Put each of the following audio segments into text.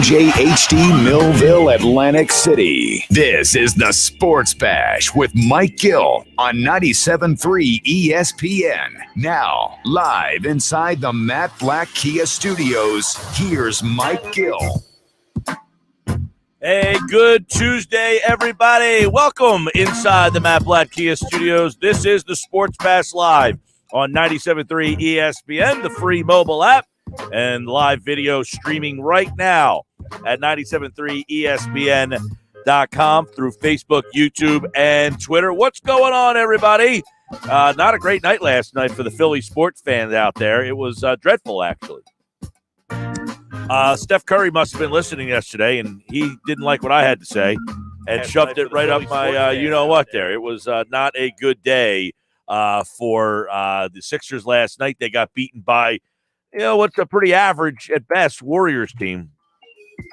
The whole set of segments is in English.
WJHD Millville, Atlantic City. This is the Sports Bash with Mike Gill on 97.3 ESPN. Now, live inside the Matt Black Kia Studios, here's Mike Gill. Hey, good Tuesday, everybody. Welcome inside the Matt Black Kia Studios. This is the Sports Bash Live on 97.3 ESPN, the free mobile app, and live video streaming right now at 97.3ESPN.com through Facebook, YouTube, and Twitter. What's going on, everybody? Not a great night last night for the Philly sports fans out there. It was dreadful, actually. Steph Curry must have been listening yesterday, and he didn't like what I had to say and shoved it right up my you-know-what there. It was not a good day for the Sixers last night. They got beaten by, what's a pretty average at best Warriors team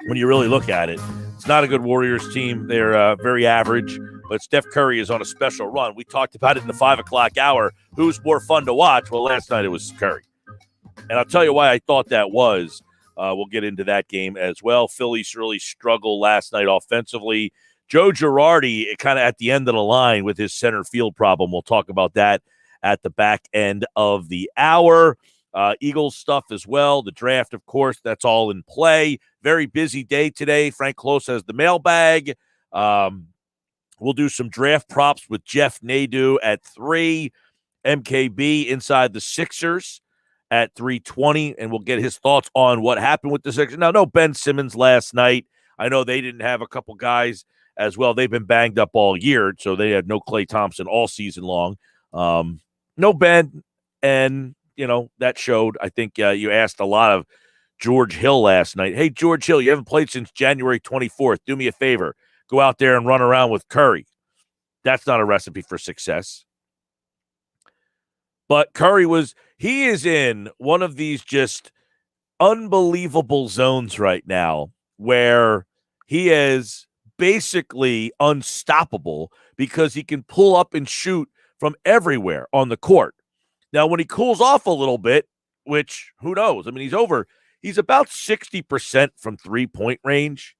when you really look at it. It's not a good Warriors team. They're very average, but Steph Curry is on a special run. We talked about it in the 5 o'clock hour. Who's more fun to watch? Well, last night it was Curry. And I'll tell you why I thought that was. We'll get into that game as well. Phillies really struggled last night offensively. Joe Girardi kind of at the end of the line with his center field problem. We'll talk about that at the back end of the hour. Eagles stuff as well. The draft, of course, that's all in play. Very busy day today. Frank Klose has the mailbag. We'll do some draft props with Jeff Nadu at 3. MKB inside the Sixers at 3:20, and we'll get his thoughts on what happened with the Sixers. Now, no Ben Simmons last night. I know they didn't have a couple guys as well. They've been banged up all year, so they had no Klay Thompson all season long. No Ben, and, that showed. I think you asked a lot of George Hill last night. Hey, George Hill, you haven't played since January 24th. Do me a favor. Go out there and run around with Curry. That's not a recipe for success. But Curry he is in one of these just unbelievable zones right now where he is basically unstoppable because he can pull up and shoot from everywhere on the court. Now, when he cools off a little bit, which who knows? I mean, he's about 60% from three-point range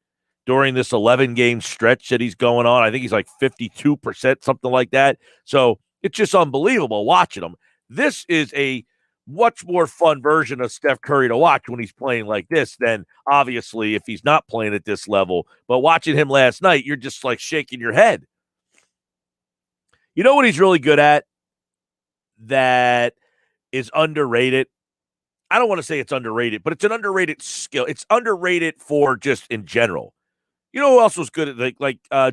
during this 11-game stretch that he's going on. I think he's like 52%, something like that. So it's just unbelievable watching him. This is a much more fun version of Steph Curry to watch when he's playing like this than, obviously, if he's not playing at this level. But watching him last night, you're just like shaking your head. You know what he's really good at that is underrated? I don't want to say it's underrated, but it's an underrated skill. It's underrated for just in general. You know who else was good at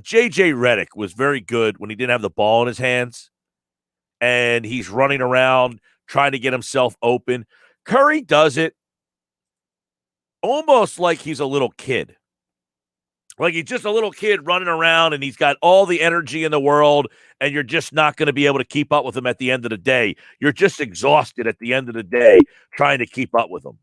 J.J. Redick was very good when he didn't have the ball in his hands. And he's running around trying to get himself open. Curry does it almost like he's a little kid. Like he's just a little kid running around and he's got all the energy in the world and you're just not going to be able to keep up with him at the end of the day. You're just exhausted at the end of the day trying to keep up with him.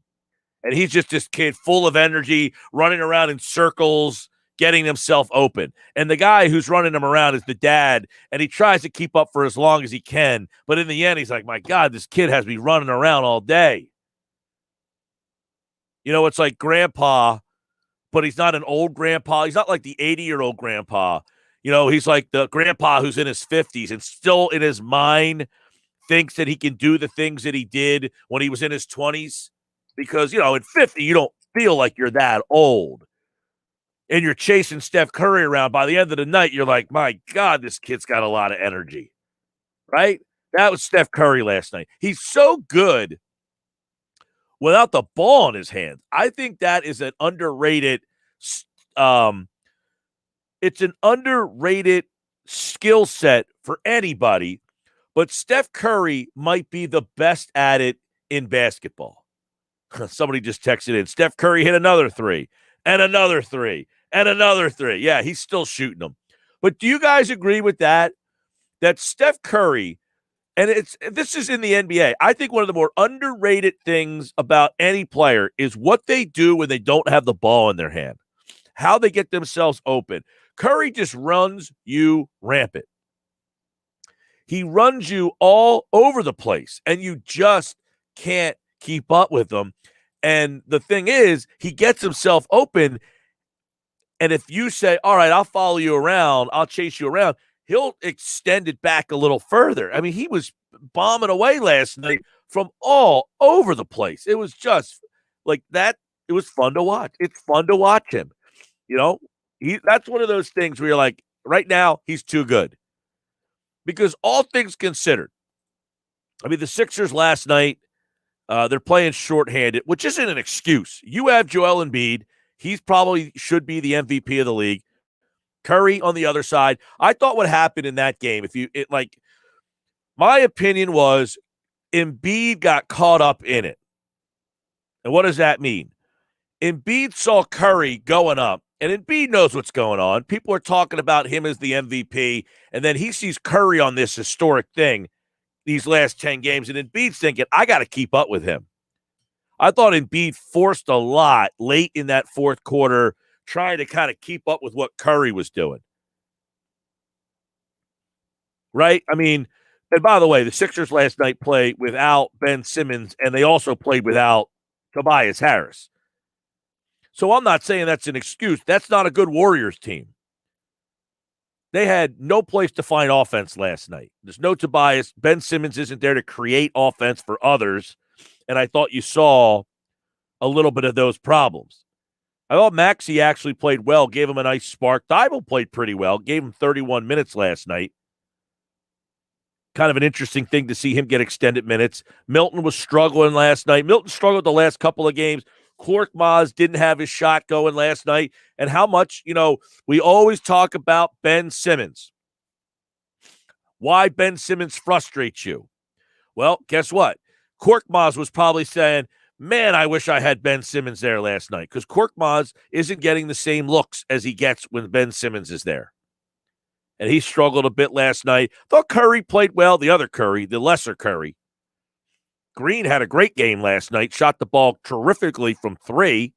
And he's just this kid full of energy, running around in circles, getting himself open. And the guy who's running him around is the dad, and he tries to keep up for as long as he can. But in the end, he's like, my God, this kid has me running around all day. It's like grandpa, but he's not an old grandpa. He's not like the 80-year-old grandpa. He's like the grandpa who's in his 50s and still in his mind thinks that he can do the things that he did when he was in his 20s. Because, at 50, you don't feel like you're that old. And you're chasing Steph Curry around. By the end of the night, you're like, my God, this kid's got a lot of energy, right? That was Steph Curry last night. He's so good without the ball in his hands. I think that is an underrated it's an underrated skill set for anybody, but Steph Curry might be the best at it in basketball. Somebody just texted in, Steph Curry hit another 3 and another 3. And another 3. Yeah, he's still shooting them. But do you guys agree with that? That Steph Curry, and this is in the NBA, I think one of the more underrated things about any player is what they do when they don't have the ball in their hand. How they get themselves open. Curry just runs you rampant. He runs you all over the place, and you just can't keep up with him. And the thing is, he gets himself open, And if you say, all right, I'll follow you around, I'll chase you around, he'll extend it back a little further. I mean, he was bombing away last night from all over the place. It was just like that. It was fun to watch. It's fun to watch him. That's one of those things where you're like, right now, he's too good. Because all things considered, I mean, the Sixers last night, they're playing shorthanded, which isn't an excuse. You have Joel Embiid. He's probably should be the MVP of the league. Curry on the other side. I thought what happened in that game, my opinion was Embiid got caught up in it. And what does that mean? Embiid saw Curry going up, and Embiid knows what's going on. People are talking about him as the MVP, and then he sees Curry on this historic thing these last 10 games, and Embiid's thinking, I got to keep up with him. I thought Embiid forced a lot late in that fourth quarter, trying to kind of keep up with what Curry was doing. Right? I mean, and by the way, the Sixers last night played without Ben Simmons, and they also played without Tobias Harris. So I'm not saying that's an excuse. That's not a good Warriors team. They had no place to find offense last night. There's no Tobias. Ben Simmons isn't there to create offense for others. And I thought you saw a little bit of those problems. I thought Maxey actually played well, gave him a nice spark. Thibault played pretty well, gave him 31 minutes last night. Kind of an interesting thing to see him get extended minutes. Milton was struggling last night. Milton struggled the last couple of games. Korkmaz didn't have his shot going last night. And how much, we always talk about Ben Simmons. Why Ben Simmons frustrates you. Well, guess what? Korkmaz was probably saying, man, I wish I had Ben Simmons there last night, because Korkmaz isn't getting the same looks as he gets when Ben Simmons is there. And he struggled a bit last night. Thought Curry played well. The other Curry, the lesser Curry. Green had a great game last night, shot the ball terrifically from three.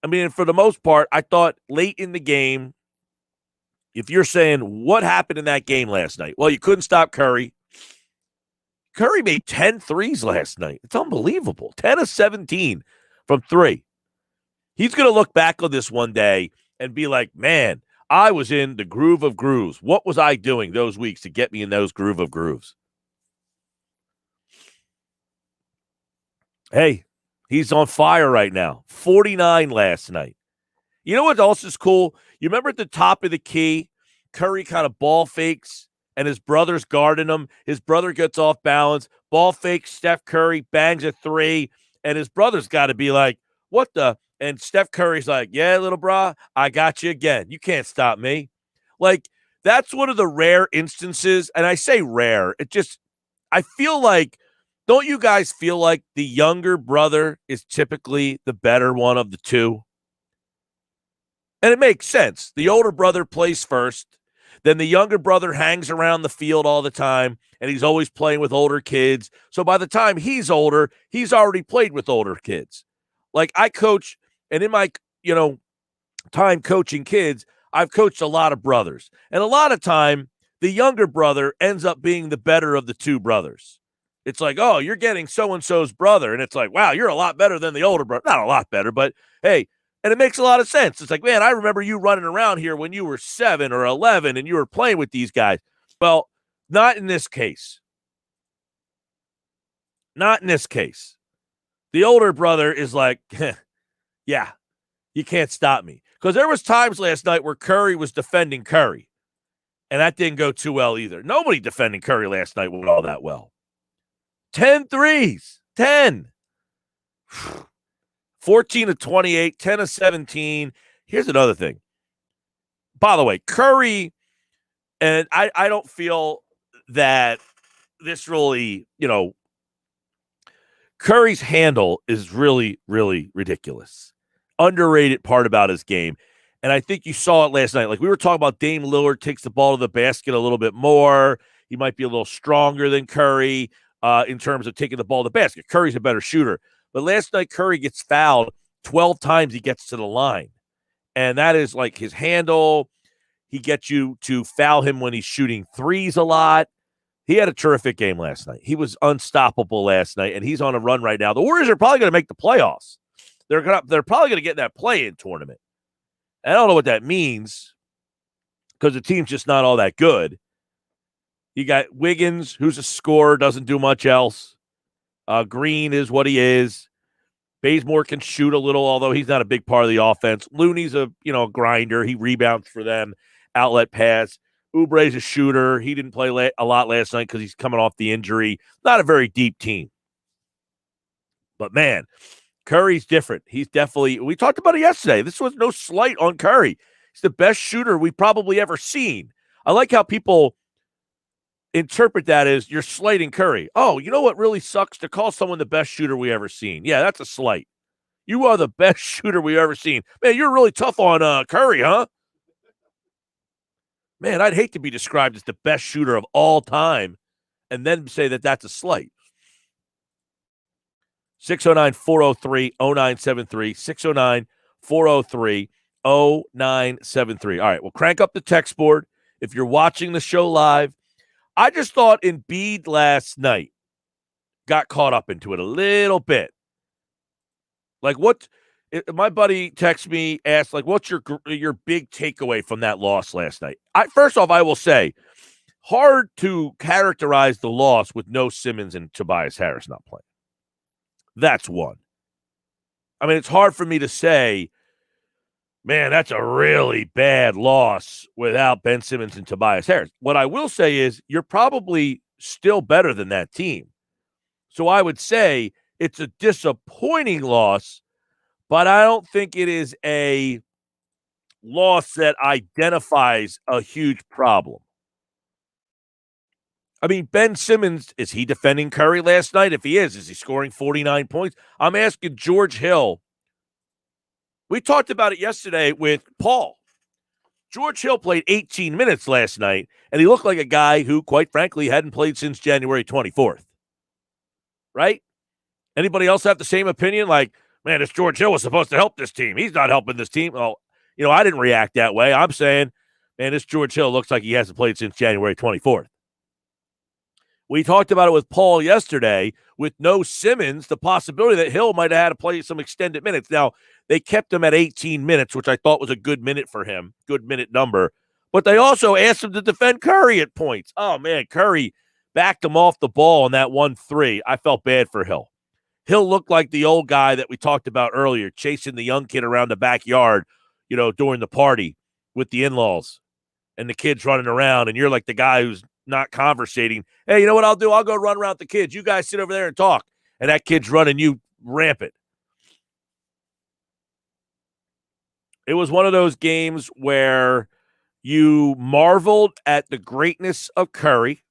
I mean, for the most part, I thought late in the game, if you're saying what happened in that game last night, well, you couldn't stop Curry. Curry made 10 threes last night. It's unbelievable. 10 of 17 from three. He's going to look back on this one day and be like, man, I was in the groove of grooves. What was I doing those weeks to get me in those groove of grooves? Hey, he's on fire right now. 49 last night. You know what else is cool? You remember at the top of the key, Curry kind of ball fakes, and his brother's guarding him. His brother gets off balance. Ball fakes, Steph Curry bangs a three, and his brother's got to be like, what the? And Steph Curry's like, yeah, little brah, I got you again. You can't stop me. Like, that's one of the rare instances, and I say rare. I feel like, don't you guys feel like the younger brother is typically the better one of the two? And it makes sense. The older brother plays first. Then the younger brother hangs around the field all the time, and he's always playing with older kids. So by the time he's older, he's already played with older kids. Like, I coach, and in my, time coaching kids, I've coached a lot of brothers. And a lot of time, the younger brother ends up being the better of the two brothers. It's like, oh, you're getting so-and-so's brother. And it's like, wow, you're a lot better than the older brother. Not a lot better, but hey, and it makes a lot of sense. It's like, man, I remember you running around here when you were 7 or 11 and you were playing with these guys. Well, not in this case. Not in this case. The older brother is like, yeah, you can't stop me. Because there was times last night where Curry was defending Curry, and that didn't go too well either. Nobody defending Curry last night went all that well. 10 threes. 10. 14 of 28, 10 of 17. Here's another thing. By the way, Curry, and I don't feel that this really, Curry's handle is really, really ridiculous. Underrated part about his game. And I think you saw it last night. Like we were talking about, Dame Lillard takes the ball to the basket a little bit more. He might be a little stronger than Curry in terms of taking the ball to the basket. Curry's a better shooter. But last night, Curry gets fouled 12 times he gets to the line. And that is like his handle. He gets you to foul him when he's shooting threes a lot. He had a terrific game last night. He was unstoppable last night, and he's on a run right now. The Warriors are probably going to make the playoffs. They're probably going to get in that play-in tournament. I don't know what that means because the team's just not all that good. You got Wiggins, who's a scorer, doesn't do much else. Green is what he is. Bazemore can shoot a little, although he's not a big part of the offense. Looney's a grinder. He rebounds for them, outlet pass. Oubre's a shooter. He didn't play a lot last night because he's coming off the injury. Not a very deep team. But, man, Curry's different. He's definitely – we talked about it yesterday. This was no slight on Curry. He's the best shooter we've probably ever seen. I like how people interpret that as you're slighting Curry. Oh, you know what really sucks? To call someone the best shooter we ever seen. Yeah, that's a slight. You are the best shooter we ever seen. Man, you're really tough on Curry, huh? Man, I'd hate to be described as the best shooter of all time and then say that that's a slight. 609-403-0973. 609-403-0973. All right, we'll crank up the text board. If you're watching the show live, I just thought Embiid last night got caught up into it a little bit. Like, my buddy texted me, asked, like, what's your big takeaway from that loss last night? First off, I will say, hard to characterize the loss with no Simmons and Tobias Harris not playing. That's one. I mean, it's hard for me to say, man, that's a really bad loss without Ben Simmons and Tobias Harris. What I will say is you're probably still better than that team. So I would say it's a disappointing loss, but I don't think it is a loss that identifies a huge problem. I mean, Ben Simmons, is he defending Curry last night? If he is he scoring 49 points? I'm asking George Hill. We talked about it yesterday with Paul. George Hill played 18 minutes last night, and he looked like a guy who, quite frankly, hadn't played since January 24th. Right? Anybody else have the same opinion? Like, man, this George Hill was supposed to help this team. He's not helping this team. Well, I didn't react that way. I'm saying, man, this George Hill looks like he hasn't played since January 24th. We talked about it with Paul yesterday. With no Simmons, the possibility that Hill might have had to play some extended minutes. Now, they kept him at 18 minutes, which I thought was a good minute for him, good minute number. But they also asked him to defend Curry at points. Oh, man, Curry backed him off the ball on that 1-3. I felt bad for Hill. Hill looked like the old guy that we talked about earlier, chasing the young kid around the backyard, during the party with the in-laws and the kids running around, and you're like the guy who's not conversating. Hey, you know what I'll do? I'll go run around with the kids. You guys sit over there and talk. And that kid's running you rampant. It was one of those games where you marveled at the greatness of Curry.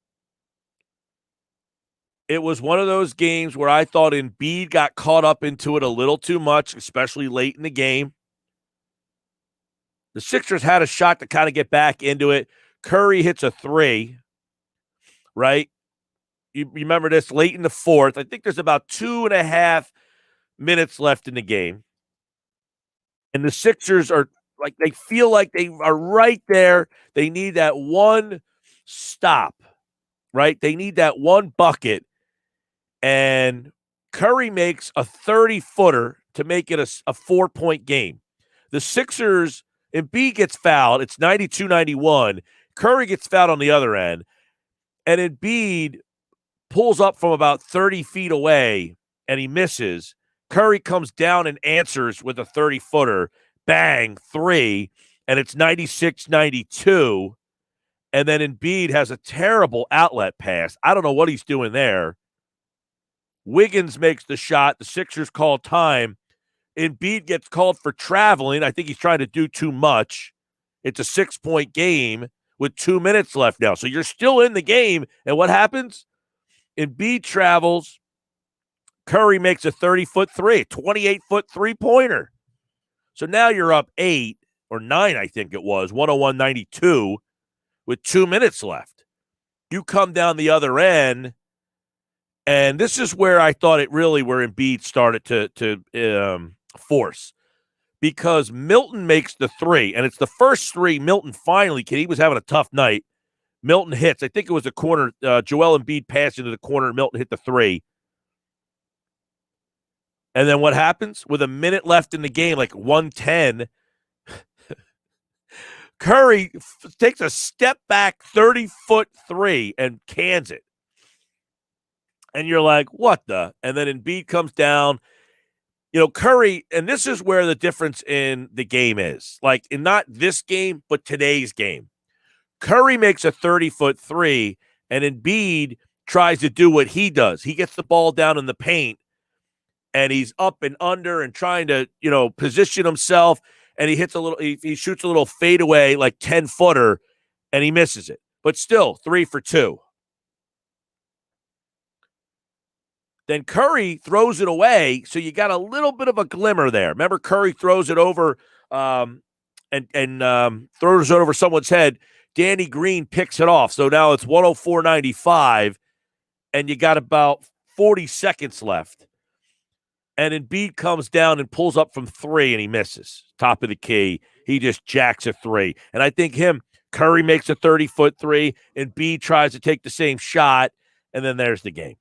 It was one of those games where I thought Embiid got caught up into it a little too much, especially late in the game. The Sixers had a shot to kind of get back into it. Curry hits a 3, right? You remember this late in the fourth. I think there's about 2.5 minutes left in the game. And the Sixers are like, they feel like they are right there. They need that one stop, right? They need that one bucket. And Curry makes a 30-footer to make it a 4-point game. The Sixers, Embiid gets fouled. It's 92-91. Curry gets fouled on the other end. And Embiid pulls up from about 30 feet away, and he misses. Curry comes down and answers with a 30-footer. Bang, 3, and it's 96-92. And then Embiid has a terrible outlet pass. I don't know what he's doing there. Wiggins makes the shot. The Sixers call time. Embiid gets called for traveling. I think he's trying to do too much. It's a 6-point game with 2 minutes left now. So you're still in the game. And what happens? Embiid travels. Curry makes a 30-foot 3, 28-foot three-pointer. So now you're up 8 or 9, I think it was, 101-92 with 2 minutes left. You come down the other end, and this is where I thought it really where Embiid started to force. Because Milton makes the 3, and it's the first 3 Milton finally can. He was having a tough night. Milton hits. I think it was a corner. Joel Embiid passed into the corner. Milton hit the 3. And then what happens? With a minute left in the game, like 1:10, Curry takes a step back 30-foot three and cans it. And you're like, what the? And then Embiid comes down. Curry, and this is where the difference in the game is. Like, in not this game, but today's game. Curry makes a 30-foot three, and Embiid tries to do what he does. He gets the ball down in the paint, and he's up and under and trying to, position himself, and he hits he shoots a little fadeaway, like 10-footer, and he misses it. But still, 3 for 2. Then Curry throws it away, so you got a little bit of a glimmer there. Remember, Curry throws it over and throws it over someone's head. Danny Green picks it off, so now it's 104-95, and you got about 40 seconds left. And Embiid comes down and pulls up from 3, and he misses. Top of the key. He just jacks a 3. And I think Curry makes a 30-foot 3, and Embiid tries to take the same shot, and then there's the game.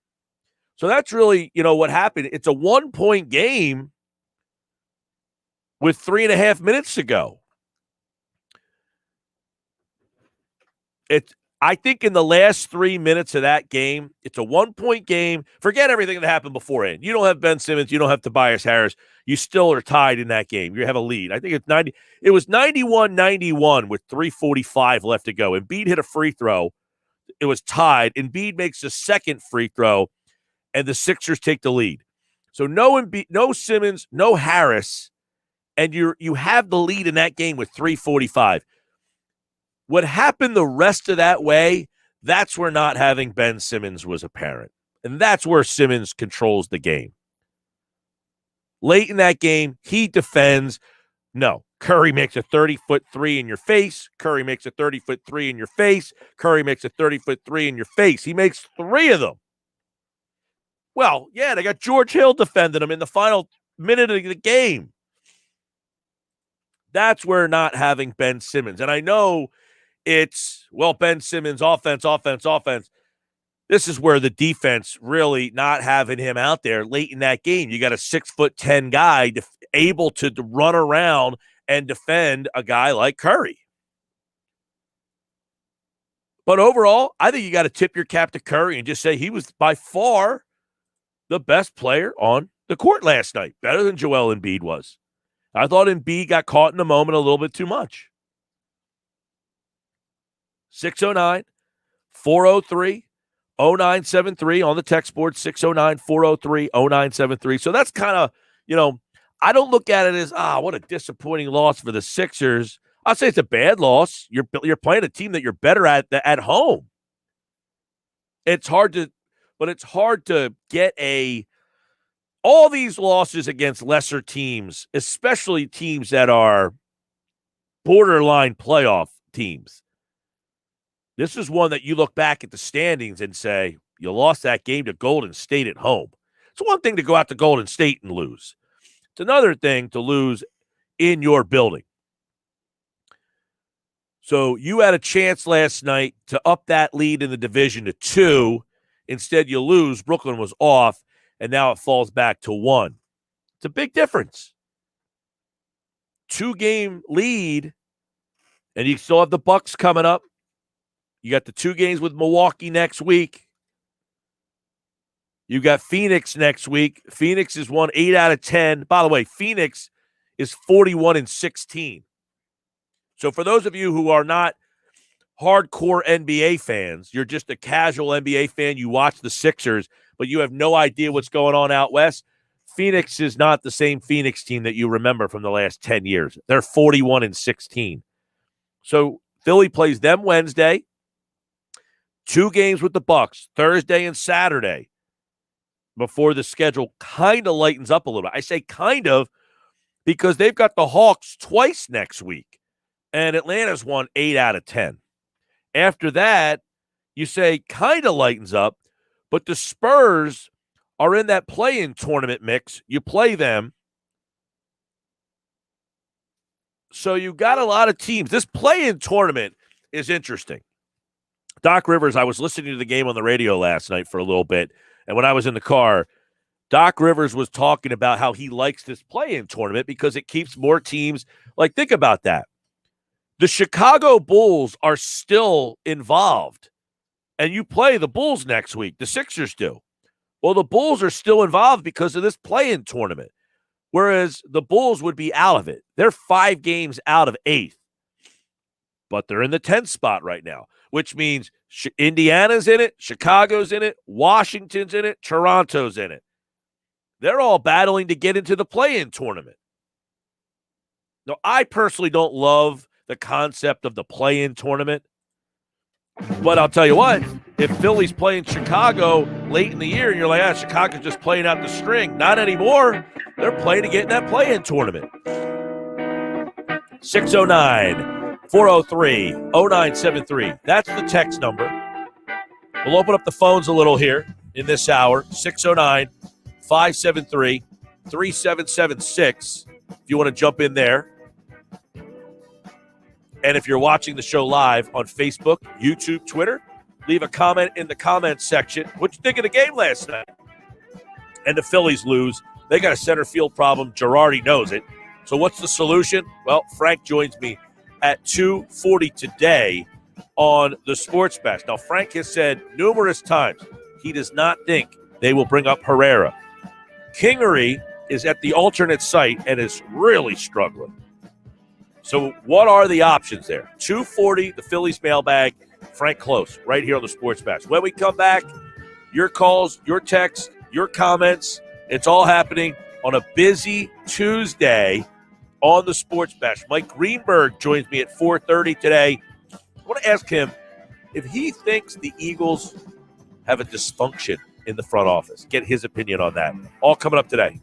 So that's really, what happened. It's a 1-point game with 3.5 minutes to go. I think in the last 3 minutes of that game, it's a 1-point game. Forget everything that happened beforehand. You don't have Ben Simmons. You don't have Tobias Harris. You still are tied in that game. You have a lead. I think it's 90. It was 91-91 with 3:45 left to go. Embiid hit a free throw. It was tied. Embiid makes the second free throw, and the Sixers take the lead. So no Embiid, no Simmons, no Harris, and you have the lead in that game with 3:45. What happened the rest of that way, that's where not having Ben Simmons was apparent. And that's where Simmons controls the game. Late in that game, he defends. No, Curry makes a 30-foot 3 in your face. Curry makes a 30-foot 3 in your face. Curry makes a 30-foot 3 in your face. He makes 3 of them. Well, yeah, they got George Hill defending him in the final minute of the game. That's where not having Ben Simmons. And I know it's, Ben Simmons, offense. This is where the defense really not having him out there late in that game. You got a 6'10" guy able to run around and defend a guy like Curry. But overall, I think you got to tip your cap to Curry and just say he was by far the best player on the court last night, better than Joel Embiid was. I thought Embiid got caught in the moment a little bit too much. 609-403-0973 on the text board, 609-403-0973. So that's kind of, I don't look at it as, what a disappointing loss for the Sixers. I'll say it's a bad loss. You're playing a team that you're better at home. It's hard to get all these losses against lesser teams, especially teams that are borderline playoff teams. This is one that you look back at the standings and say, you lost that game to Golden State at home. It's one thing to go out to Golden State and lose. It's another thing to lose in your building. So you had a chance last night to up that lead in the division to 2. Instead, you lose. Brooklyn was off, and now it falls back to 1. It's a big difference. 2-game lead, and you still have the Bucks coming up. You got the 2 games with Milwaukee next week. You got Phoenix next week. Phoenix has won 8 out of 10. By the way, Phoenix is 41-16. So for those of you who are not hardcore NBA fans, you're just a casual NBA fan, you watch the Sixers, but you have no idea what's going on out west, Phoenix is not the same Phoenix team that you remember from the last 10 years. They're 41-16. So Philly plays them Wednesday. 2 games with the Bucks, Thursday and Saturday, before the schedule kind of lightens up a little bit. I say kind of because they've got the Hawks twice next week, and Atlanta's won 8 out of 10. After that, you say kind of lightens up, but the Spurs are in that play-in tournament mix. You play them. So you got a lot of teams. This play-in tournament is interesting. Doc Rivers, I was listening to the game on the radio last night for a little bit, and when I was in the car, Doc Rivers was talking about how he likes this play-in tournament because it keeps more teams. Like, think about that. The Chicago Bulls are still involved, and you play the Bulls next week. The Sixers do. Well, the Bulls are still involved because of this play-in tournament, whereas the Bulls would be out of it. They're 5 games out of 8th, but they're in the 10th spot right now, which means Indiana's in it, Chicago's in it, Washington's in it, Toronto's in it. They're all battling to get into the play-in tournament. Now, I personally don't love the concept of the play-in tournament, but I'll tell you what, if Philly's playing Chicago late in the year and you're like, Chicago's just playing out the string, not anymore. They're playing to get in that play-in tournament. 609-403-0973. That's the text number. We'll open up the phones a little here in this hour. 609-573-3776. If you want to jump in there. And if you're watching the show live on Facebook, YouTube, Twitter, leave a comment in the comments section. What'd you think of the game last night? And the Phillies lose. They got a center field problem. Girardi knows it. So what's the solution? Well, Frank joins me at 2:40 today on the Sports Bash. Now, Frank has said numerous times he does not think they will bring up Herrera. Kingery is at the alternate site and is really struggling. So what are the options there? 2:40, the Phillies mailbag, Frank Klose, right here on the Sports Bash. When we come back, your calls, your texts, your comments, it's all happening on a busy Tuesday on the Sports Bash. Mike Greenberg joins me at 4:30 today. I want to ask him if he thinks the Eagles have a dysfunction in the front office. Get his opinion on that. All coming up today.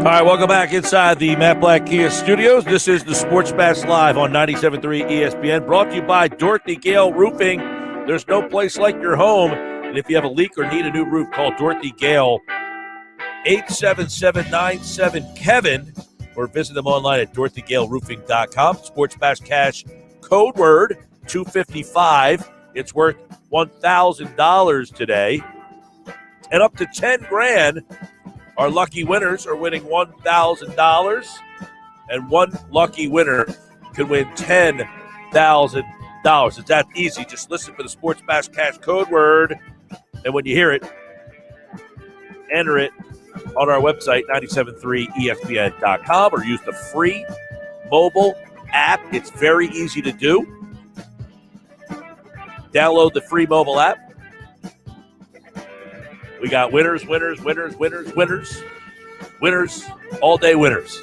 All right, welcome back inside the Matt Black Kia Studios. This is the Sports Bash Live on 97.3 ESPN, brought to you by Dorothy Gale Roofing. There's no place like your home. And if you have a leak or need a new roof, call Dorothy Gale, 877-97-KEVIN, or visit them online at DorothyGaleRoofing.com. Sports Bash Cash code word 255. It's worth $1,000 today. And up to 10 grand. Our lucky winners are winning $1,000, and one lucky winner could win $10,000. It's that easy. Just listen for the Sports Bash Cash code word, and when you hear it, enter it on our website, 973ESPN.com, or use the free mobile app. It's very easy to do. Download the free mobile app. We got winners, all day winners.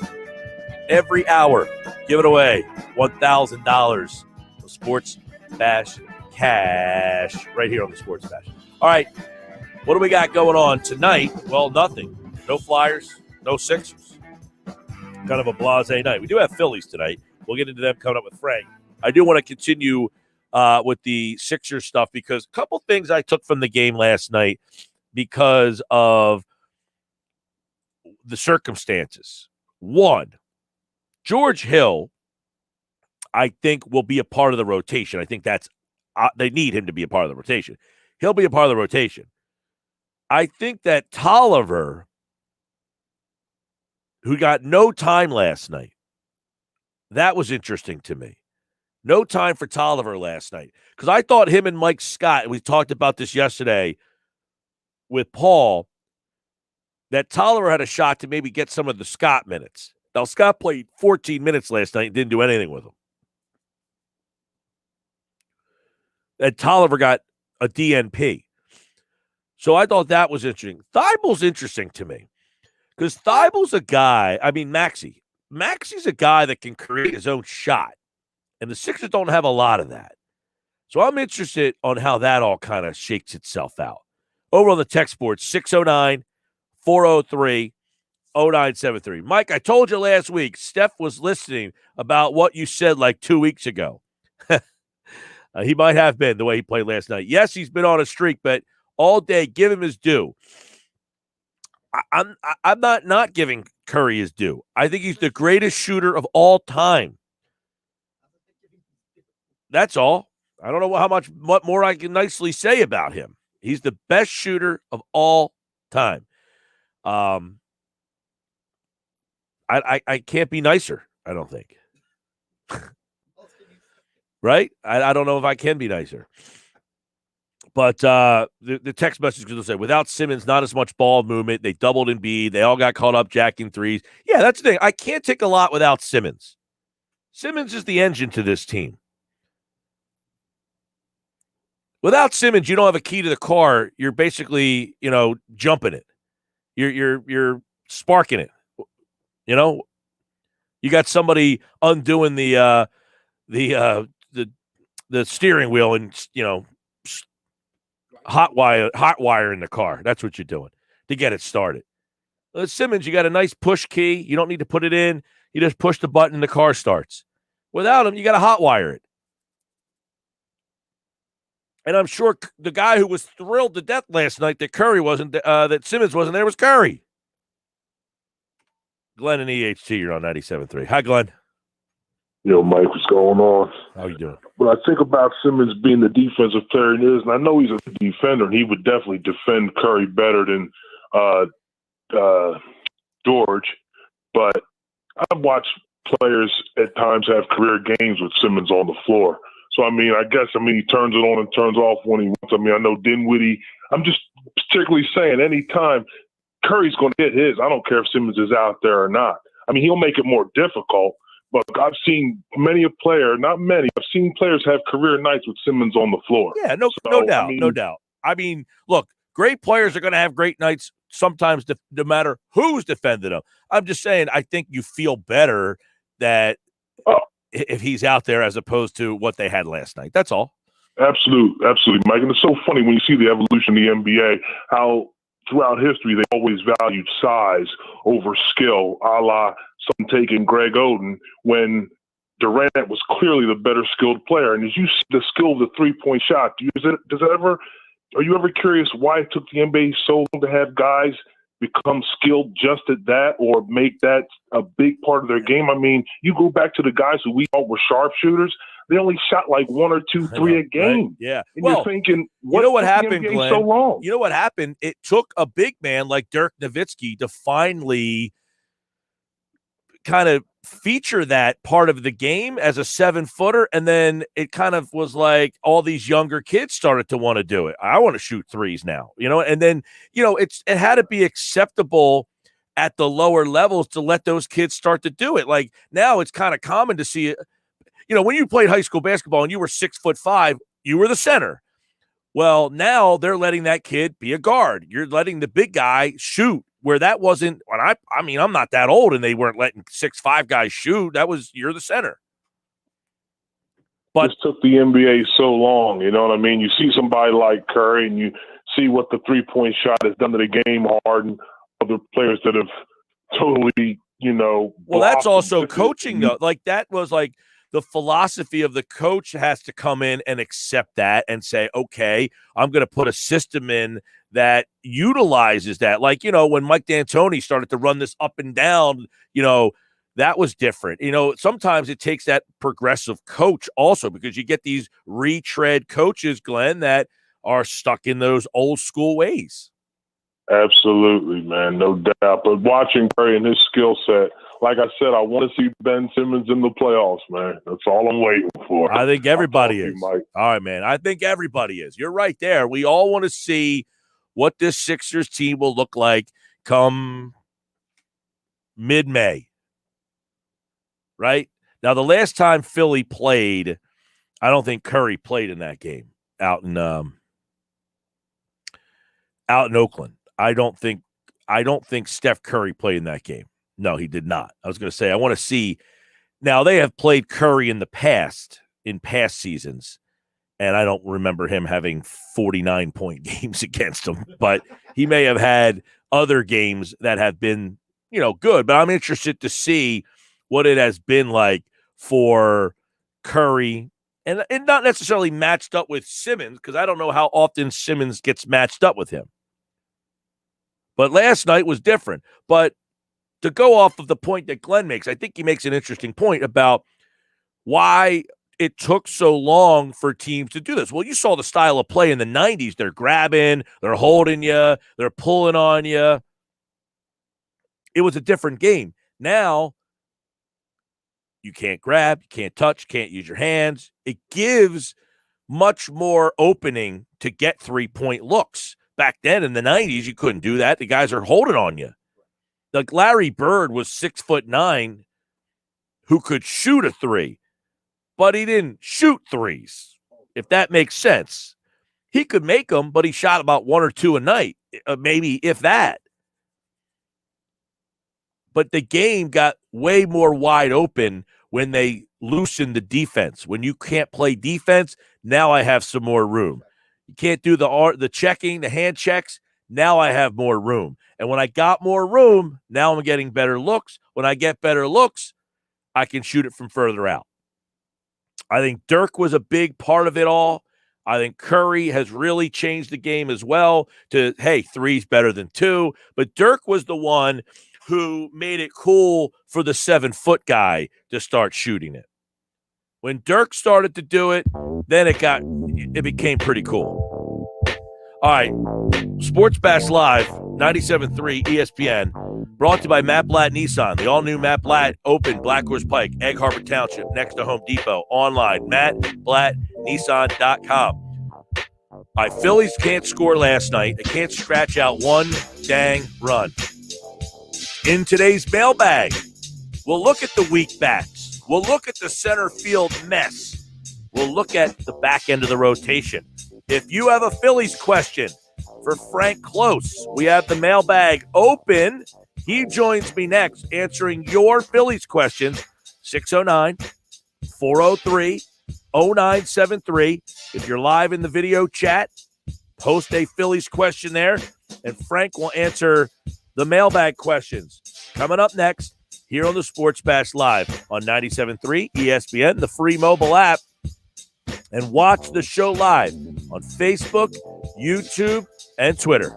Every hour, giving away $1,000 of Sports Bash Cash right here on the Sports Bash. All right, what do we got going on tonight? Well, nothing. No Flyers, no Sixers. Kind of a blasé night. We do have Phillies tonight. We'll get into them coming up with Frank. I do want to continue with the Sixers stuff because a couple things I took from the game last night because of the circumstances. One, George Hill, I think, will be a part of the rotation. I think that's they need him to be a part of the rotation. He'll be a part of the rotation. I think that Tolliver, who got no time last night, that was interesting to me. No time for Tolliver last night. Because I thought him and Mike Scott, and we talked about this yesterday with Paul, that Tolliver had a shot to maybe get some of the Scott minutes. Now, Scott played 14 minutes last night and didn't do anything with him. And Tolliver got a DNP. So I thought that was interesting. Thibel's interesting to me because Thibel's a guy, Maxi's a guy that can create his own shot. And the Sixers don't have a lot of that. So I'm interested on how that all kind of shakes itself out. Over on the text board, 609-403-0973. Mike, I told you last week, Steph was listening about what you said like 2 weeks ago. He might have been the way he played last night. Yes, he's been on a streak, but all day, give him his due. I'm not giving Curry his due. I think he's the greatest shooter of all time. That's all. I don't know what more I can nicely say about him. He's the best shooter of all time. I can't be nicer, I don't think. Right? I don't know if I can be nicer. But the text message will say, without Simmons, not as much ball movement. They doubled Embiid. They all got caught up jacking threes. Yeah, that's the thing. I can't take a lot without Simmons. Simmons is the engine to this team. Without Simmons, you don't have a key to the car. You're basically, jumping it. You're sparking it. You got somebody undoing the steering wheel and hot wire in the car. That's what you're doing to get it started. With Simmons, you got a nice push key. You don't need to put it in. You just push the button and the car starts. Without him, you got to hot wire it. And I'm sure the guy who was thrilled to death last night that that Simmons wasn't there was Curry. Glenn and EHT, you're on 97.3. Hi, Glenn. Yo, Mike, what's going on? How you doing? When I think about Simmons being the defensive player he is, and I know he's a defender, and he would definitely defend Curry better than George, but I've watched players at times have career games with Simmons on the floor. So, I guess he turns it on and turns off when he wants. I know Dinwiddie. I'm just particularly saying anytime Curry's going to get his, I don't care if Simmons is out there or not. He'll make it more difficult, but I've seen not many, I've seen players have career nights with Simmons on the floor. Yeah, no doubt. Look, great players are going to have great nights sometimes no matter who's defending them. I'm just saying I think you feel better that if he's out there as opposed to what they had last night. That's all. Absolutely, Mike. And it's so funny when you see the evolution of the NBA, how throughout history they always valued size over skill, a la some taking Greg Oden when Durant was clearly the better skilled player. And as you see the skill of the 3-point shot, are you ever curious why it took the NBA so long to have guys become skilled just at that or make that a big part of their game? I mean, you go back to the guys who we thought were sharpshooters, they only shot like 1 or 2, 3 a game. Right? Yeah. And you're thinking, what happened, NBA Glenn? So long? You know what happened? It took a big man like Dirk Nowitzki to finally kind of feature that part of the game as a 7-footer. And then it kind of was like all these younger kids started to want to do it. I want to shoot threes now, and then, it had to be acceptable at the lower levels to let those kids start to do it. Like now it's kind of common to see it. When you played high school basketball and you were 6'5", you were the center. Well, now they're letting that kid be a guard. You're letting the big guy shoot where that wasn't. I'm not that old and they weren't letting 6'5" guys shoot. You're the center. But this took the NBA so long. You know what I mean? You see somebody like Curry and you see what the 3-point shot has done to the game, Harden, other players that have totally, Well, that's also coaching though. Like that was like, the philosophy of the coach has to come in and accept that and say, okay, I'm going to put a system in that utilizes that. Like, when Mike D'Antoni started to run this up and down, that was different. Sometimes it takes that progressive coach also because you get these retread coaches, Glenn, that are stuck in those old school ways. Absolutely, man. No doubt. But watching Curry and his skill set, like I said, I want to see Ben Simmons in the playoffs, man. That's all I'm waiting for. I think everybody is. All right, man. I think everybody is. You're right there. We all want to see what this Sixers team will look like come mid-May. Right? Now, the last time Philly played, I don't think Curry played in that game out in Oakland. I don't think Steph Curry played in that game. No, he did not. I was going to say, I want to see. Now, they have played Curry in past seasons, and I don't remember him having 49-point games against him, but he may have had other games that have been, good. But I'm interested to see what it has been like for Curry, and not necessarily matched up with Simmons, because I don't know how often Simmons gets matched up with him. But last night was different. But to go off of the point that Glenn makes, I think he makes an interesting point about why it took so long for teams to do this. Well, you saw the style of play in the 90s. They're grabbing, they're holding you, they're pulling on you. It was a different game. Now, you can't grab, you can't touch, can't use your hands. It gives much more opening to get 3-point looks. Back then in the 90s, you couldn't do that. The guys are holding on you. Like Larry Bird was 6'9", who could shoot a 3, but he didn't shoot threes, if that makes sense. He could make them, but he shot about 1 or 2 a night, maybe if that. But the game got way more wide open when they loosened the defense. When you can't play defense, now I have some more room. You can't do the checking, the hand checks. Now I have more room. And when I got more room, now I'm getting better looks. When I get better looks, I can shoot it from further out. I think Dirk was a big part of it all. I think Curry has really changed the game as well to, hey, 3's better than 2. But Dirk was the one who made it cool for the 7-foot guy to start shooting it. When Dirk started to do it, then it became pretty cool. All right, Sports Bash Live, 97.3 ESPN, brought to you by Matt Blatt Nissan. The all-new Matt Blatt Open, Black Horse Pike, Egg Harbor Township, next to Home Depot. Online, mattblattnissan.com. All right, Phillies can't score last night. They can't scratch out one dang run. In today's mailbag, we'll look at the weak bats. We'll look at the center field mess. We'll look at the back end of the rotation. If you have a Phillies question for Frank Klose, we have the mailbag open. He joins me next answering your Phillies questions, 609-403-0950. 0973. If you're live in the video chat, post a Phillies question there, and Frank will answer the mailbag questions. Coming up next here on the Sports Bash Live on 97.3 ESPN, the free mobile app, and watch the show live on Facebook, YouTube, and Twitter.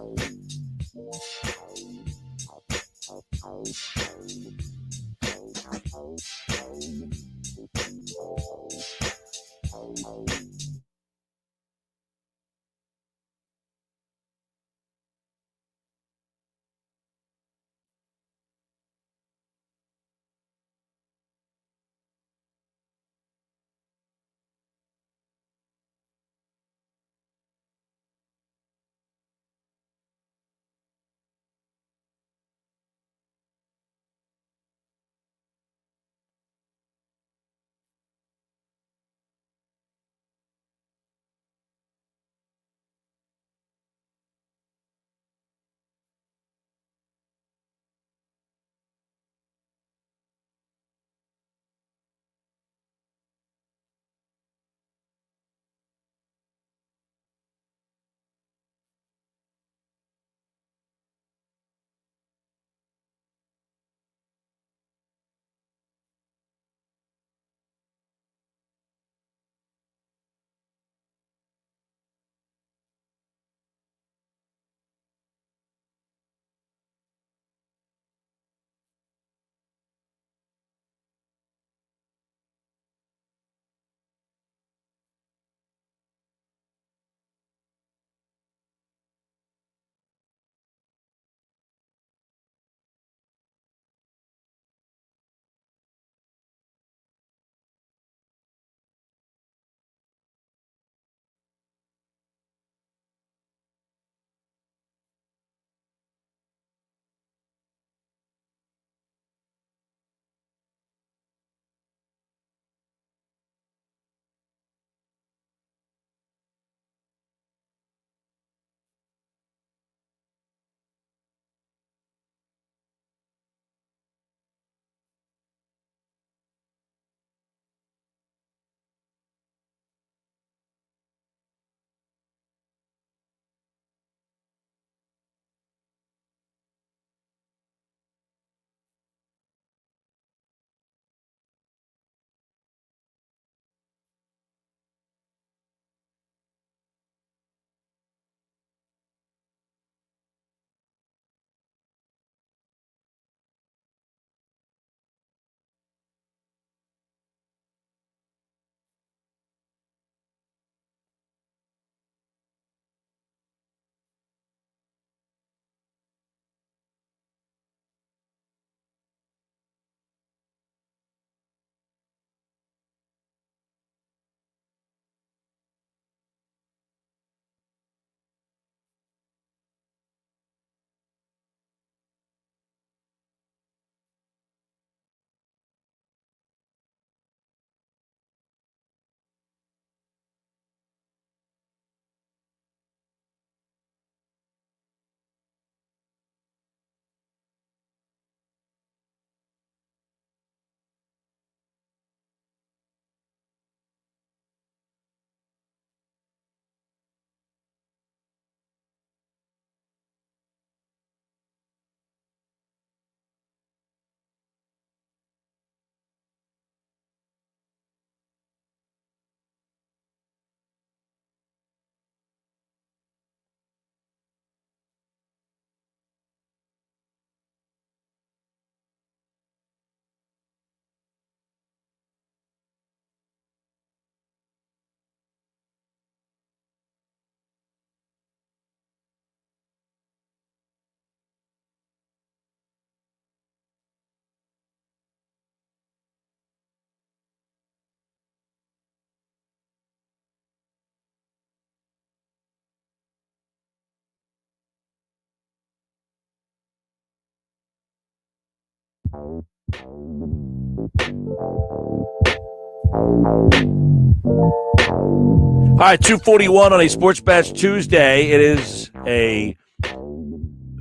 All right, 2:41 on a Sports Bash Tuesday. It is a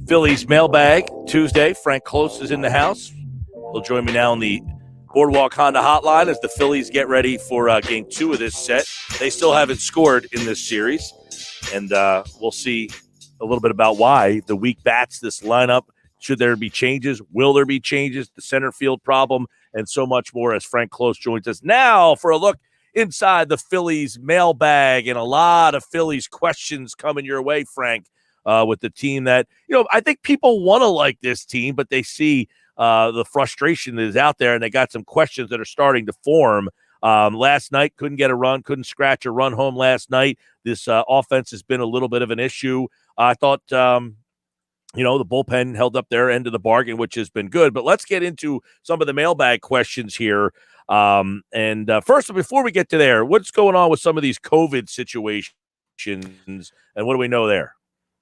Phillies Mailbag Tuesday. Frank Klose is in the house. He'll join me now on the Boardwalk Honda Hotline as the Phillies get ready for Game 2 of this set. They still haven't scored in this series, and we'll see a little bit about why. The weak bats, this lineup. Should there be changes? Will there be changes? The center field problem, and so much more as Frank Klose joins us now for a look inside the Phillies mailbag, and a lot of Phillies questions coming your way, Frank, with the team that, I think people want to like this team, but they see the frustration that is out there, and they got some questions that are starting to form. Last night, couldn't get a run, couldn't scratch a run home last night. This offense has been a little bit of an issue. I thought, the bullpen held up their end of the bargain, which has been good. But let's get into some of the mailbag questions here. First, before we get to there, what's going on with some of these COVID situations, and what do we know there?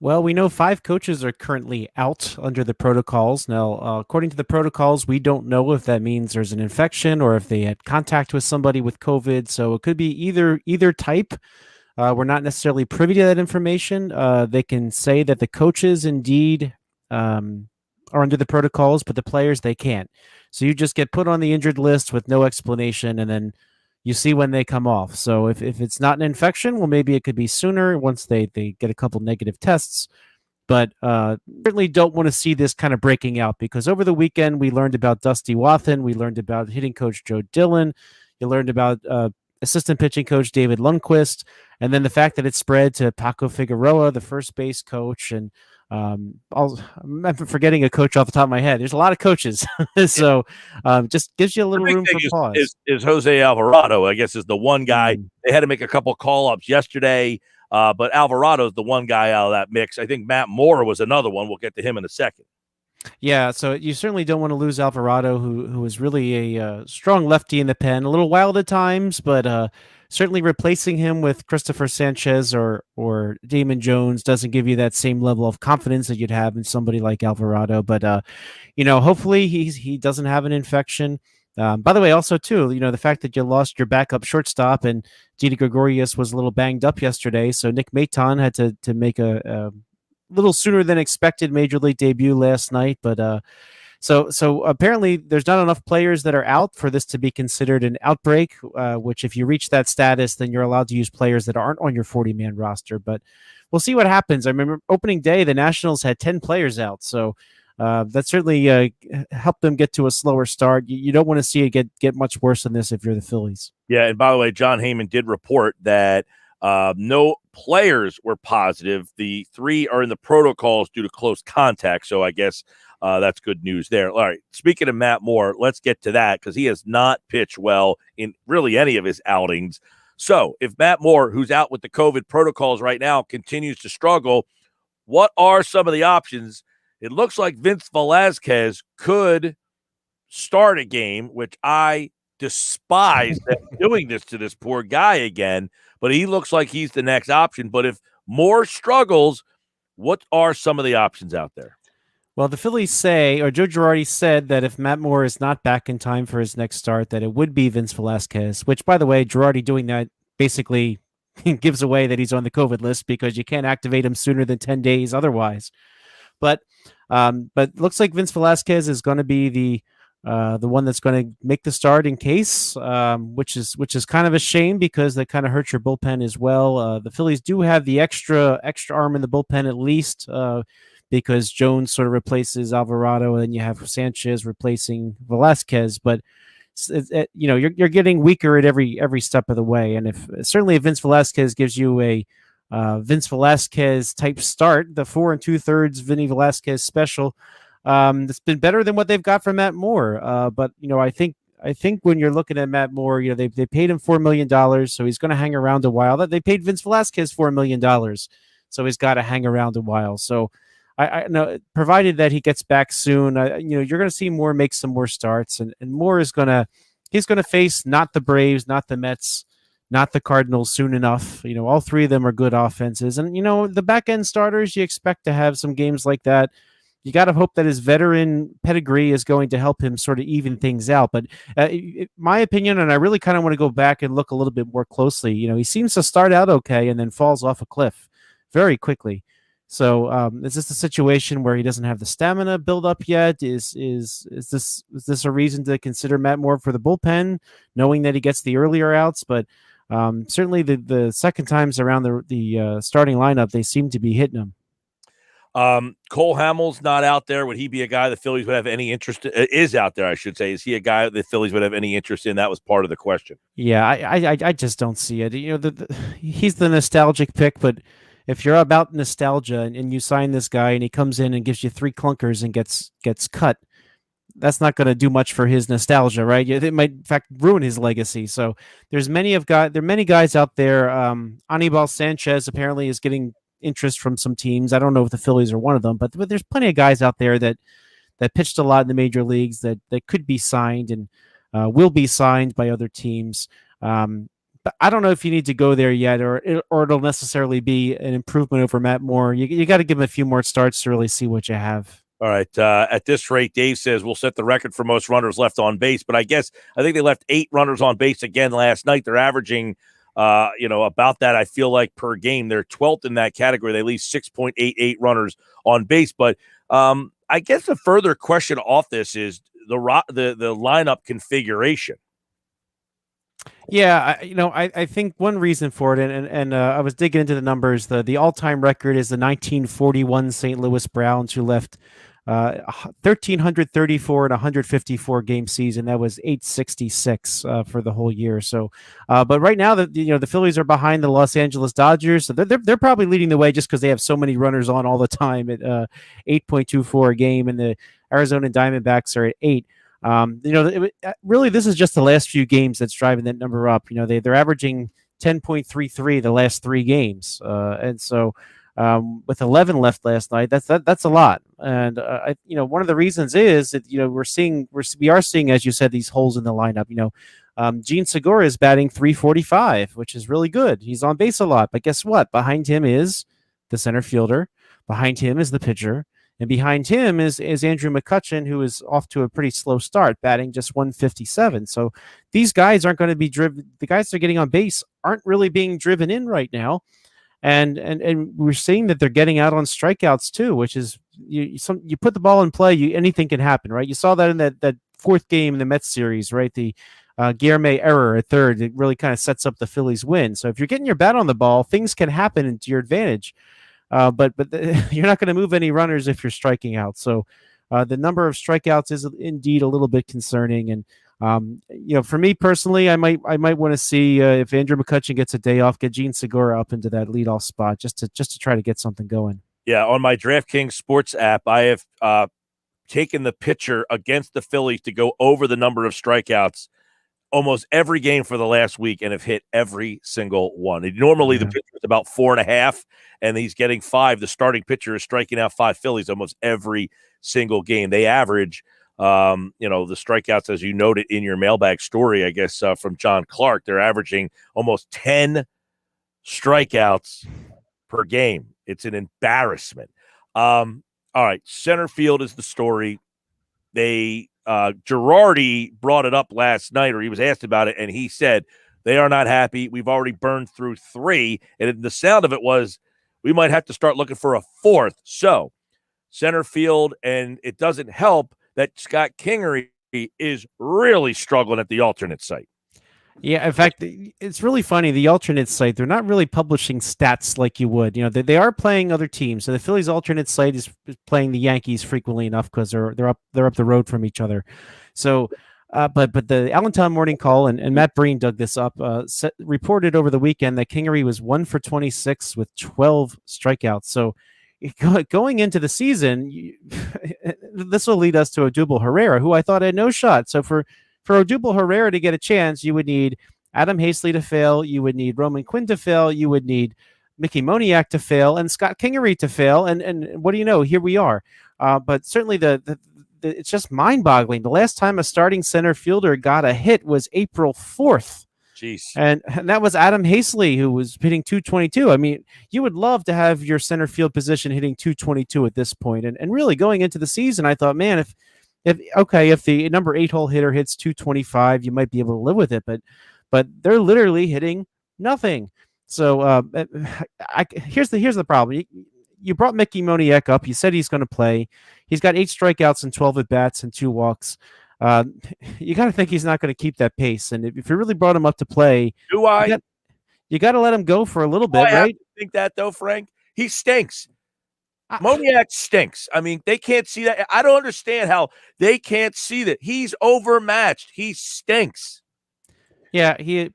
Well, we know 5 coaches are currently out under the protocols. Now, according to the protocols, we don't know if that means there's an infection or if they had contact with somebody with COVID. So it could be either type. We're not necessarily privy to that information. They can say that the coaches indeed are under the protocols, but the players, they can't. So you just get put on the injured list with no explanation, and then you see when they come off. So if it's not an infection, well, maybe it could be sooner once they get a couple negative tests. But certainly don't want to see this kind of breaking out, because over the weekend we learned about Dusty Wathan. We learned about hitting coach Joe Dillon. You learned about assistant pitching coach David Lundquist. And then the fact that it spread to Paco Figueroa, the first base coach, and I'm forgetting a coach off the top of my head. There's a lot of coaches. So just gives you a little room for pause. Is Jose Alvarado, I guess, is the one guy. They had to make a couple call-ups yesterday, but Alvarado is the one guy out of that mix. I think Matt Moore was another one. We'll get to him in a second. Yeah, so you certainly don't want to lose Alvarado, who is really a strong lefty in the pen, a little wild at times, but certainly replacing him with Christopher Sanchez or Damon Jones doesn't give you that same level of confidence that you'd have in somebody like Alvarado. But hopefully he doesn't have an infection. By the way, also too, the fact that you lost your backup shortstop and Didi Gregorius was a little banged up yesterday, so Nick Maton had to make a little sooner than expected major league debut last night. But so apparently there's not enough players that are out for this to be considered an outbreak, which if you reach that status, then you're allowed to use players that aren't on your 40-man roster. But we'll see what happens. I remember opening day, the Nationals had 10 players out. So that certainly helped them get to a slower start. You don't want to see it get much worse than this if you're the Phillies. Yeah, and by the way, John Heyman did report that no players were positive. The 3 are in the protocols due to close contact. So I guess that's good news there. All right. Speaking of Matt Moore, let's get to that, because he has not pitched well in really any of his outings. So if Matt Moore, who's out with the COVID protocols right now, continues to struggle, what are some of the options? It looks like Vince Velasquez could start a game, which I despise them doing this to this poor guy again, but he looks like he's the next option. But if Moore struggles, what are some of the options out there? Well, the Phillies say, or Joe Girardi said, that if Matt Moore is not back in time for his next start, that it would be Vince Velasquez, which, by the way, Girardi doing that basically gives away that he's on the COVID list, because you can't activate him sooner than 10 days otherwise. But looks like Vince Velasquez is going to be the one that's going to make the start in case, which is kind of a shame, because that kind of hurts your bullpen as well. The Phillies do have the extra arm in the bullpen at least, because Jones sort of replaces Alvarado, and then you have Sanchez replacing Velasquez. But you're getting weaker at every step of the way. And if Vince Velasquez gives you a Vince Velasquez type start, the 4 2/3 Vinny Velasquez special, it's been better than what they've got from Matt Moore. But I think when you're looking at Matt Moore, they paid him $4 million, so he's going to hang around a while. That they paid Vince Velasquez $4 million, so he's got to hang around a while. So I know, provided that he gets back soon, you're going to see Moore make some more starts, and Moore is he's going to face not the Braves, not the Mets, not the Cardinals soon enough. All 3 of them are good offenses, and the back end starters, you expect to have some games like that. You got to hope that his veteran pedigree is going to help him sort of even things out. But my opinion, and I really kind of want to go back and look a little bit more closely, he seems to start out okay and then falls off a cliff very quickly. So is this a situation where he doesn't have the stamina build up yet? Is this a reason to consider Matt Moore for the bullpen, knowing that he gets the earlier outs? But certainly the second times around the starting lineup, they seem to be hitting him. Cole Hamels not out there. Would he be a guy the Phillies would have any interest in? Is out there, I should say. Is he a guy the Phillies would have any interest in? That was part of the question. Yeah, I just don't see it. He's the nostalgic pick, but if you're about nostalgia and you sign this guy and he comes in and gives you 3 clunkers and gets cut, that's not going to do much for his nostalgia, right? It might, in fact, ruin his legacy. So there are many guys out there. Anibal Sanchez apparently is getting interest from some teams. I don't know if the Phillies are one of them, but there's plenty of guys out there that pitched a lot in the major leagues that could be signed and will be signed by other teams. But I don't know if you need to go there yet, or it'll necessarily be an improvement over Matt Moore. You got to give him a few more starts to really see what you have. All right. At this rate, Dave says we'll set the record for most runners left on base. But I think they left 8 runners on base again last night. They're averaging, about that, I feel like, per game. They're 12th in that category. They leave 6.88 runners on base. But I guess the further question off this is the lineup configuration. Yeah, I think one reason for it, and I was digging into the numbers. The all-time record is the 1941 St. Louis Browns, who left 1,334 in a 154 game season. That was 866 for the whole year. So, but right now the Phillies are behind the Los Angeles Dodgers, so they're probably leading the way just because they have so many runners on all the time at 8.24 a game, and the Arizona Diamondbacks are at 8. Really, this is just the last few games that's driving that number up. They're averaging 10.33 the last 3 games, and so with 11 left last night, that's a lot. And one of the reasons is that we are seeing, as you said, these holes in the lineup. Gene Segura is batting 345, which is really good. He's on base a lot, but guess what? Behind him is the center fielder. Behind him is the pitcher. And behind him is Andrew McCutchen, who is off to a pretty slow start, batting just 157. So these guys aren't going to be driven. The guys that are getting on base aren't really being driven in right now. And we're seeing that they're getting out on strikeouts too, which is you put the ball in play, anything can happen, right? You saw that in that 4th game in the Mets series, right? The Guillermo error at third, it really kind of sets up the Phillies win. So if you're getting your bat on the ball, things can happen to your advantage. But you're not going to move any runners if you're striking out. So the number of strikeouts is indeed a little bit concerning. And for me personally, I might want to see if Andrew McCutchen gets a day off, get Gene Segura up into that leadoff spot just to try to get something going. Yeah, on my DraftKings Sports app, I have taken the pitcher against the Phillies to go over the number of strikeouts almost every game for the last week and have hit every single one. And normally the pitcher is about 4.5, and he's getting 5. The starting pitcher is striking out 5 Phillies almost every single game. They average, the strikeouts, as you noted in your mailbag story, I guess, from John Clark, they're averaging almost 10 strikeouts per game. It's an embarrassment. All right, center field is the story. Girardi brought it up last night, or he was asked about it, and he said they are not happy. We've already burned through 3, and the sound of it was we might have to start looking for a 4th. So center field, and it doesn't help that Scott Kingery is really struggling at the alternate site. Yeah, in fact, it's really funny. The alternate site, they're not really publishing stats like you would. They are playing other teams. So the Phillies alternate site is playing the Yankees frequently enough because they're up the road from each other. So, but the Allentown Morning Call and Matt Breen dug this up. Reported over the weekend that Kingery was 1 for 26 with 12 strikeouts. So going into the season, this will lead us to Odubel Herrera, who I thought had no shot. So for Odubel Herrera to get a chance, you would need Adam Haseley to fail, you would need Roman Quinn to fail, you would need Mickey Moniak to fail, and Scott Kingery to fail. And what do you know? Here we are. But certainly it's just mind-boggling. The last time a starting center fielder got a hit was April 4th. Jeez. And that was Adam Haseley, who was hitting 222. I mean, you would love to have your center field position hitting 222 at this point. And really going into the season, I thought, man, if the number 8 hole hitter hits 225, you might be able to live with it, but they're literally hitting nothing. So here's the problem. you brought Mickey Moniak up. You said he's going to play. He's got 8 strikeouts and 12 at bats and 2 walks. You got to think he's not going to keep that pace. And if you really brought him up to play, Do I? you got to let him go for a little bit, I have right? to think that though, Frank. He stinks. Moniak stinks. I mean, they can't see that. I don't understand how they can't see that. He's overmatched. He stinks. Yeah, he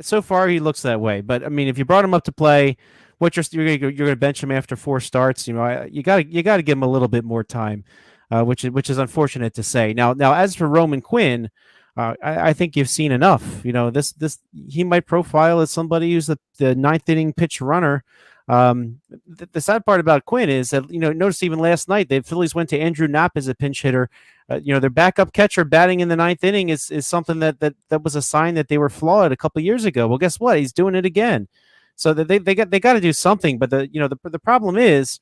so far he looks that way. But I mean, if you brought him up to play, you're going to bench him after 4 starts. You got to give him a little bit more time, which is unfortunate to say. Now as for Roman Quinn, I think you've seen enough. This he might profile as somebody who's the ninth inning pitch runner. The sad part about Quinn is that notice even last night the Phillies went to Andrew Knapp as a pinch hitter. Their backup catcher batting in the 9th inning is something that was a sign that they were flawed a couple of years ago. Well, guess what? He's doing it again. So that they got to do something. But the problem is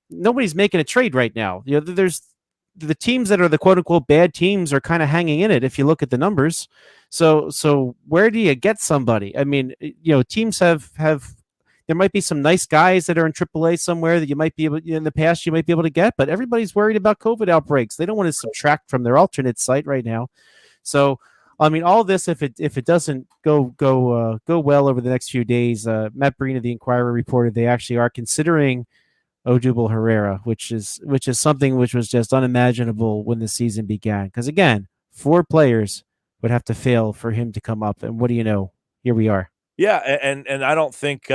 nobody's making a trade right now. There's the teams that are the quote unquote bad teams are kind of hanging in it if you look at the numbers. So where do you get somebody? I mean, teams have there might be some nice guys that are in AAA somewhere that you might be able in the past you might be able to get, but everybody's worried about COVID outbreaks. They don't want to subtract from their alternate site right now. So I mean, all this if it doesn't go well over the next few days, Matt Breen of the Inquirer reported they actually are considering Odubel Herrera, which is something which was just unimaginable when the season began. Because again, 4 players would have to fail for him to come up, and what do you know? Here we are. Yeah, and I don't think.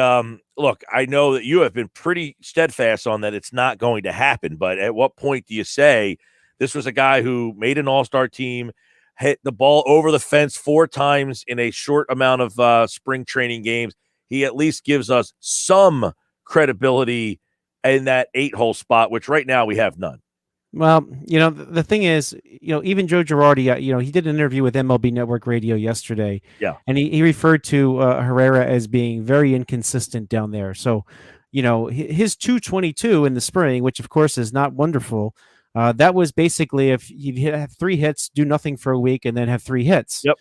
Look, I know that you have been pretty steadfast on that it's not going to happen. But at what point do you say this was a guy who made an all-star team, hit the ball over the fence 4 times in a short amount of spring training games? He at least gives us some credibility in that 8-hole spot, which right now we have none. Well, the thing is, even Joe Girardi, he did an interview with MLB Network Radio yesterday. Yeah. And he referred to Herrera as being very inconsistent down there. So, his 222 in the spring, which of course is not wonderful, that was basically if you have 3 hits, do nothing for a week, and then have 3 hits. Yep.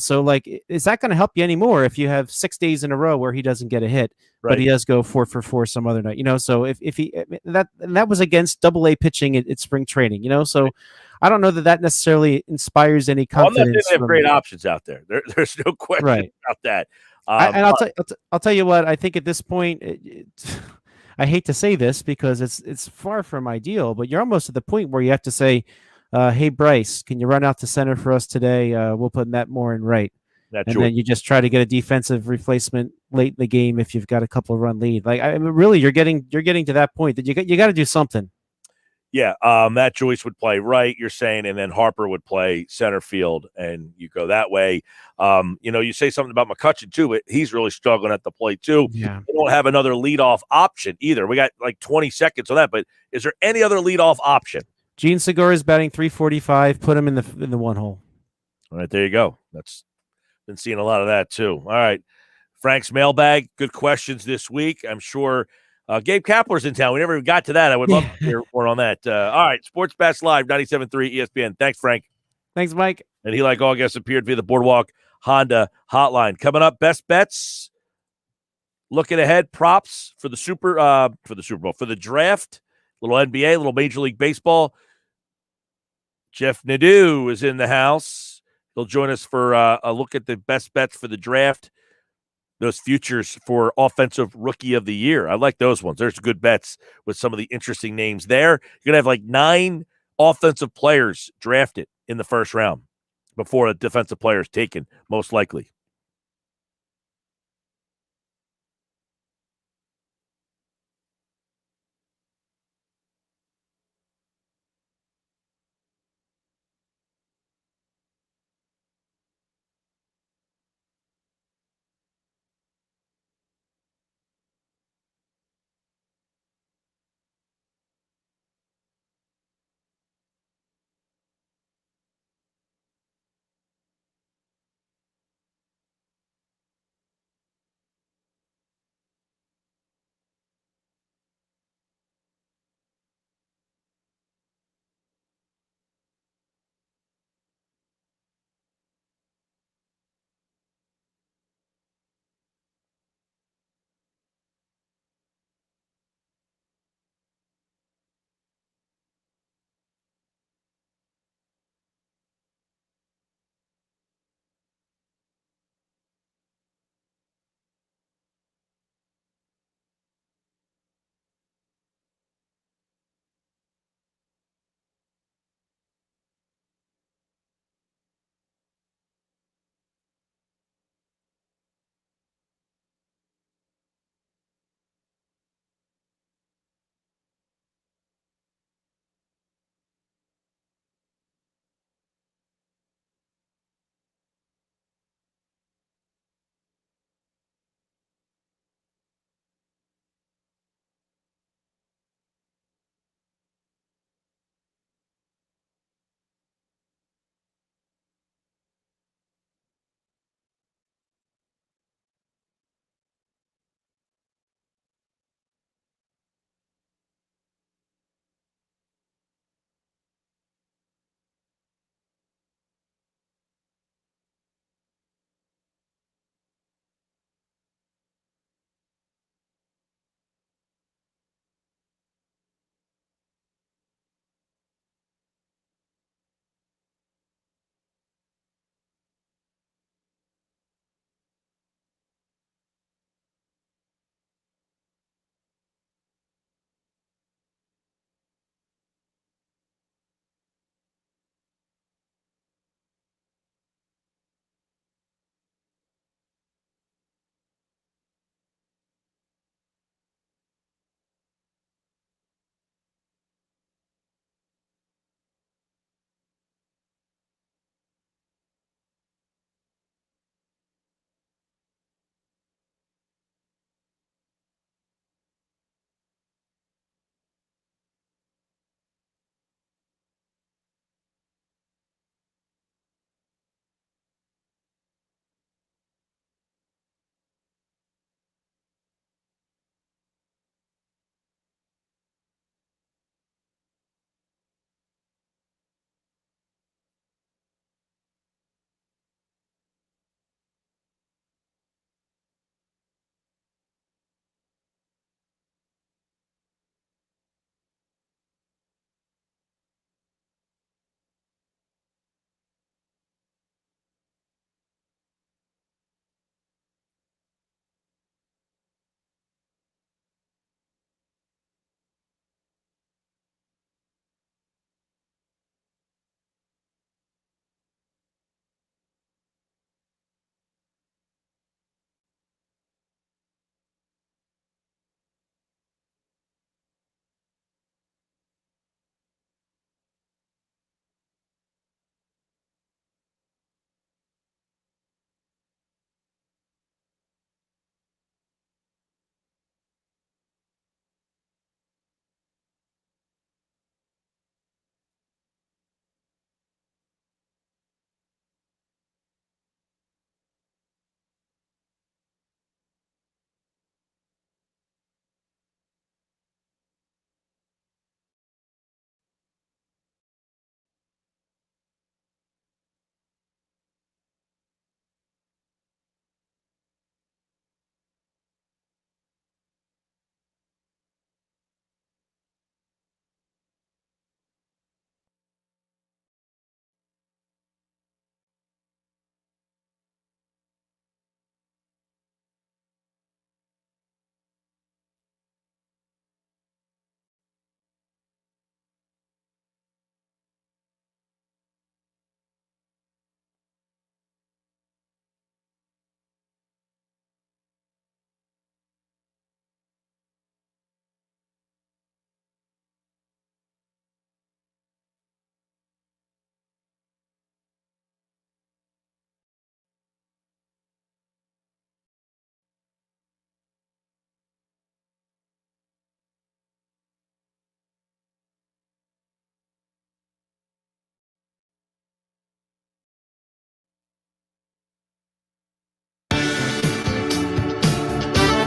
So like, is that going to help you anymore if you have 6 days in a row where he doesn't get a hit, but he does go 4 for 4 some other night? So if he that was against AA pitching at spring training, so I don't know that necessarily inspires any confidence. They have great options out there. There's no question about that. And I'll tell you what, I think at this point, I hate to say this because it's far from ideal, but you're almost at the point where you have to say, hey, Bryce, can you run out to center for us today? We'll put Matt Moore in right. Then you just try to get a defensive replacement late in the game if you've got a couple of run lead. Like, I mean, really, you're getting to that point that you got to do something. Yeah, Matt Joyce would play right, you're saying, and then Harper would play center field, and you go that way. You say something about McCutchen, too, but he's really struggling at the plate, too. Yeah. We don't have another leadoff option either. We got like 20 seconds on that, but is there any other leadoff option? Gene Segura is batting .345. Put him in the 1 hole. All right, there you go. That's been seeing a lot of that too. All right, Frank's mailbag. Good questions this week. I'm sure Gabe Kapler's in town. We never even got to that. I would love to hear more on that. All right, Sports Bash Live, 97.3 ESPN. Thanks, Frank. Thanks, Mike. And he, like all guests, appeared via the Boardwalk Honda hotline. Coming up, best bets. Looking ahead, props for the Super Bowl, for the draft. Little NBA, little Major League Baseball. Jeff Nadu is in the house. He'll join us for a look at the best bets for the draft. Those futures for Offensive Rookie of the Year. I like those ones. There's good bets with some of the interesting names there. You're going to have like 9 offensive players drafted in the first round before a defensive player is taken, most likely.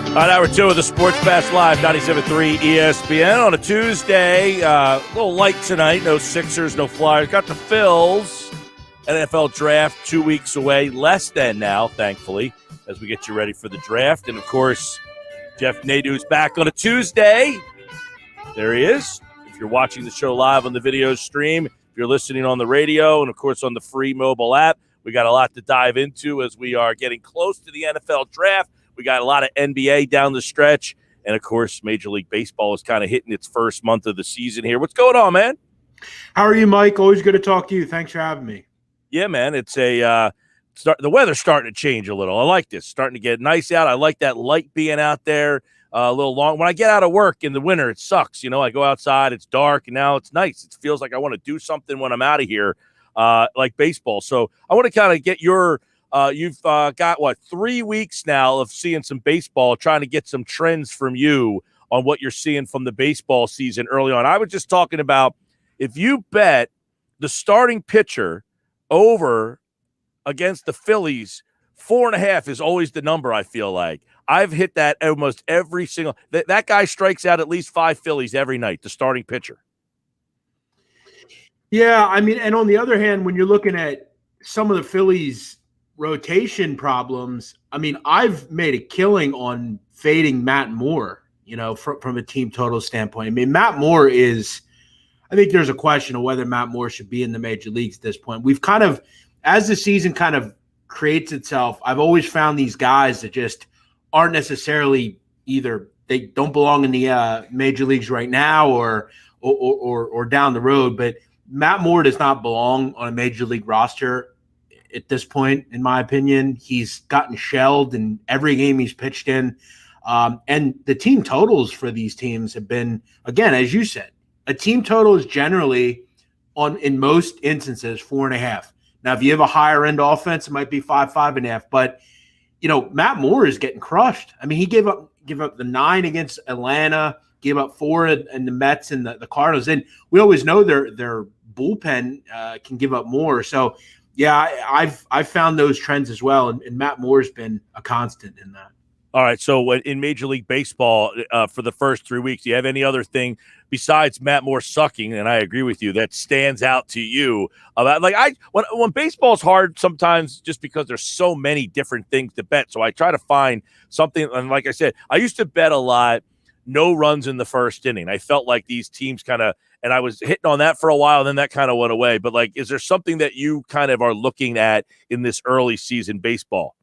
All right, hour two of the Sports Bash Live, 97.3 ESPN on a Tuesday. A little light tonight. No Sixers, no Flyers. Got the Phils. NFL draft 2 weeks away. Less than now, thankfully, as we get you ready for the draft. And, of course, Jeff Nadu's back on a Tuesday. There he is. If you're watching the show live on the video stream, if you're listening on the radio, and, of course, on the free mobile app, we got a lot to dive into as we are getting close to the NFL draft. We got a lot of NBA down the stretch. And, of course, Major League Baseball is kind of hitting its first month of the season here. What's going on, man? How are you, Mike? Always good to talk to you. Thanks for having me. Yeah, man. It's the weather's starting to change a little. I like this. Starting to get nice out. I like that light being out there a little long. When I get out of work in the winter, it sucks. You know, I go outside, it's dark, and now it's nice. It feels like I want to do something when I'm out of here, like baseball. So I want to kind of get your you've got, 3 weeks now of seeing some baseball, trying to get some trends from you on what you're seeing from the baseball season early on. I was just talking about if you bet the starting pitcher over against the Phillies, 4.5 is always the number, I feel like. I've hit that almost every single – that guy strikes out at least 5 Phillies every night, the starting pitcher. Yeah, I mean, and on the other hand, when you're looking at some of the Phillies – rotation problems, I mean, I've made a killing on fading Matt Moore, you know, from a team total standpoint. I mean, Matt Moore is – I think there's a question of whether Matt Moore should be in the major leagues at this point. We've kind of – as the season kind of creates itself, I've always found these guys that just aren't necessarily either – they don't belong in the major leagues right now or down the road. But Matt Moore does not belong on a major league roster at this point, in my opinion. He's gotten shelled in every game he's pitched in. And the team totals for these teams have been, again, as you said, a team total is generally in most instances 4.5. Now, if you have a higher end offense, it might be 5.5. But, you know, Matt Moore is getting crushed. I mean, he gave up the 9 against Atlanta, gave up 4 in the Mets and the Cardinals. And we always know their bullpen can give up more. So, yeah, I've found those trends as well, and Matt Moore's been a constant in that. All right, so in Major League Baseball for the first 3 weeks, do you have any other thing besides Matt Moore sucking, and I agree with you, that stands out to you? About when baseball's hard sometimes just because there's so many different things to bet, so I try to find something, and like I said, I used to bet a lot, no runs in the first inning. I felt like these teams kind of, and I was hitting on that for a while, and then that kind of went away. But, like, is there something that you kind of are looking at in this early season baseball?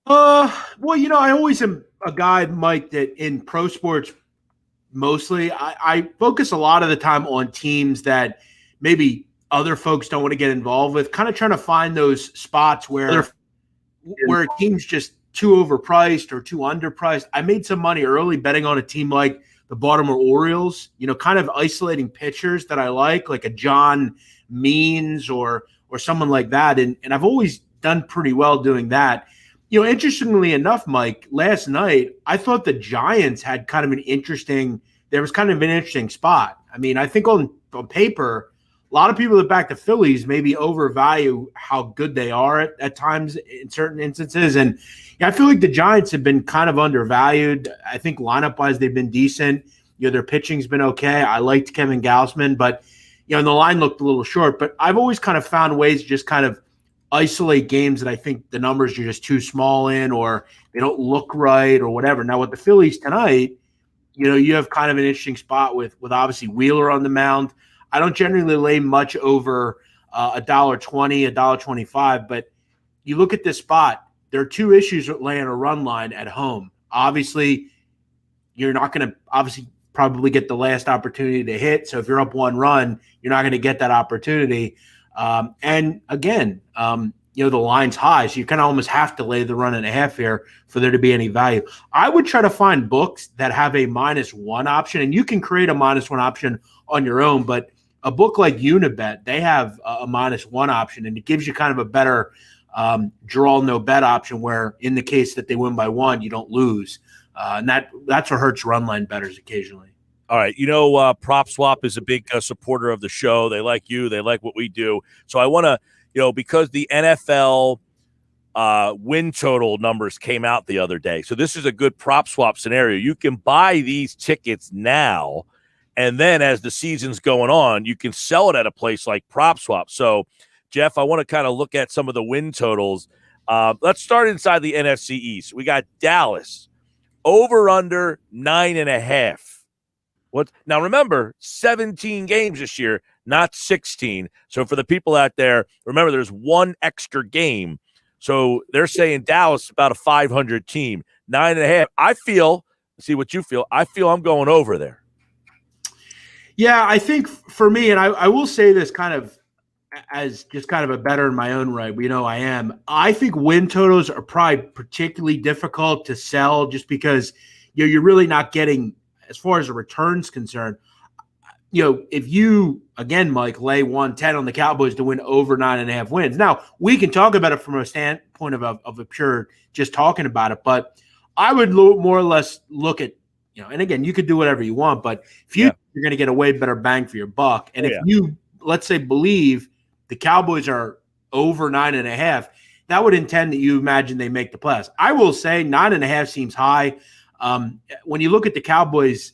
Well, you know, I always am a guy, Mike, that in pro sports mostly, I focus a lot of the time on teams that maybe other folks don't want to get involved with, kind of trying to find those spots where a team's just too overpriced or too underpriced. I made some money early betting on a team like the Baltimore Orioles, you know, kind of isolating pitchers that I like a John Means or someone like that. And I've always done pretty well doing that. You know, interestingly enough, Mike, last night, I thought the Giants had kind of an interesting spot. I mean, I think on paper, a lot of people that back the Phillies maybe overvalue how good they are at times in certain instances. And yeah, I feel like the Giants have been kind of undervalued. I think lineup-wise, they've been decent. You know, their pitching's been okay. I liked Kevin Gausman, but, you know, the line looked a little short. But I've always kind of found ways to just kind of isolate games that I think the numbers are just too small in or they don't look right or whatever. Now, with the Phillies tonight, you know, you have kind of an interesting spot with obviously Wheeler on the mound. I don't generally lay much over $1.20, $1.25, but you look at this spot, there are two issues with laying a run line at home. Obviously, you're not going to probably get the last opportunity to hit. So if you're up 1 run, you're not going to get that opportunity. And again, you know, the line's high, so you kind of almost have to lay the 1.5 here for there to be any value. I would try to find books that have a -1 option, and you can create a -1 option on your own, but a book like Unibet, they have a -1 option, and it gives you kind of a better draw no bet option where in the case that they win by 1, you don't lose. And that's what hurts run line bettors occasionally. All right. You know, Prop Swap is a big supporter of the show. They like you. They like what we do. So I want to, you know, because the NFL win total numbers came out the other day. So this is a good prop swap scenario. You can buy these tickets now, and then as the season's going on, you can sell it at a place like Prop Swap. So, Jeff, I want to kind of look at some of the win totals. Let's start inside the NFC East. We got Dallas, over under 9.5. Now, remember, 17 games this year, not 16. So for the people out there, remember there's one extra game. So they're saying Dallas about a 500 team, 9.5. I feel, see what you feel, I feel I'm going over there. Yeah, I think for me, and I will say this kind of as just kind of a better in my own right, I am. I think win totals are probably particularly difficult to sell just because you're really not getting, as far as the return's concerned, if you, again, Mike, lay 110 on the Cowboys to win over 9.5 wins. Now, we can talk about it from a standpoint of a pure just talking about it, but I would more or less look at, and again, you could do whatever you want, but if you're going to get a way better bang for your buck, and if you, let's say, believe the Cowboys are over 9.5, that would intend that you imagine they make the playoffs. I will say 9.5 seems high. When you look at the Cowboys,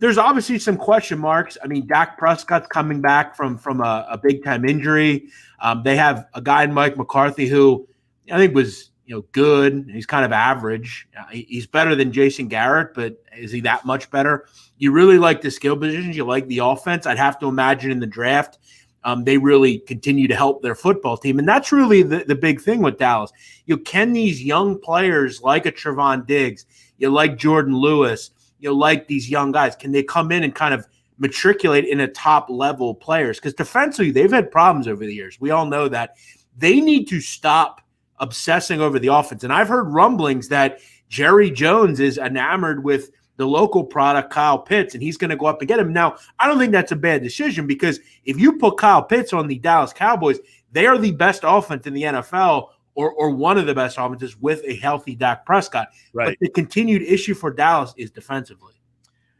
there's obviously some question marks. I mean, Dak Prescott's coming back from a big-time injury. They have a guy in Mike McCarthy who I think was good. He's kind of average. He's better than Jason Garrett, but is he that much better? You really like the skill positions. You like the offense. I'd have to imagine in the draft they really continue to help their football team. And that's really the big thing with Dallas. Can these young players like a Trevon Diggs, like Jordan Lewis, like these young guys, can they come in and kind of matriculate in a top-level players? Because defensively, they've had problems over the years. We all know that. They need to stop obsessing over the offense. And I've heard rumblings that Jerry Jones is enamored with the local product, Kyle Pitts, and he's going to go up and get him. Now, I don't think that's a bad decision because if you put Kyle Pitts on the Dallas Cowboys, they are the best offense in the NFL or one of the best offenses with a healthy Dak Prescott. Right. But the continued issue for Dallas is defensively.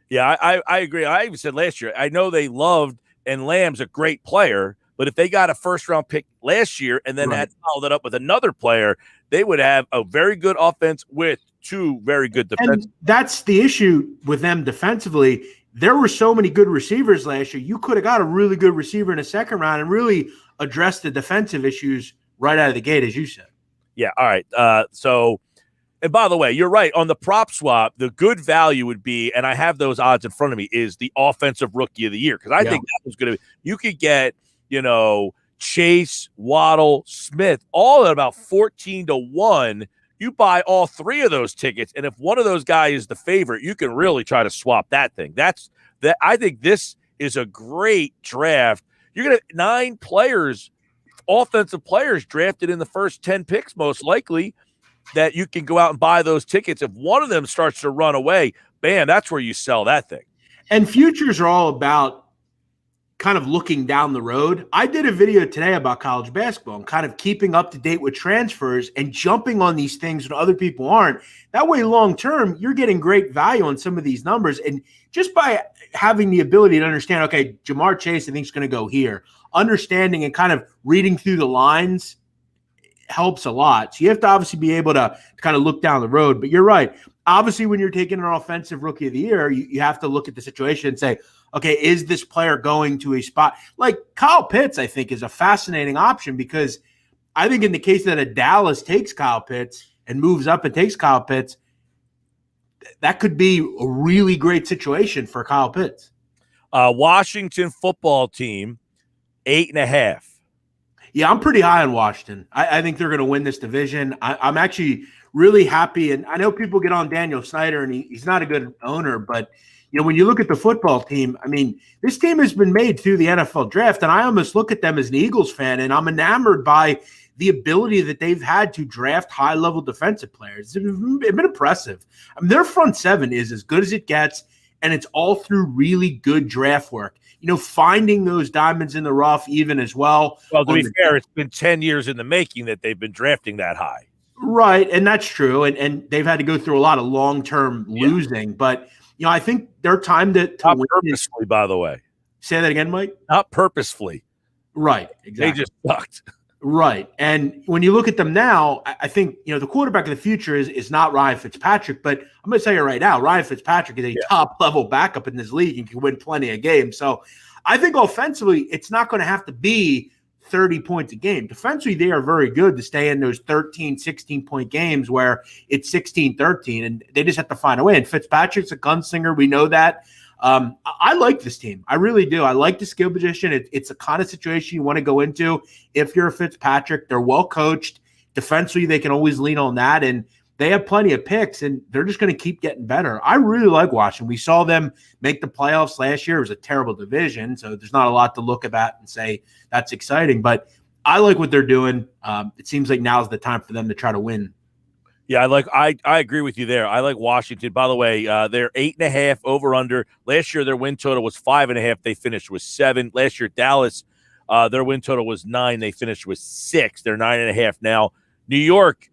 Yeah, I agree. I even said last year, I know they loved, and Lamb's a great player, but if they got a first-round pick last year and then had followed it up with another player, they would have a very good offense with two very good defense. And that's the issue with them defensively. There were so many good receivers last year. You could have got a really good receiver in the second round and really addressed the defensive issues right out of the gate, as you said. Yeah, all right. And by the way, you're right. On the prop swap, the good value would be, and I have those odds in front of me, is the offensive rookie of the year. Because I think that was going to be, you could get, Chase, Waddle, Smith, all at about 14-1. You buy all three of those tickets, and if one of those guys is the favorite, you can really try to swap that thing. I think this is a great draft. You're going to have 9 players, offensive players drafted in the first 10 picks, most likely, that you can go out and buy those tickets. If one of them starts to run away, bam, that's where you sell that thing. And futures are all about kind of looking down the road. I did a video today about college basketball and kind of keeping up to date with transfers and jumping on these things when other people aren't. That way, long term, you're getting great value on some of these numbers. And just by having the ability to understand, okay, Jamar Chase, I think, is going to go here. Understanding and kind of reading through the lines helps a lot. So you have to obviously be able to kind of look down the road. But you're right. Obviously, when you're taking an offensive rookie of the year, you have to look at the situation and say, okay, is this player going to a spot? Like Kyle Pitts, I think, is a fascinating option because I think in the case that a Dallas takes Kyle Pitts and moves up and takes Kyle Pitts, that could be a really great situation for Kyle Pitts. Washington football team, 8.5. Yeah, I'm pretty high on Washington. I think they're going to win this division. I'm actually really happy. And I know people get on Daniel Snyder, and he's not a good owner, but when you look at the football team, I mean, this team has been made through the NFL draft, and I almost look at them as an Eagles fan, and I'm enamored by the ability that they've had to draft high-level defensive players. It's been impressive. I mean, their front seven is as good as it gets, and it's all through really good draft work. Finding those diamonds in the rough even as well. Well, to be fair, it's been 10 years in the making that they've been drafting that high. Right, and that's true, and they've had to go through a lot of long-term losing, but I think their time to not win purposefully, by the way. Say that again, Mike? Not purposefully. Right, exactly. They just sucked. Right. And when you look at them now, I think, the quarterback of the future is not Ryan Fitzpatrick, but I'm going to tell you right now, Ryan Fitzpatrick is a top-level backup in this league and can win plenty of games. So I think offensively, it's not going to have to be 30 points a game. Defensively, they are very good to stay in those 13, 16-point games where it's 16-13, and they just have to find a way. And Fitzpatrick's a gunslinger. We know that. I like this team. I really do. I like the skill position. It's the kind of situation you want to go into if you're a Fitzpatrick. They're well coached. Defensively, they can always lean on that, and they have plenty of picks, and they're just going to keep getting better. I really like Washington. We saw them make the playoffs last year. It was a terrible division, so there's not a lot to look at and say that's exciting. But I like what they're doing. It seems like now's the time for them to try to win. Yeah, I agree with you there. I like Washington. By the way, they're 8.5 over under. Last year, their win total was 5.5. They finished with 7. Last year, Dallas, their win total was 9. They finished with 6. They're 9.5 now. New York,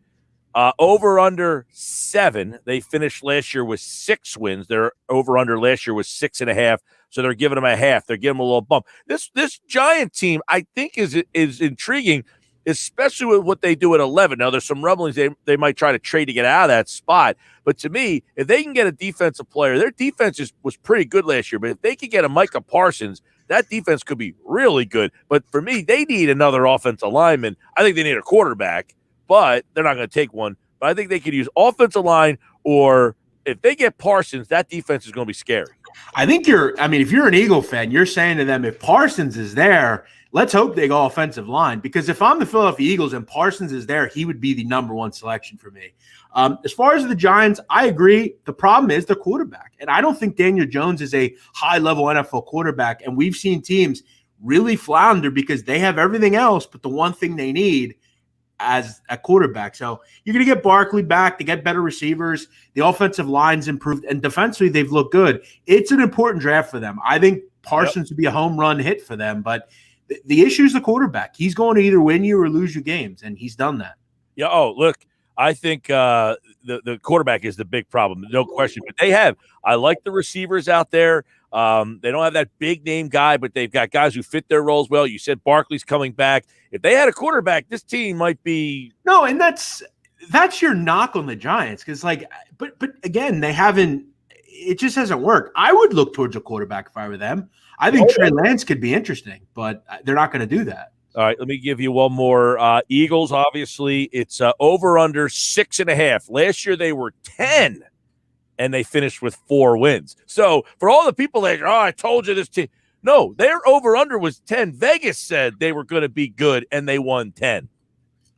over under 7. They finished last year with 6 wins. Their over under last year was 6.5. So they're giving them a half. They're giving them a little bump. This Giant team, I think, is intriguing, especially with what they do at 11. Now, there's some rumblings they might try to trade to get out of that spot. But to me, if they can get a defensive player, their defense was pretty good last year. But if they could get a Micah Parsons, that defense could be really good. But for me, they need another offensive lineman. I think they need a quarterback, but they're not going to take one. But I think they could use offensive line, or if they get Parsons, that defense is going to be scary. I think if you're an Eagle fan, you're saying to them, if Parsons is there, let's hope they go offensive line, because if I'm the Philadelphia Eagles and Parsons is there, he would be the number one selection for me. As far as the Giants, I agree. The problem is the quarterback. And I don't think Daniel Jones is a high-level NFL quarterback. And we've seen teams really flounder because they have everything else, but the one thing they need as a quarterback. So you're going to get Barkley back to get better receivers. The offensive line's improved, and defensively they've looked good. It's an important draft for them. I think Parsons would be a home run hit for them, but the issue is the quarterback. He's going to either win you or lose you games, and he's done that. Yeah. Oh, look, I think the quarterback is the big problem, no question. But I like the receivers out there. They don't have that big name guy, but they've got guys who fit their roles well. You said Barkley's coming back. If they had a quarterback, this team might be no, and that's your knock on the Giants, because but again, they haven't. It just hasn't worked. I would look towards a quarterback if I were them. I think Trey Lance could be interesting, but they're not going to do that. All right, let me give you one more. Eagles, obviously, it's over under 6.5. Last year they were 10, and they finished with 4 wins. So for all the people that, I told you this team. No, their over under was 10. Vegas said they were going to be good, and they won 10.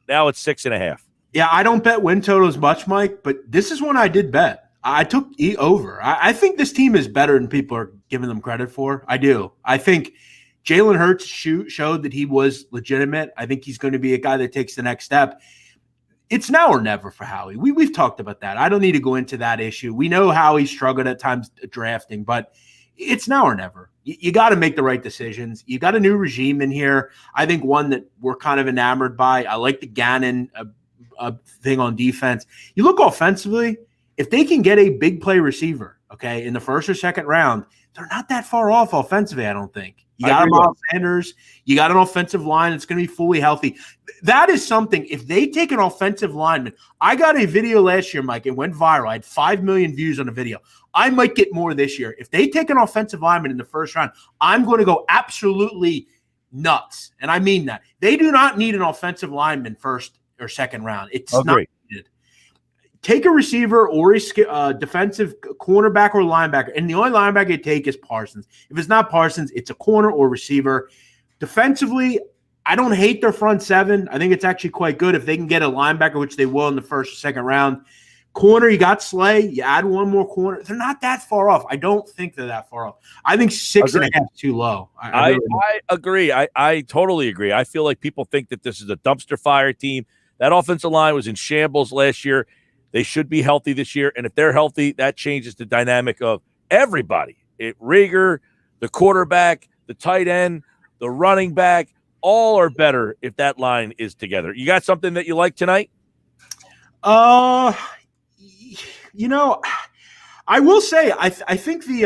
Now it's 6.5. Yeah, I don't bet win totals much, Mike, but this is one I did bet. I took over. I think this team is better than people are giving them credit for. I do. I think Jalen Hurts showed that he was legitimate. I think he's going to be a guy that takes the next step. It's now or never for Howie. We've talked about that. I don't need to go into that issue. We know Howie struggled at times drafting, but it's now or never. You got to make the right decisions. You got a new regime in here. I think one that we're kind of enamored by. I like the Gannon thing on defense. You look offensively, if they can get a big play receiver, in the first or second round, they're not that far off offensively, I don't think. You got Miles Sanders. You got an offensive line that's going to be fully healthy. That is something. If they take an offensive lineman, I got a video last year, Mike. It went viral. I had 5 million views on the video. I might get more this year. If they take an offensive lineman in the first round, I'm going to go absolutely nuts. And I mean that. They do not need an offensive lineman first or second round. It's not needed. Take a receiver or a defensive cornerback or linebacker, and the only linebacker you take is Parsons. If it's not Parsons, it's a corner or receiver. Defensively, I don't hate their front seven. I think it's actually quite good if they can get a linebacker, which they will in the first or second round. Corner, you got Slay. You add one more corner. They're not that far off. I don't think they're that far off. I think 6.5 is too low. I agree. I totally agree. I feel like people think that this is a dumpster fire team. That offensive line was in shambles last year. They should be healthy this year, and if they're healthy, that changes the dynamic of everybody. Rieger, the quarterback, the tight end, the running back, all are better if that line is together. You got something that you like tonight? I will say I think the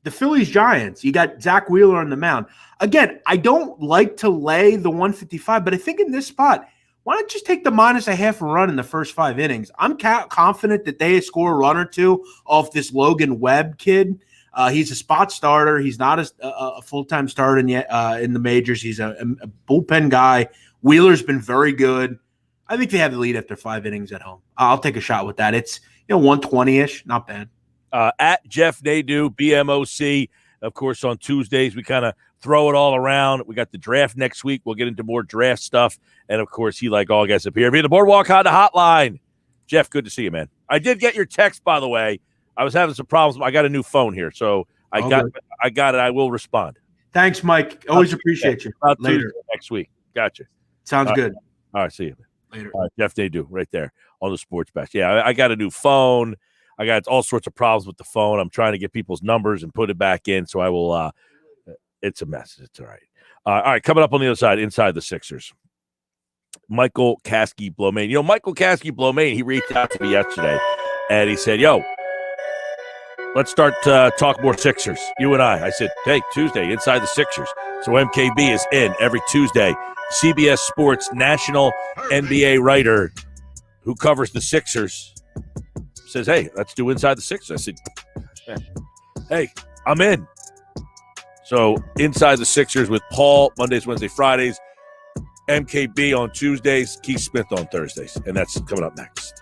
the Phillies Giants. You got Zach Wheeler on the mound. Again, I don't like to lay the 155, but I think in this spot, why not just take the minus a half a run in the first 5 innings? I'm confident that they score a run or two off this Logan Webb kid. He's a spot starter. He's not a full-time starter yet in the majors. He's a bullpen guy. Wheeler's been very good. I think they have the lead after 5 innings at home. I'll take a shot with that. It's 120-ish, not bad. At Jeff Nadu, BMOC. Of course, on Tuesdays, we kind of throw it all around. We got the draft next week. We'll get into more draft stuff. And, of course, he, like all guys up here, be the Boardwalk Honda Hotline. Jeff, good to see you, man. I did get your text, by the way. I was having some problems. I got a new phone here, so I got it. I will respond. Thanks, Mike. Always appreciate you. Later next week. Gotcha. Sounds good. All right, see you. Later. All right, Jeff Nadu right there on the Sports Bash. Yeah, I got a new phone. I got all sorts of problems with the phone. I'm trying to get people's numbers and put it back in, so I will it's a mess. It's all right. All right, coming up on the other side, inside the Sixers. Michael Kasky-Blomain. Michael Kasky-Blomain, he reached out to me yesterday, and he said, let's start talk more Sixers, you and I. I said, hey, Tuesday, inside the Sixers. So MKB is in every Tuesday. CBS Sports national NBA writer who covers the Sixers says, hey, let's do inside the Sixers. I said, hey, I'm in. So inside the Sixers with Paul, Mondays, Wednesdays, Fridays, MKB on Tuesdays, Keith Smith on Thursdays. And that's coming up next.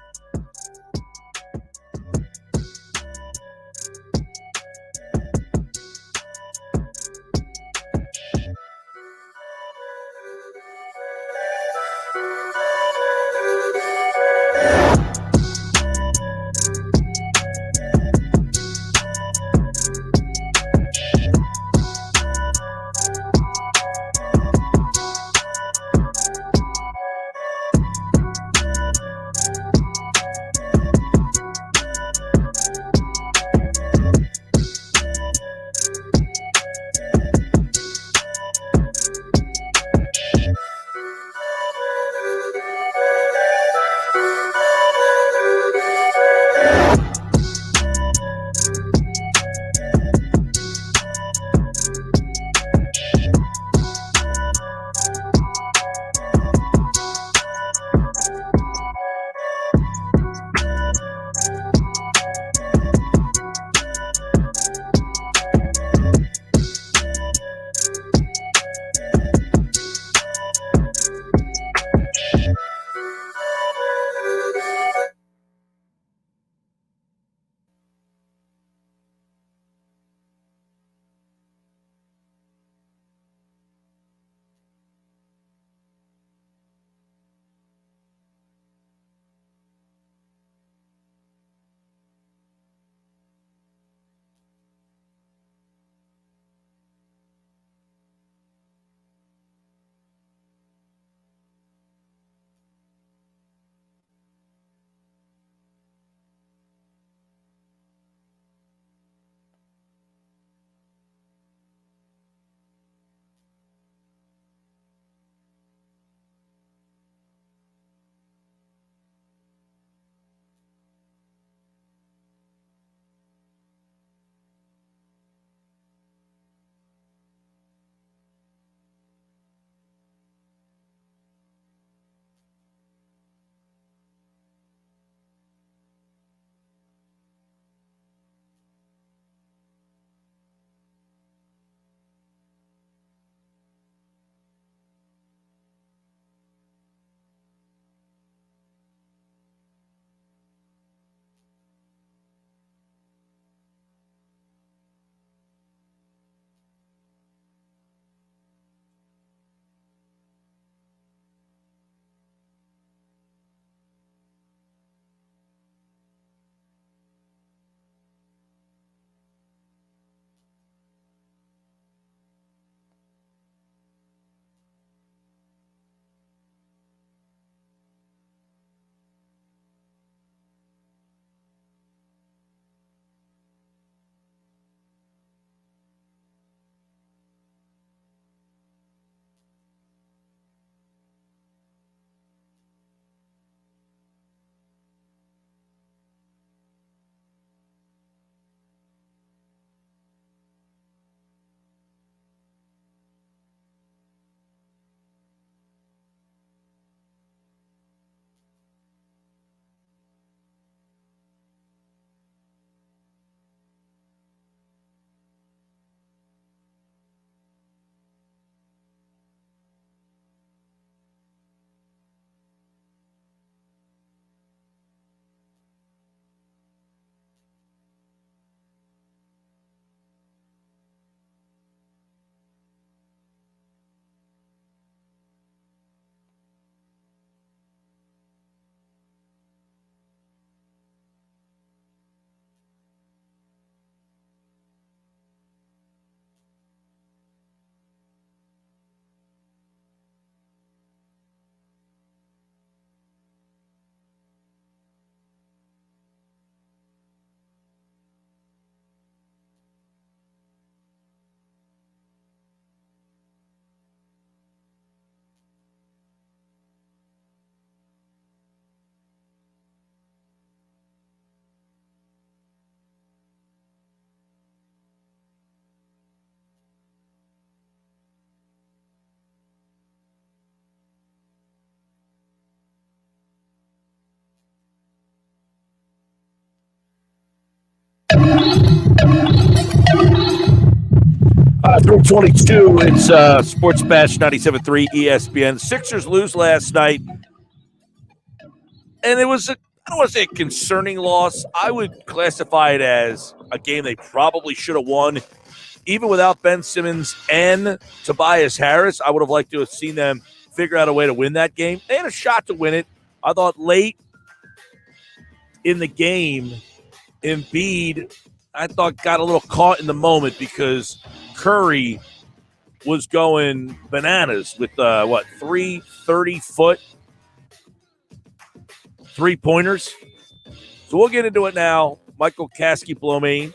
.322, it's Sports Bash 97.3 ESPN. Sixers lose last night, and it was, I don't want to say a concerning loss. I would classify it as a game they probably should have won. Even without Ben Simmons and Tobias Harris, I would have liked to have seen them figure out a way to win that game. They had a shot to win it. I thought late in the game, Embiid, I thought got a little caught in the moment because Curry was going bananas with, 3 30-foot three-pointers. So we'll get into it now. Michael Kasky-Blomain,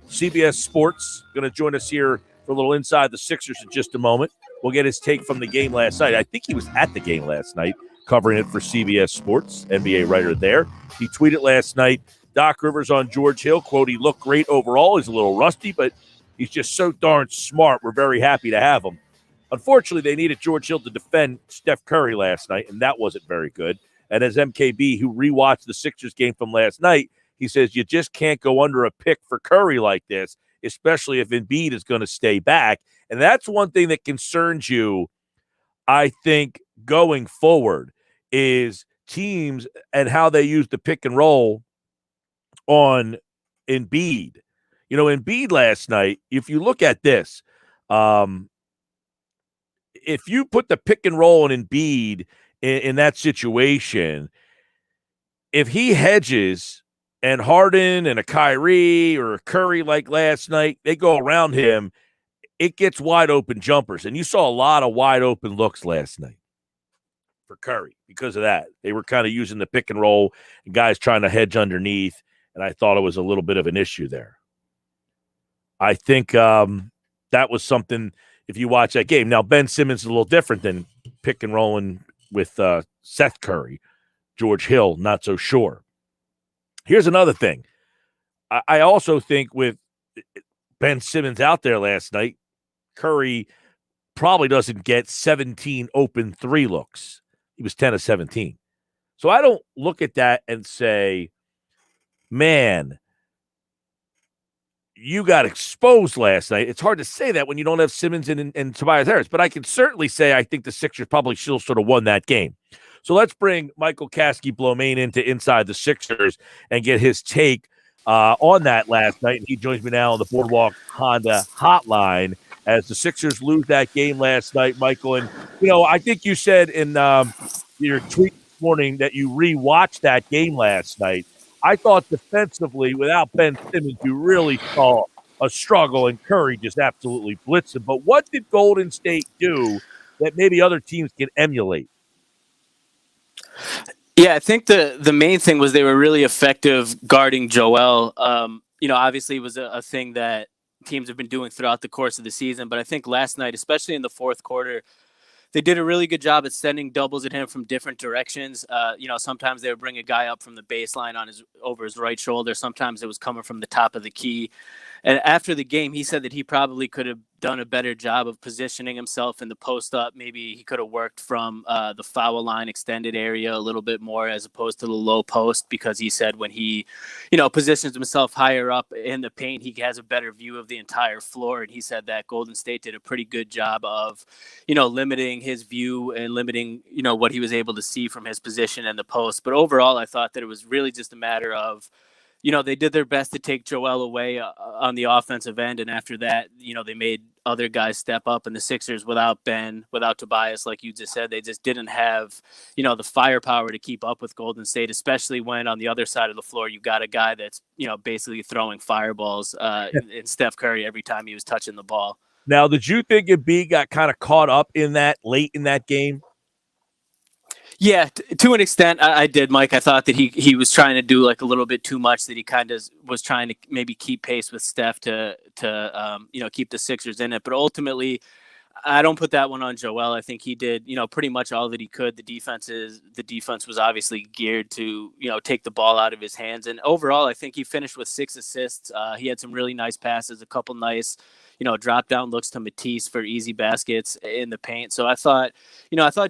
CBS Sports, going to join us here for a little Inside the Sixers in just a moment. We'll get his take from the game last night. I think he was at the game last night covering it for CBS Sports, NBA writer there. He tweeted last night, Doc Rivers on George Hill, quote, he looked great overall. He's a little rusty, but he's just so darn smart. We're very happy to have him. Unfortunately, they needed George Hill to defend Steph Curry last night, and that wasn't very good. And as MKB, who rewatched the Sixers game from last night, he says you just can't go under a pick for Curry like this, especially if Embiid is going to stay back. And that's one thing that concerns you, I think, going forward, is teams and how they use the pick and roll on Embiid. You know, Embiid last night, if you look at this, if you put the pick and roll on Embiid in that situation, if he hedges and Harden and a Kyrie or a Curry like last night, they go around him, it gets wide open jumpers. And you saw a lot of wide open looks last night for Curry because of that. They were kind of using the pick and roll and guys trying to hedge underneath, and I thought it was a little bit of an issue there. I think that was something, if you watch that game. Now, Ben Simmons is a little different than pick and rolling with Seth Curry. George Hill, not so sure. Here's another thing. I also think with Ben Simmons out there last night, Curry probably doesn't get 17 open three looks. He was 10 of 17. So I don't look at that and say, man, you got exposed last night. It's hard to say that when you don't have Simmons and Tobias Harris, but I can certainly say I think the Sixers probably still sort of won that game. So let's bring Michael Kasky-Blomain into Inside the Sixers and get his take on that last night. And he joins me now on the Boardwalk Honda hotline as the Sixers lose that game last night, Michael. And, you know, I think you said in your tweet this morning that you rewatched that game last night. I thought defensively, without Ben Simmons, you really saw a struggle, and Curry just absolutely blitzed him. But what did Golden State do that maybe other teams can emulate? Yeah, I think the main thing was they were really effective guarding Joel. Obviously it was a thing that teams have been doing throughout the course of the season, but I think last night, especially in the fourth quarter, they did a really good job at sending doubles at him from different directions. Sometimes they would bring a guy up from the baseline over his right shoulder. Sometimes it was coming from the top of the key. And after the game, he said that he probably could have done a better job of positioning himself in the post up. Maybe he could have worked from the foul line extended area a little bit more as opposed to the low post, because he said when he, positions himself higher up in the paint, he has a better view of the entire floor. And he said that Golden State did a pretty good job of, limiting his view and limiting, what he was able to see from his position in the post. But overall, I thought that it was really just a matter of, they did their best to take Joel away on the offensive end. And after that, they made other guys step up. And the Sixers, without Ben, without Tobias, like you just said, they just didn't have, the firepower to keep up with Golden State, especially when on the other side of the floor, you got a guy that's, basically throwing fireballs in Steph Curry every time he was touching the ball. Now, did you think Embiid got kind of caught up in that late in that game? Yeah, to an extent, I did, Mike. I thought that he was trying to do like a little bit too much, that he kind of was trying to maybe keep pace with Steph to keep the Sixers in it. But ultimately, I don't put that one on Joel. I think he did, pretty much all that he could. The defense was obviously geared to, take the ball out of his hands. And overall, I think he finished with 6 assists. He had some really nice passes, a couple nice, drop down looks to Matisse for easy baskets in the paint. So I thought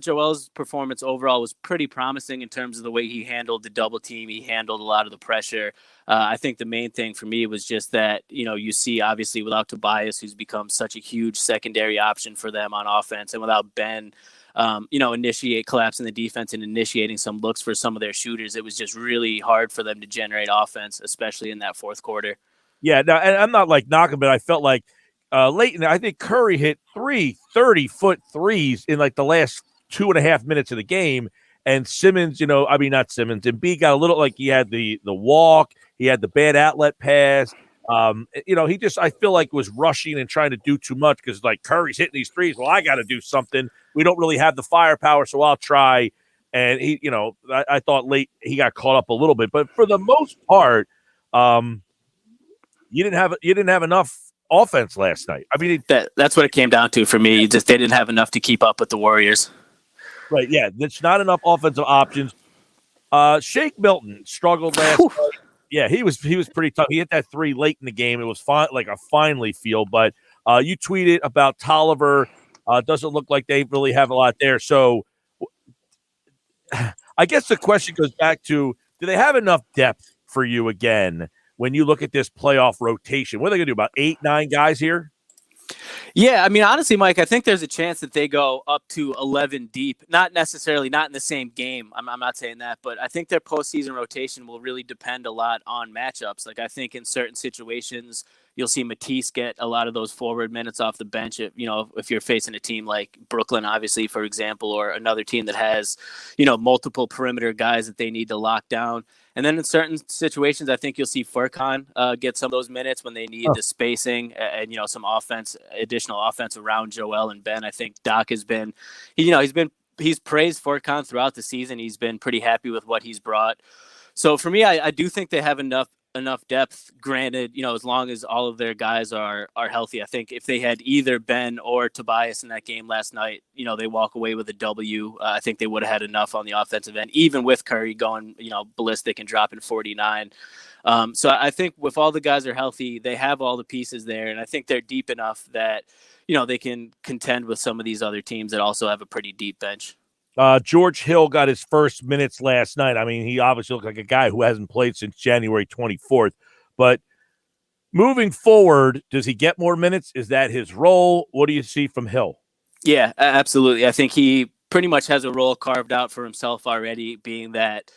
Joel's performance overall was pretty promising in terms of the way he handled the double team. He handled a lot of the pressure. I think the main thing for me was just that, you see obviously without Tobias, who's become such a huge secondary option for them on offense, and without Ben, collapsing the defense and initiating some looks for some of their shooters, it was just really hard for them to generate offense, especially in that fourth quarter. Yeah, no, and I'm not like knocking, but I felt like late in there, I think Curry hit 3 30-foot threes in like the last 2.5 minutes of the game. And Simmons, not Simmons, and B got a little like he had the walk, he had the bad outlet pass. He just, I feel like was rushing and trying to do too much because like Curry's hitting these threes. Well, I got to do something. We don't really have the firepower, so I'll try. And he, I thought late he got caught up a little bit, but for the most part, you didn't have enough offense last night. I mean, that's what it came down to for me. Just they didn't have enough to keep up with the Warriors. Right, yeah, there's not enough offensive options. Shake Milton struggled last night. Yeah, he was pretty tough. He hit that 3 late in the game. It was fine, like a finally feel. But you tweeted about Tolliver. Doesn't look like they really have a lot there. So I guess the question goes back to: do they have enough depth for you again when you look at this playoff rotation? What are they going to do? About 8, 9 guys here? Yeah, I mean, honestly, Mike, I think there's a chance that they go up to 11 deep. Not necessarily, not in the same game. I'm not saying that, but I think their postseason rotation will really depend a lot on matchups. Like, I think in certain situations, you'll see Matisse get a lot of those forward minutes off the bench. If you're facing a team like Brooklyn, obviously, for example, or another team that has, multiple perimeter guys that they need to lock down. And then in certain situations, I think you'll see Furkan get some of those minutes when they need the spacing and some additional offense around Joel and Ben. I think Doc has been, he's praised Furkan throughout the season. He's been pretty happy with what he's brought. So for me, I do think they have enough depth. Granted, as long as all of their guys are healthy. I think if they had either Ben or Tobias in that game last night, they walk away with a W. I think they would have had enough on the offensive end, even with Curry going, ballistic and dropping 49. So I think if all the guys are healthy, they have all the pieces there, and I think they're deep enough that they can contend with some of these other teams that also have a pretty deep bench. George Hill got his first minutes last night. I mean, he obviously looked like a guy who hasn't played since January 24th. But moving forward, does he get more minutes? Is that his role? What do you see from Hill? Yeah, absolutely. I think he pretty much has a role carved out for himself already, being that,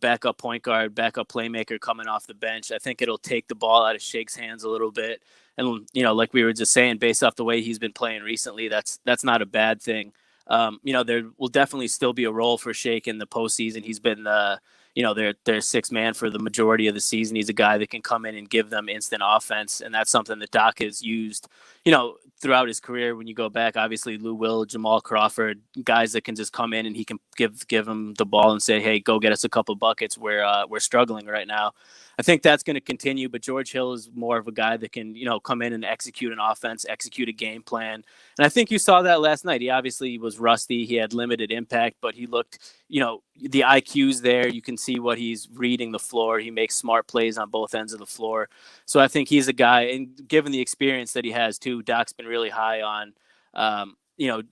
backup point guard, backup playmaker coming off the bench. I think it'll take the ball out of Shake's hands a little bit. And, like we were just saying, based off the way he's been playing recently, that's not a bad thing. There will definitely still be a role for Shake in the postseason. He's been, their sixth man for the majority of the season. He's a guy that can come in and give them instant offense, and that's something that Doc has used, throughout his career. When you go back, obviously Lou Will, Jamal Crawford, guys that can just come in and he can give him the ball and say, "Hey, go get us a couple buckets. We're struggling right now." I think that's going to continue, but George Hill is more of a guy that can, come in and execute an offense, execute a game plan. And I think you saw that last night. He obviously was rusty. He had limited impact, but he looked, the IQ's there. You can see what he's reading the floor. He makes smart plays on both ends of the floor. So I think he's a guy, and given the experience that he has too, Doc's been really high on,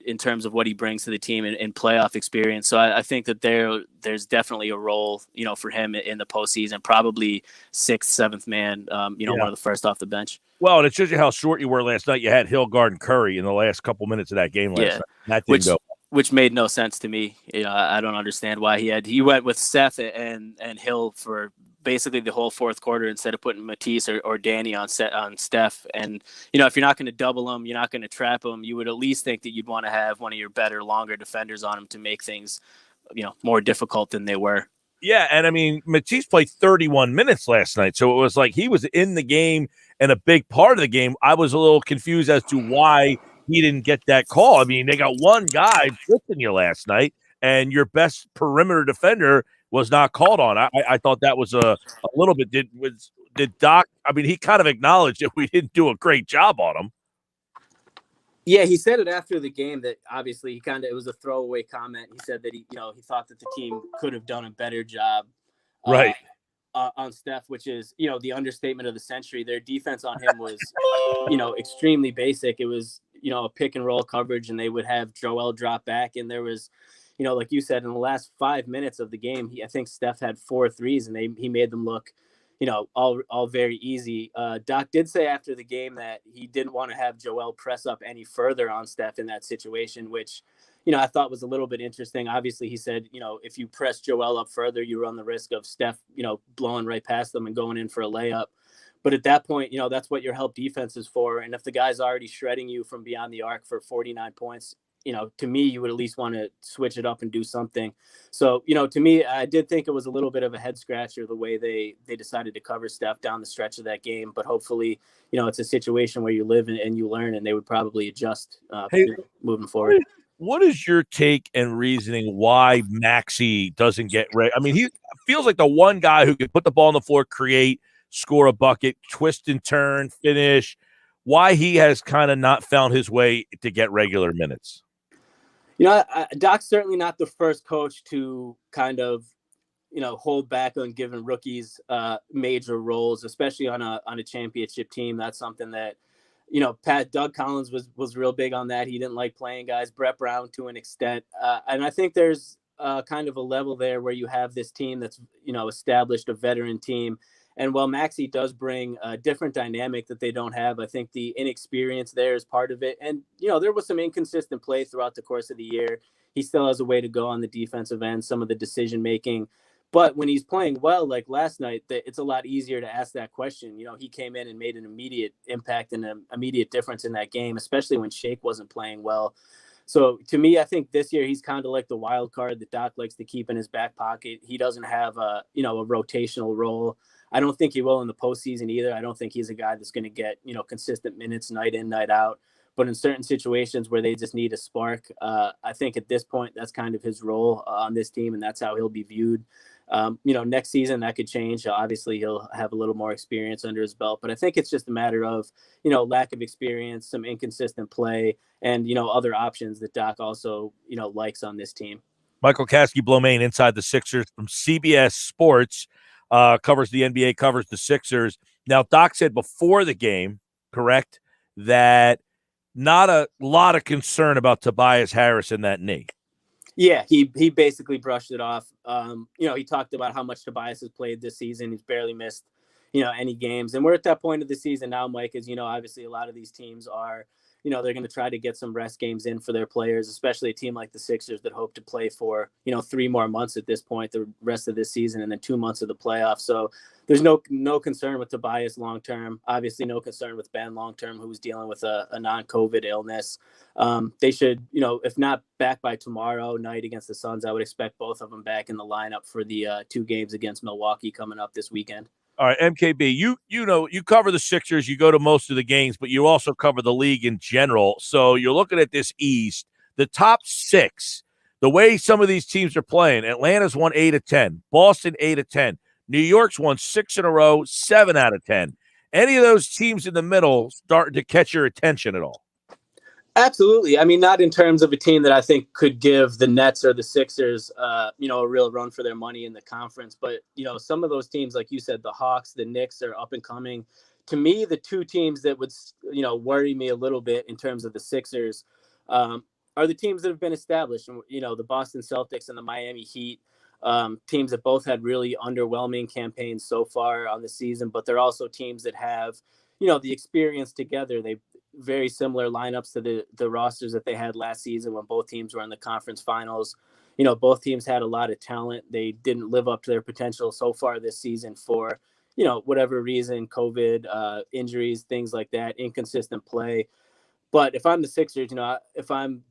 in terms of what he brings to the team in playoff experience. So I think that there's definitely a role, for him in the postseason, probably 6th, 7th man, one of the first off the bench. Well, and it shows you how short you were last night. You had Hill guarding Curry in the last couple minutes of that game last night. That didn't go. Which made no sense to me. I don't understand why he went with Seth and Hill for basically the whole fourth quarter instead of putting Matisse or Danny on Steph. And, if you're not going to double them, you're not going to trap them, you would at least think that you'd want to have one of your better, longer defenders on them to make things, more difficult than they were. Yeah, and I mean, Matisse played 31 minutes last night, so it was like he was in the game and a big part of the game. I was a little confused as to why he didn't get that call. I mean, they got one guy tripping you last night, and your best perimeter defender was not called on. I thought that was a little bit. Did Doc? I mean, he kind of acknowledged that we didn't do a great job on him. Yeah, he said it after the game that obviously it was a throwaway comment. He said that he thought that the team could have done a better job. Right. on Steph, which is, the understatement of the century. Their defense on him was, extremely basic. It was, a pick and roll coverage, and they would have Joel drop back. And there was, like you said, in the last 5 minutes of the game, I think Steph had 4 threes, and he made them look, all very easy. Doc did say after the game that he didn't want to have Joel press up any further on Steph in that situation, which, I thought was a little bit interesting. Obviously, he said, if you press Joel up further, you run the risk of Steph, blowing right past them and going in for a layup. But at that point, that's what your help defense is for. And if the guy's already shredding you from beyond the arc for 49 points, to me, you would at least want to switch it up and do something. So, to me, I did think it was a little bit of a head scratcher the way they decided to cover Steph down the stretch of that game. But hopefully, it's a situation where you live and you learn, and they would probably adjust moving forward. What is your take and reasoning why Maxey doesn't get ready? I mean, he feels like the one guy who can put the ball on the floor, create, score a bucket, twist and turn, finish. Why he has kind of not found his way to get regular minutes? Doc's certainly not the first coach to kind of, hold back on giving rookies major roles, especially on a championship team. That's something that, Doug Collins was real big on that. He didn't like playing guys. Brett Brown to an extent. And I think there's kind of a level there where you have this team that's, established, a veteran team. And while Maxey does bring a different dynamic that they don't have, I think the inexperience there is part of it. And, there was some inconsistent play throughout the course of the year. He still has a way to go on the defensive end, some of the decision making. But when he's playing well, like last night, it's a lot easier to ask that question. He came in and made an immediate impact and an immediate difference in that game, especially when Shake wasn't playing well. So to me, I think this year he's kind of like the wild card that Doc likes to keep in his back pocket. He doesn't have a rotational role. I don't think he will in the postseason either. I don't think he's a guy that's going to get, consistent minutes night in, night out. But in certain situations where they just need a spark, I think at this point, that's kind of his role on this team, and that's how he'll be viewed. Next season that could change. Obviously, he'll have a little more experience under his belt, but I think it's just a matter of, lack of experience, some inconsistent play, and, other options that Doc also, likes on this team. Michael Kasky-Blomain inside the Sixers from CBS Sports, covers the NBA, covers the Sixers. Now, Doc said before the game, correct, that not a lot of concern about Tobias Harris and that knee. Yeah, he basically brushed it off. He talked about how much Tobias has played this season. He's barely missed, any games. And we're at that point of the season now, Mike, as obviously a lot of these teams are, they're going to try to get some rest games in for their players, especially a team like the Sixers that hope to play for, 3 more months at this point, the rest of this season, and then 2 months of the playoffs. So there's no concern with Tobias long-term. Obviously no concern with Ben long-term, who's dealing with a non-COVID illness. They should, if not back by tomorrow night against the Suns, I would expect both of them back in the lineup for the 2 games against Milwaukee coming up this weekend. All right, MKB, you cover the Sixers, you go to most of the games, but you also cover the league in general. So you're looking at this East, the top 6, the way some of these teams are playing. Atlanta's won 8 of 10, Boston 8 of 10, New York's won 6 in a row, 7 out of 10. Any of those teams in the middle starting to catch your attention at all? Absolutely. I mean, not in terms of a team that I think could give the Nets or the Sixers, a real run for their money in the conference. But, some of those teams, like you said, the Hawks, the Knicks are up and coming. To me, the 2 teams that would, worry me a little bit in terms of the Sixers are the teams that have been established. The Boston Celtics and the Miami Heat, teams that both had really underwhelming campaigns so far on the season. But they're also teams that have, the experience together. They very similar lineups to the rosters that they had last season when both teams were in the conference finals. Both teams had a lot of talent. They didn't live up to their potential so far this season for, whatever reason, COVID, injuries, things like that, inconsistent play. But if I'm the Sixers, if I'm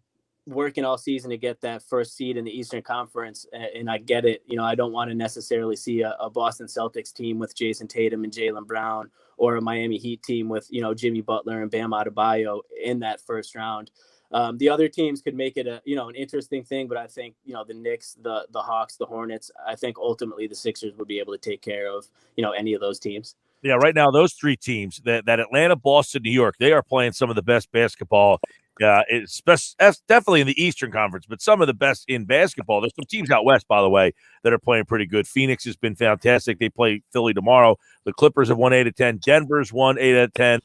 working all season to get that first seed in the Eastern Conference, and I get it, I don't want to necessarily see a Boston Celtics team with Jason Tatum and Jaylen Brown, or a Miami Heat team with, Jimmy Butler and Bam Adebayo in that first round. The other teams could make it an interesting thing, but I think, the Knicks, the Hawks, the Hornets, I think ultimately the Sixers would be able to take care of, any of those teams. Yeah, right now, those 3 teams, that Atlanta, Boston, New York, they are playing some of the best basketball Yeah, it's definitely in the Eastern Conference, but some of the best in basketball. There's some teams out west, by the way, that are playing pretty good. Phoenix has been fantastic. They play Philly tomorrow. The Clippers have won 8 of 10. Denver's won 8 out of 10.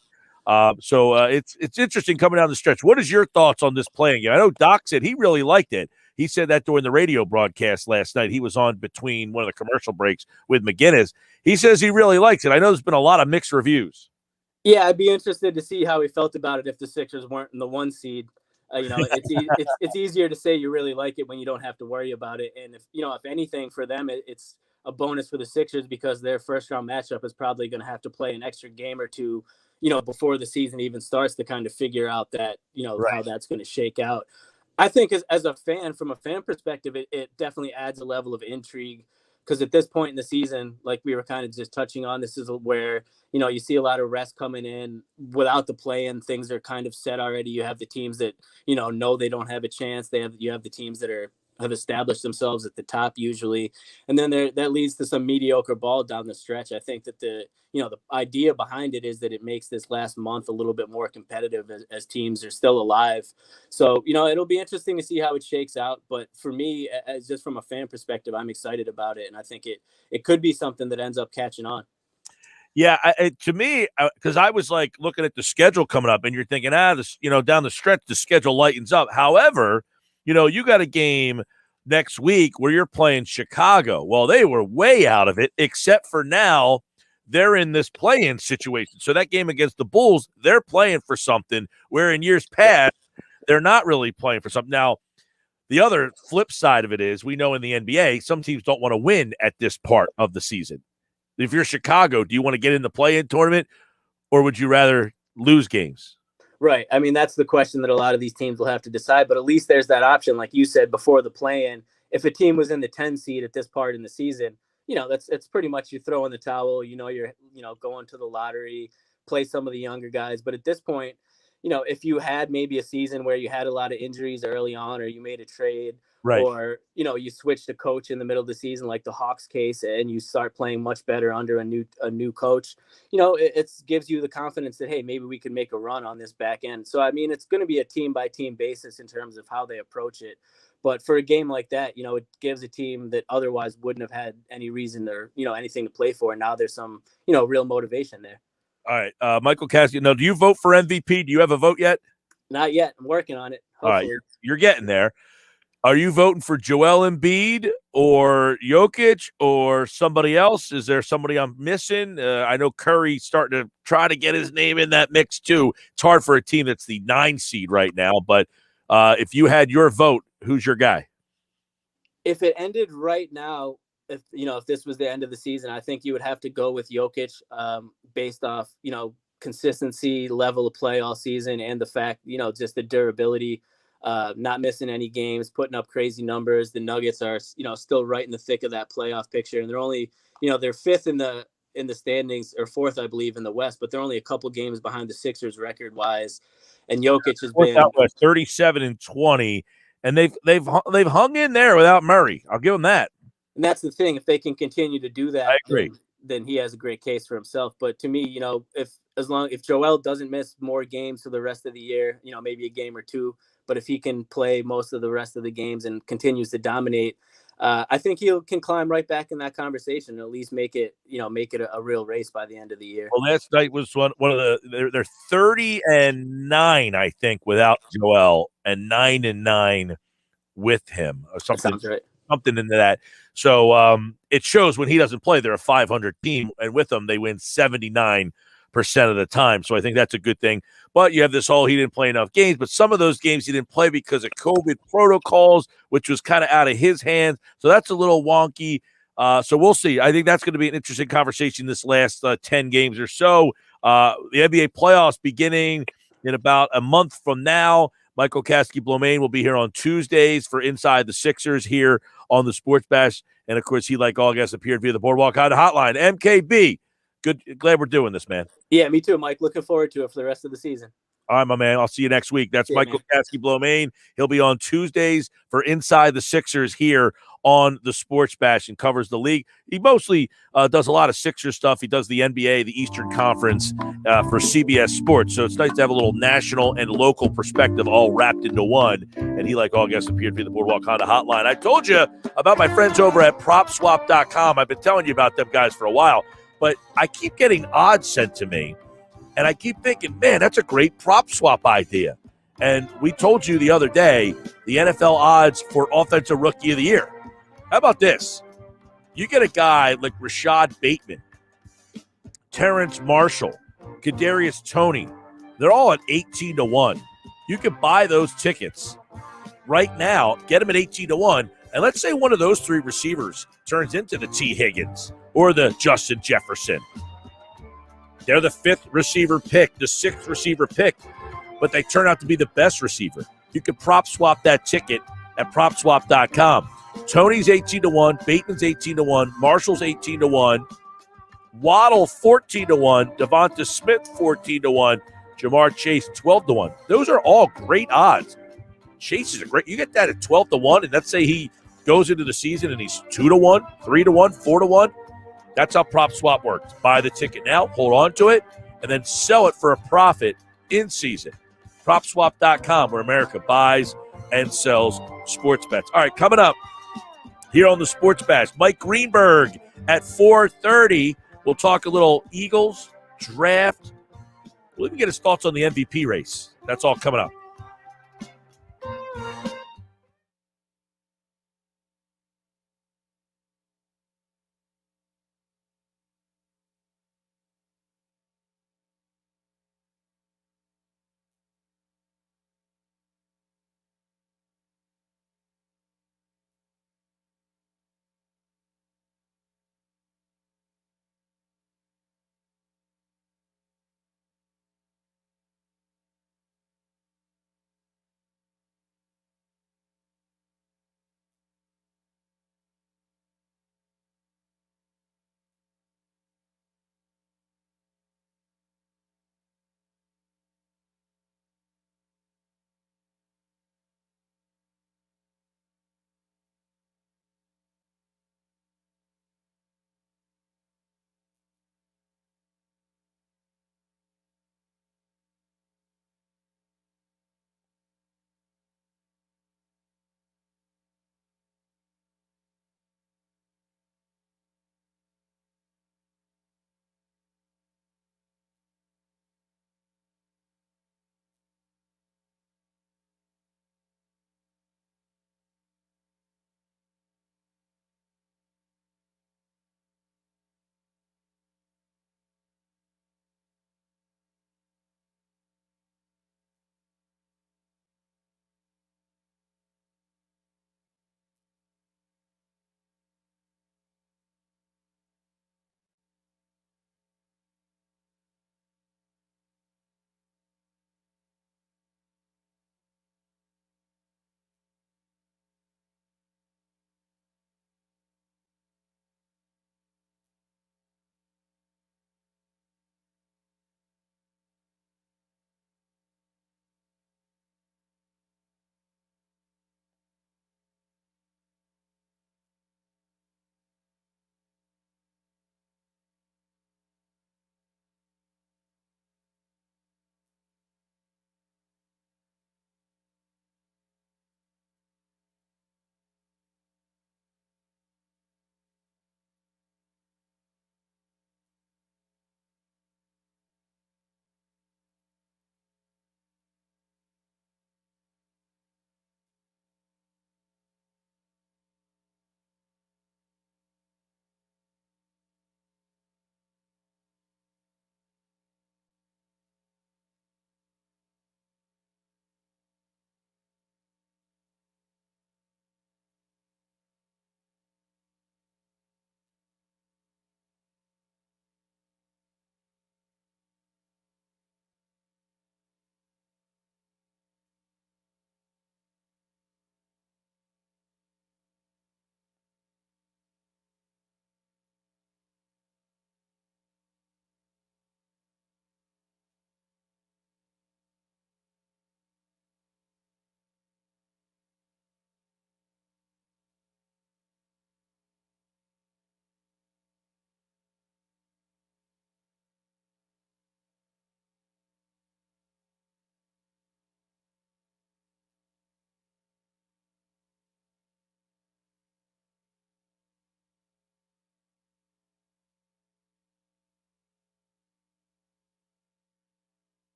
So it's interesting coming down the stretch. What is your thoughts on this playing game? I know Doc said he really liked it. He said that during the radio broadcast last night. He was on between one of the commercial breaks with McGinnis. He says he really likes it. I know there's been a lot of mixed reviews. Yeah, I'd be interested to see how he felt about it if the Sixers weren't in the 1 seed. It's easier to say you really like it when you don't have to worry about it. And if anything for them, it's a bonus for the Sixers because their first round matchup is probably going to have to play an extra game or two, before the season even starts to kind of figure out that, Right. how that's going to shake out. I think as a fan, from a fan perspective, it definitely adds a level of intrigue. Because at this point in the season, like we were kind of just touching on, this is where, you see a lot of rest coming in without the play-in. Things are kind of set already. You have the teams that, know they don't have a chance. You have the teams that have established themselves at the top usually. And then that leads to some mediocre ball down the stretch. I think that the idea behind it is that it makes this last month a little bit more competitive as teams are still alive. So, it'll be interesting to see how it shakes out. But for me, as just from a fan perspective, I'm excited about it. And I think it could be something that ends up catching on. Yeah, to me, because I was like looking at the schedule coming up and you're thinking, down the stretch, the schedule lightens up. However, you got a game next week where you're playing Chicago. Well, they were way out of it, except for now they're in this play-in situation. So that game against the Bulls, they're playing for something, where in years past, they're not really playing for something. Now, the other flip side of it is we know in the NBA, some teams don't want to win at this part of the season. If you're Chicago, do you want to get in the play-in tournament or would you rather lose games? Right. I mean, that's the question that a lot of these teams will have to decide, but at least there's that option. Like you said before the play-in, if a team was in the 10 seed at this part in the season, it's pretty much you throw in the towel, you're going to the lottery, play some of the younger guys. But at this point, if you had maybe a season where you had a lot of injuries early on, or you made a trade, right, or, you switched a coach in the middle of the season, like the Hawks case, and you start playing much better under a new coach, it gives you the confidence that, hey, maybe we can make a run on this back end. So, I mean, it's going to be a team by team basis in terms of how they approach it. But for a game like that, it gives a team that otherwise wouldn't have had any reason or, anything to play for. And now there's some, real motivation there. All right. Michael Cassidy, do you vote for MVP? Do you have a vote yet? Not yet. I'm working on it. Hopefully. All right. You're getting there. Are you voting for Joel Embiid or Jokic or somebody else? Is there somebody I'm missing? I know Curry's starting to try to get his name in that mix too. It's hard for a team that's the 9 seed right now, but if you had your vote, who's your guy? If it ended right now, if this was the end of the season, I think you would have to go with Jokic based off, consistency, level of play all season, and the fact, just the durability, not missing any games, putting up crazy numbers. The Nuggets are, still right in the thick of that playoff picture, and they're only, they're 5th in the standings, or 4th, I believe, in the West, but they're only a couple games behind the Sixers record wise. And Jokic has been 37-20, and they've hung in there without Murray. I'll give them that. And that's the thing. If they can continue to do that, I agree. Then he has a great case for himself. But to me, if Joel doesn't miss more games for the rest of the year, maybe a game or two, but if he can play most of the rest of the games and continues to dominate, I think he can climb right back in that conversation and at least make it a real race by the end of the year. Well, last night was one of they're 30-9, I think, without Joel, and 9-9 with him, or something. That sounds right. Something into that. So it shows when he doesn't play, they're a 500 team, and with them, they win 79% of the time. So I think that's a good thing. But you have this whole, he didn't play enough games, but some of those games he didn't play because of COVID protocols, which was kind of out of his hands. So that's a little wonky. So we'll see. I think that's going to be an interesting conversation this last 10 games or so. The NBA playoffs beginning in about a month from now. Michael Caskey-Blomain will be here on Tuesdays for Inside the Sixers here on the Sports Bash. And, of course, he, like all guests, appeared via the Boardwalk Hotline. MKB, glad we're doing this, man. Yeah, me too, Mike. Looking forward to it for the rest of the season. All right, my man. I'll see you next week. That's Michael Caskey-Blomain. He'll be on Tuesdays for Inside the Sixers here on the Sports Bash and covers the league. He mostly does a lot of Sixers stuff. He does the NBA, the Eastern Conference for CBS Sports. So it's nice to have a little national and local perspective all wrapped into one. And he, like all guests, appeared to be the Boardwalk Honda Hotline. I told you about my friends over at PropSwap.com. I've been telling you about them guys for a while, but I keep getting odds sent to me. And I keep thinking, man, that's a great prop swap idea. And we told you the other day, the NFL odds for Offensive Rookie of the Year. How about this? You get a guy like Rashad Bateman, Terrence Marshall, Kadarius Toney. They're all at 18-1. You can buy those tickets right now, get them at 18-1, and let's say one of those three receivers turns into the T. Higgins or the Justin Jefferson. They're the 5th receiver pick, the 6th receiver pick, but they turn out to be the best receiver. You can prop swap that ticket at PropSwap.com. Tony's 18-1, Bateman's 18-1, Marshall's 18-1, Waddle 14-1, Devonta Smith 14-1, Jamar Chase 12-1. Those are all great odds. Chase is a great. You get that at 12-1, and let's say he goes into the season and he's 2-1, 3-1, 4-1. That's how prop swap works. Buy the ticket now, hold on to it, and then sell it for a profit in season. PropSwap.com, where America buys and sells sports bets. All right, coming up here on the Sports Bash, Mike Greenberg at 4:30. We'll talk a little Eagles draft. We'll even get his thoughts on the MVP race. That's all coming up.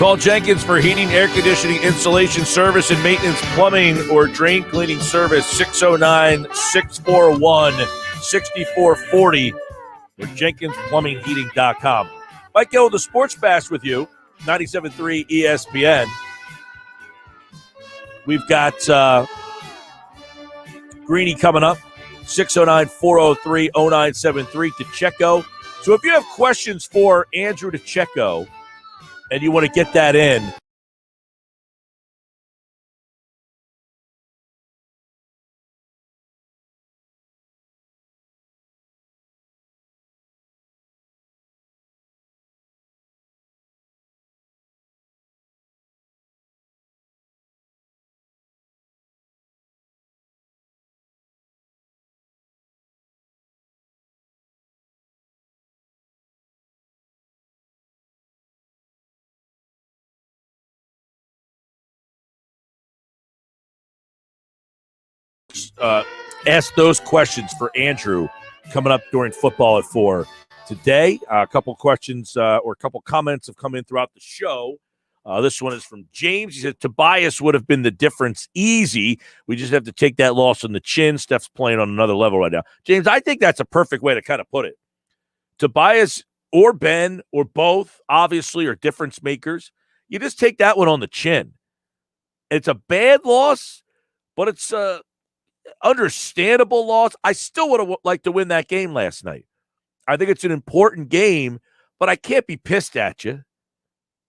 Call Jenkins for heating, air conditioning, installation, service, and maintenance, plumbing, or drain cleaning service, 609-641-6440 or JenkinsPlumbingHeating.com. Mike Gill with the Sports Bash with you, 97.3 ESPN. We've got Greeny coming up, 609-403-0973, DiCecco. So if you have questions for Andrew DiCecco and you want to get that in, ask those questions for Andrew coming up during football at 4. Today, a couple questions or a couple comments have come in throughout the show. This one is from James. He said, Tobias would have been the difference easy. We just have to take that loss on the chin. Steph's playing on another level right now. James, I think that's a perfect way to kind of put it. Tobias or Ben or both, obviously, are difference makers. You just take that one on the chin. It's a bad loss, but it's a understandable loss. I still would have liked to win that game last night. I think it's an important game, but I can't be pissed at you,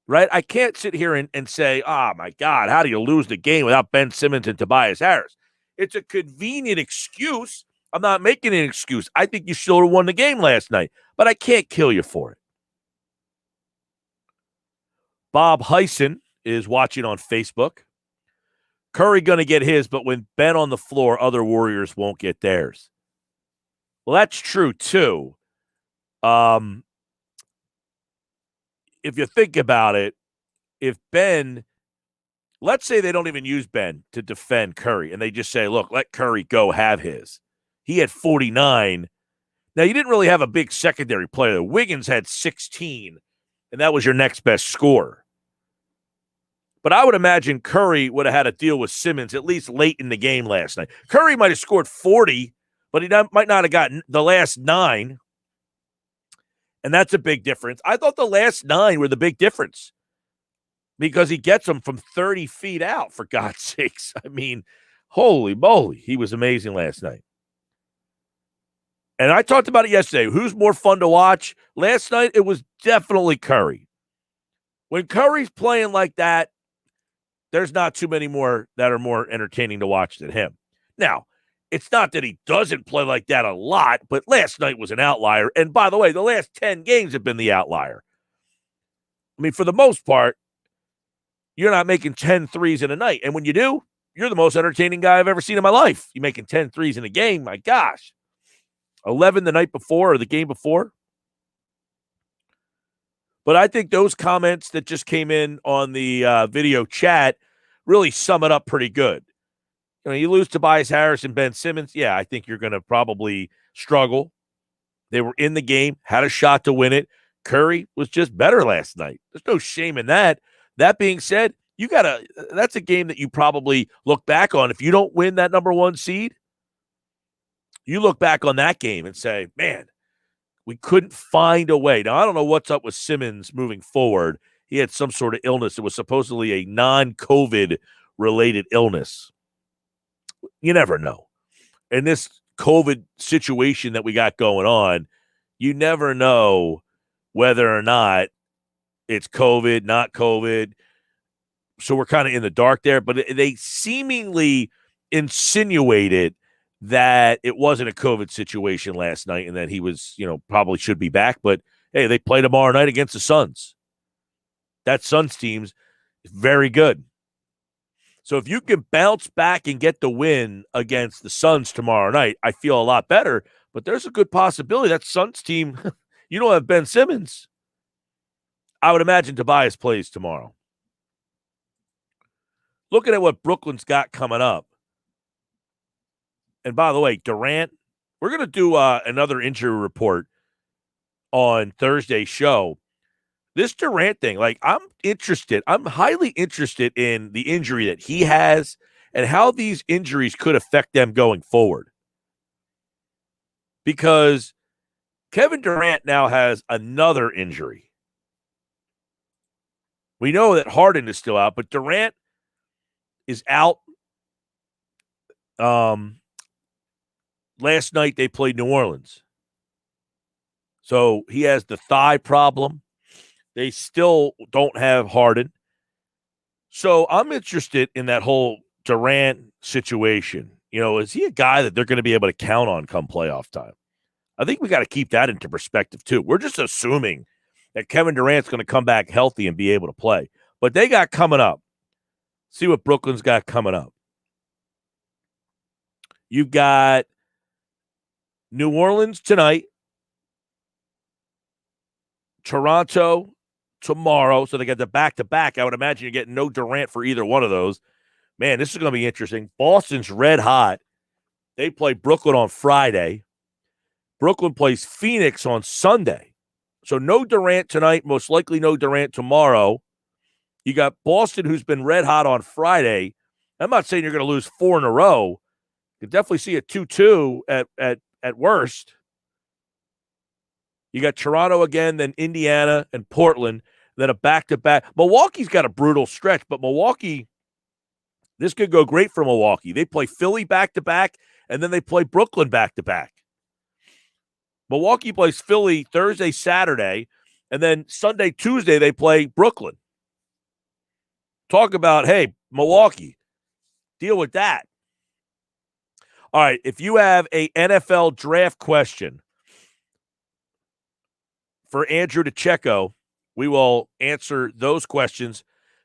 right? I can't sit here and say, oh, my God, how do you lose the game without Ben Simmons and Tobias Harris? It's a convenient excuse. I'm not making an excuse. I think you should have won the game last night, but I can't kill you for it. Bob Heisen is watching on Facebook. Curry going to get his, but when Ben on the floor, other Warriors won't get theirs. Well, that's true, too. If you think about it, if Ben, let's say they don't even use Ben to defend Curry, and they just say, look, let Curry go have his. He had 49. Now, you didn't really have a big secondary player. Wiggins had 16, and that was your next best scorer. But I would imagine Curry would have had to deal with Simmons at least late in the game last night. Curry might have scored 40, but he might not have gotten the last 9. And that's a big difference. I thought the last 9 were the big difference because he gets them from 30 feet out, for God's sakes. I mean, holy moly, he was amazing last night. And I talked about it yesterday. Who's more fun to watch? Last night, it was definitely Curry. When Curry's playing like that, there's not too many more that are more entertaining to watch than him. Now, it's not that he doesn't play like that a lot, but last night was an outlier. And by the way, the last 10 games have been the outlier. I mean, for the most part, you're not making 10 threes in a night. And when you do, you're the most entertaining guy I've ever seen in my life. You're making 10 threes in a game. My gosh. 11 the night before or the game before. But I think those comments that just came in on the video chat really sum it up pretty good. You know, you lose Tobias Harris and Ben Simmons. Yeah, I think you're going to probably struggle. They were in the game, had a shot to win it. Curry was just better last night. There's no shame in that. That being said, that's a game that you probably look back on. If you don't win that number 1 seed, you look back on that game and say, man, we couldn't find a way. Now, I don't know what's up with Simmons moving forward. He had some sort of illness. It was supposedly a non-COVID related illness. You never know. In this COVID situation that we got going on, you never know whether or not it's COVID, not COVID. So we're kind of in the dark there. But they seemingly insinuated that it wasn't a COVID situation last night and that he was, probably should be back. But, hey, they play tomorrow night against the Suns. That Suns team's very good. So if you can bounce back and get the win against the Suns tomorrow night, I feel a lot better. But there's a good possibility that Suns team, you don't have Ben Simmons. I would imagine Tobias plays tomorrow. Looking at what Brooklyn's got coming up. And by the way, Durant, we're going to do another injury report on Thursday's show. this Durant thing, like I'm highly interested in the injury that he has and how these injuries could affect them going forward. Because Kevin Durant now has another injury. We know that Harden is still out, but Durant is out. Last night they played New Orleans. So he has the thigh problem. They still don't have Harden. So I'm interested in that whole Durant situation. Is he a guy that they're going to be able to count on come playoff time? I think we got to keep that into perspective too. We're just assuming that Kevin Durant's going to come back healthy and be able to play. But they got coming up. See what Brooklyn's got coming up. You've got New Orleans tonight, Toronto tomorrow. So they got the back-to-back. I would imagine you're getting no Durant for either one of those. Man, this is going to be interesting. Boston's red hot. They play Brooklyn on Friday. Brooklyn plays Phoenix on Sunday. So no Durant tonight, most likely no Durant tomorrow. You got Boston, who's been red hot on Friday. I'm not saying you're going to lose 4 in a row. You could definitely see a 2-2 at worst. You got Toronto again, then Indiana and Portland, then a back-to-back. Milwaukee's got a brutal stretch, but Milwaukee, this could go great for Milwaukee. They play Philly back-to-back, and then they play Brooklyn back-to-back. Milwaukee plays Philly Thursday, Saturday, and then Sunday, Tuesday, they play Brooklyn. Talk about, hey, Milwaukee, deal with that. All right, if you have a NFL draft question for Andrew DiCecco, we will answer those questions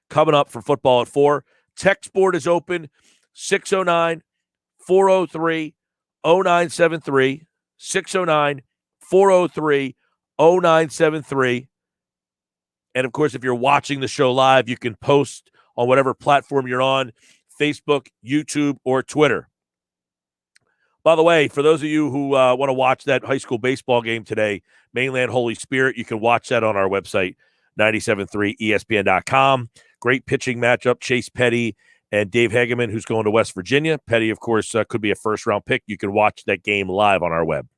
coming up for Football at 4. Text board is open, 609-403-0973, 609-403-0973. And, of course, if you're watching the show live, you can post on whatever platform you're on, Facebook, YouTube, or Twitter. By the way, for those of you who want to watch that high school baseball game today, Mainland Holy Spirit, you can watch that on our website, 973ESPN.com. Great pitching matchup, Chase Petty and Dave Hageman, who's going to West Virginia. Petty, of course, could be a first-round pick. You can watch that game live on our web.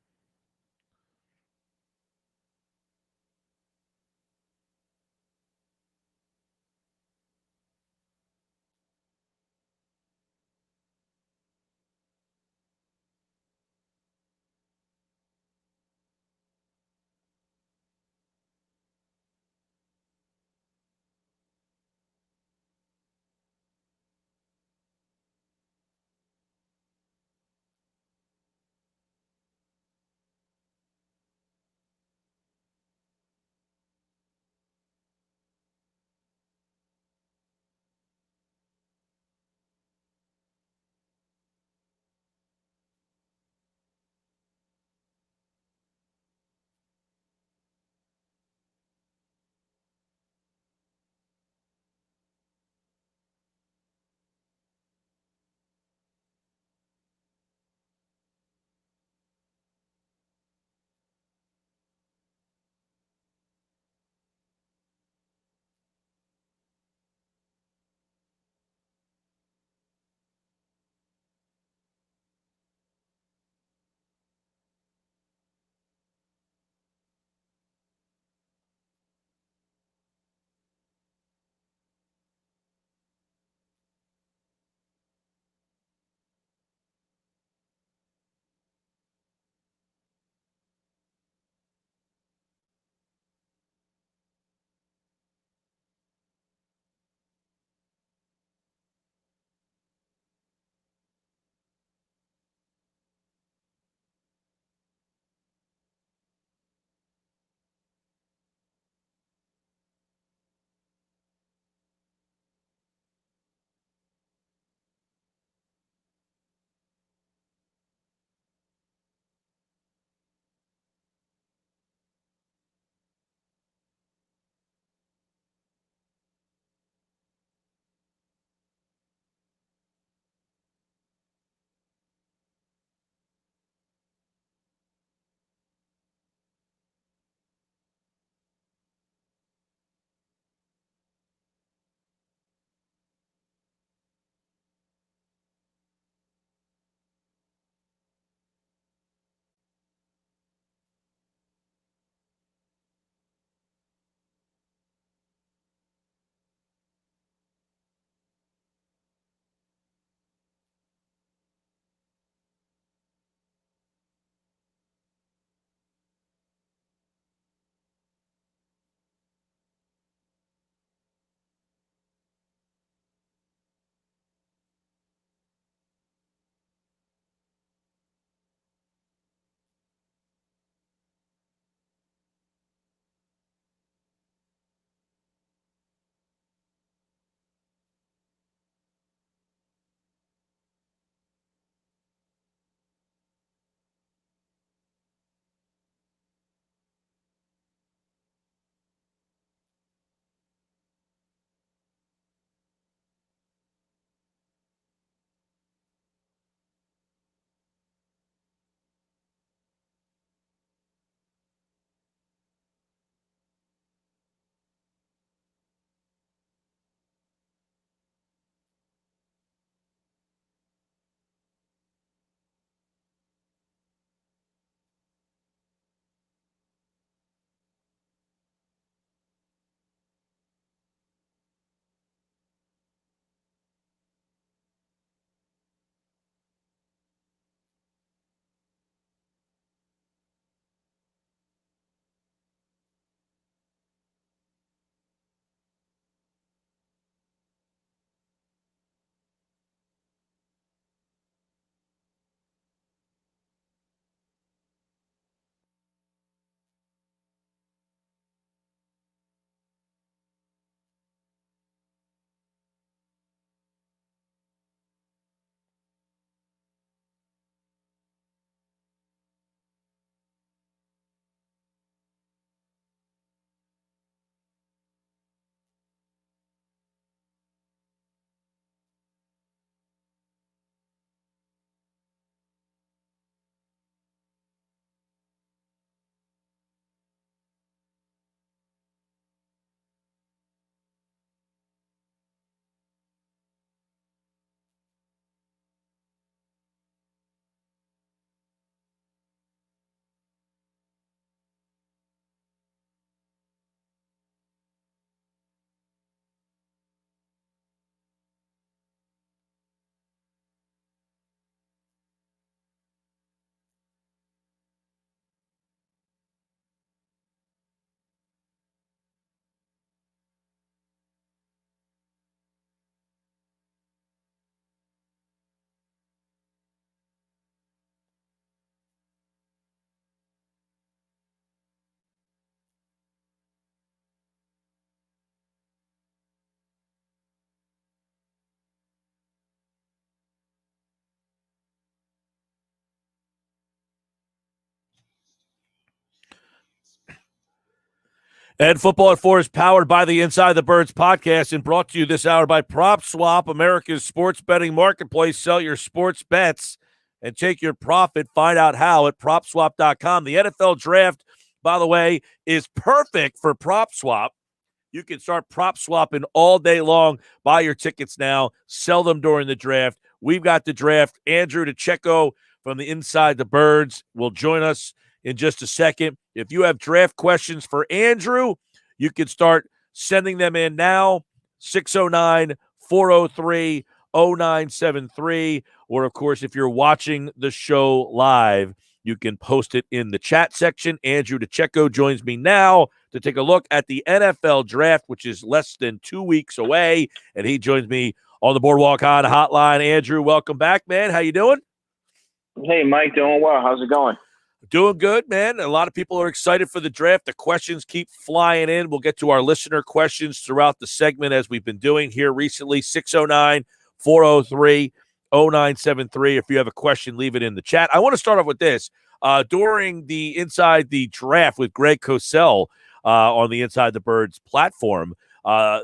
And Football at 4 is powered by the Inside the Birds podcast and brought to you this hour by PropSwap, America's sports betting marketplace. Sell your sports bets and take your profit. Find out how at PropSwap.com. The NFL draft, by the way, is perfect for PropSwap. You can start prop swapping all day long. Buy your tickets now. Sell them during the draft. We've got the draft. Andrew DiCecco from the Inside the Birds will join us in just a second. If you have draft questions for Andrew, you can start sending them in now, 609-403-0973. Or, of course, if you're watching the show live, you can post it in the chat section. Andrew DiCecco joins me now to take a look at the NFL draft, which is less than 2 weeks away, and he joins me on the Boardwalk On hotline. Andrew, welcome back, man. How you doing? Hey, Mike, doing well. How's it going? Doing good, man. A lot of people are excited for the draft. The questions keep flying in. We'll get to our listener questions throughout the segment as we've been doing here recently. 609-403-0973. If you have a question, leave it in the chat. I want to start off with this. During the Inside the Draft with Greg Cosell on the Inside the Birds platform, a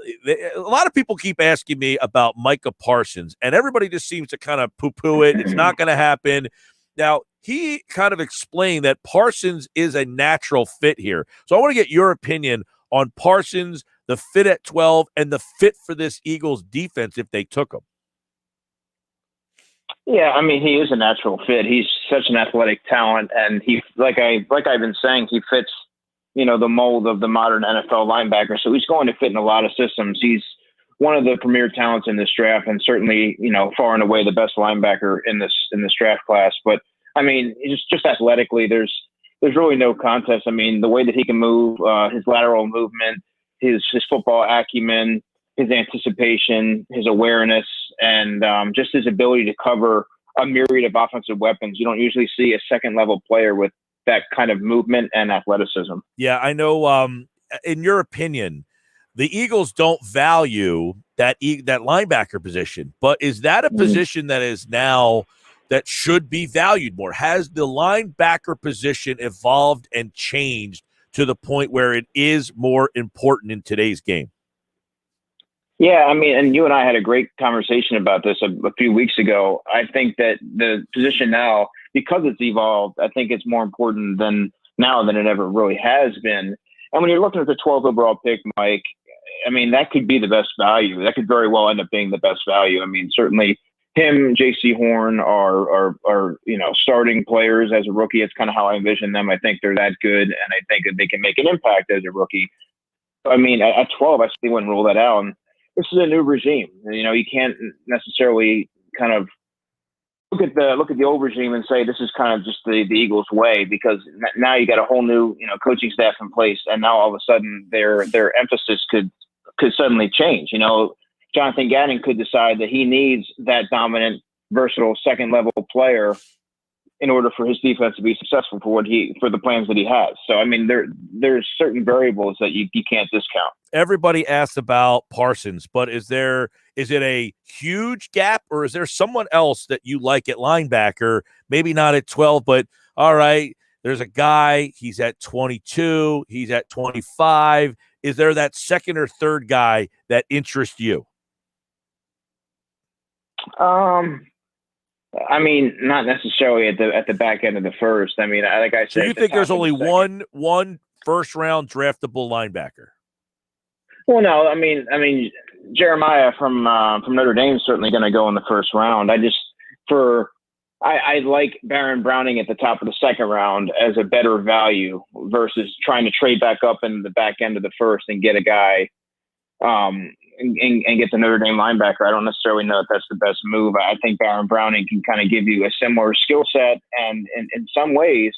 lot of people keep asking me about Micah Parsons, and everybody just seems to kind of poo-poo it. It's not going to happen. Now, he kind of explained that Parsons is a natural fit here. So I want to get your opinion on Parsons, the fit at 12, and the fit for this Eagles defense if they took him. Yeah, I mean, he is a natural fit. He's such an athletic talent, and he, like I've been saying, he fits, the mold of the modern NFL linebacker. So he's going to fit in a lot of systems. He's one of the premier talents in this draft, and certainly, far and away the best linebacker in this draft class. But I mean, just athletically, there's really no contest. I mean, the way that he can move, his lateral movement, his football acumen, his anticipation, his awareness, and just his ability to cover a myriad of offensive weapons. You don't usually see a second-level player with that kind of movement and athleticism. Yeah, I know. In your opinion, the Eagles don't value that linebacker position, but is that a position that is now that should be valued more? Has the linebacker position evolved and changed to the point where it is more important in today's game? Yeah, I mean, and you and I had a great conversation about this a few weeks ago. I think that the position now, because it's evolved, I think it's more important now than it ever really has been. And when you're looking at the 12th overall pick, Mike, I mean, that could be the best value. That could very well end up being the best value. I mean, certainly him, J.C. Horn are starting players as a rookie. It's kind of how I envision them. I think they're that good, and I think that they can make an impact as a rookie. I mean, at 12, I still wouldn't rule that out. And this is a new regime. You can't necessarily kind of look at the old regime and say this is kind of just the Eagles' way, because now you got a whole new coaching staff in place, and now all of a sudden their emphasis could suddenly change. Jonathan Gannon could decide that he needs that dominant, versatile second-level player in order for his defense to be successful for the plans that he has. So, I mean, there's certain variables that you can't discount. Everybody asks about Parsons, but is it a huge gap, or is there someone else that you like at linebacker? Maybe not at 12, but all right, there's a guy, he's at 22, he's at 25. Is there that second or third guy that interests you? I mean, not necessarily at the back end of the first. I mean, like I said, so you think there's only one first round draftable linebacker? Well, no. I mean, Jeremiah from Notre Dame is certainly going to go in the first round. I like Baron Browning at the top of the second round as a better value versus trying to trade back up in the back end of the first and get a guy and get the Notre Dame linebacker. I don't necessarily know if that's the best move. I think Baron Browning can kind of give you a similar skill set, and in some ways,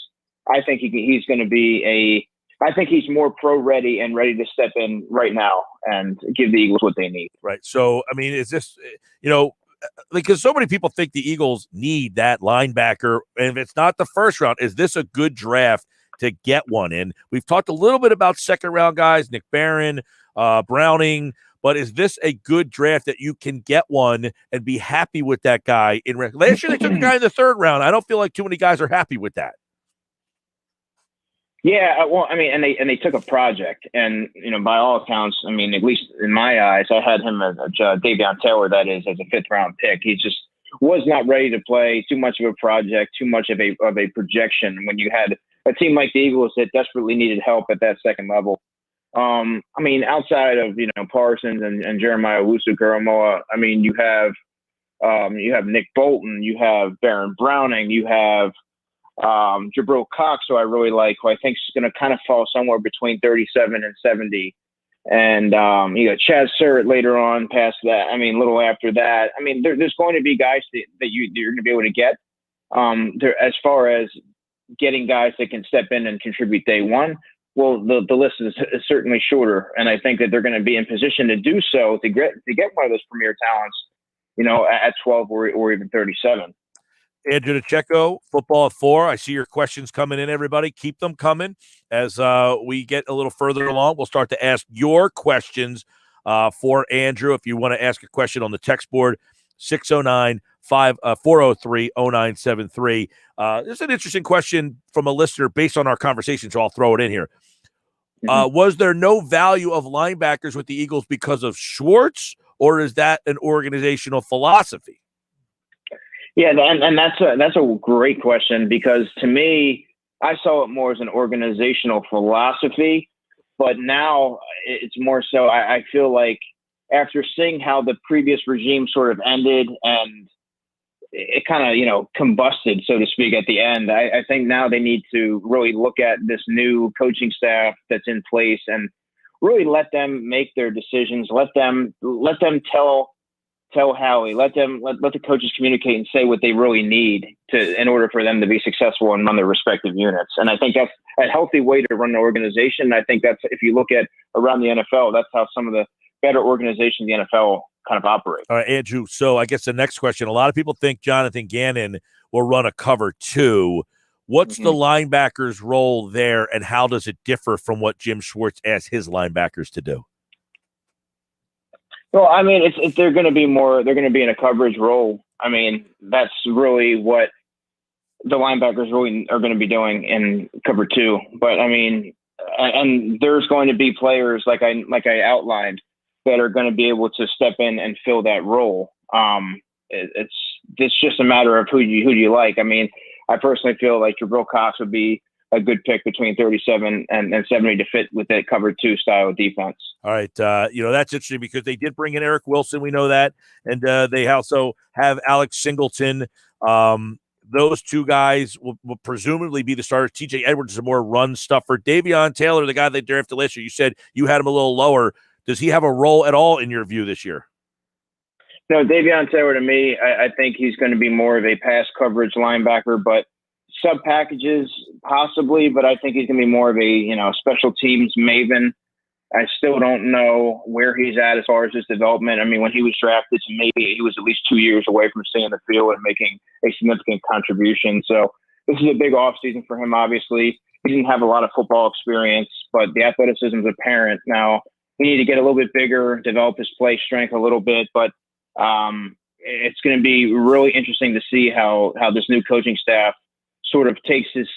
I think he's going to be I think he's more pro-ready and ready to step in right now and give the Eagles what they need. Right. So, I mean, is this, because so many people think the Eagles need that linebacker, and if it's not the first round, is this a good draft to get one in? We've talked a little bit about second-round guys, Nick Barron, Browning, but is this a good draft that you can get one and be happy with that guy? Last year they took a guy in the third round. I don't feel like too many guys are happy with that. Yeah, well, I mean, and they took a project, and by all accounts, I mean, at least in my eyes, I had him as Davion Taylor, that is, as a 5th-round pick. He just was not ready to play. Too much of a project, too much of a projection. When you had a team like the Eagles that desperately needed help at that second level, I mean, outside of Parsons and Jeremiah Owusu-Koramoah, I mean, you have Nick Bolton, you have Baron Browning, you have Jabril Cox, who I really like, who I think is going to kind of fall somewhere between 37 and 70. And you got Chaz Surratt later on past that. I mean, a little after that. I mean, there's going to be guys that you're going to be able to get. As far as getting guys that can step in and contribute day one, well, the list is certainly shorter. And I think that they're going to be in position to do so to get one of those premier talents, at 12 or even 37. Andrew DiCecco, Football at 4. I see your questions coming in, everybody. Keep them coming. As we get a little further along, we'll start to ask your questions for Andrew. If you want to ask a question on the text board, 609-403-0973. There's an interesting question from a listener based on our conversation, so I'll throw it in here. Was there no value of linebackers with the Eagles because of Schwartz, or is that an organizational philosophy? Yeah, and that's a great question, because to me, I saw it more as an organizational philosophy, but now it's more so I feel like after seeing how the previous regime sort of ended and it kind of, combusted, so to speak, at the end, I think now they need to really look at this new coaching staff that's in place and really let them make their decisions, let them tell Howie, let the coaches communicate and say what they really need in order for them to be successful and run their respective units. And I think that's a healthy way to run an organization. I think that's, if you look at around the NFL, that's how some of the better organizations in the NFL kind of operate. All right, Andrew. So I guess the next question, a lot of people think Jonathan Gannon will run a cover 2. What's the linebacker's role there, and how does it differ from what Jim Schwartz asked his linebackers to do? Well, I mean, they're going to be in a coverage role. I mean, that's really what the linebackers really are going to be doing in cover 2. But I mean, and there's going to be players like I outlined that are going to be able to step in and fill that role. It's just a matter of who you like. I mean, I personally feel like Jabril Cox would be a good pick between 37 and 70 to fit with that cover 2 style of defense. All right. That's interesting because they did bring in Eric Wilson. We know that. And they also have Alex Singleton. Those two guys will presumably be the starters. TJ Edwards is a more run stuffer. Davion Taylor, the guy they drafted last year, you said you had him a little lower. Does he have a role at all in your view this year? No, Davion Taylor, to me, I think he's going to be more of a pass coverage linebacker, but sub packages possibly, but I think he's going to be more of a, special teams maven. I still don't know where he's at as far as his development. I mean, when he was drafted, maybe he was at least 2 years away from staying in the field and making a significant contribution. So this is a big offseason for him, obviously. He didn't have a lot of football experience, but the athleticism is apparent. Now, we need to get a little bit bigger, develop his play strength a little bit, but it's going to be really interesting to see how this new coaching staff sort of takes his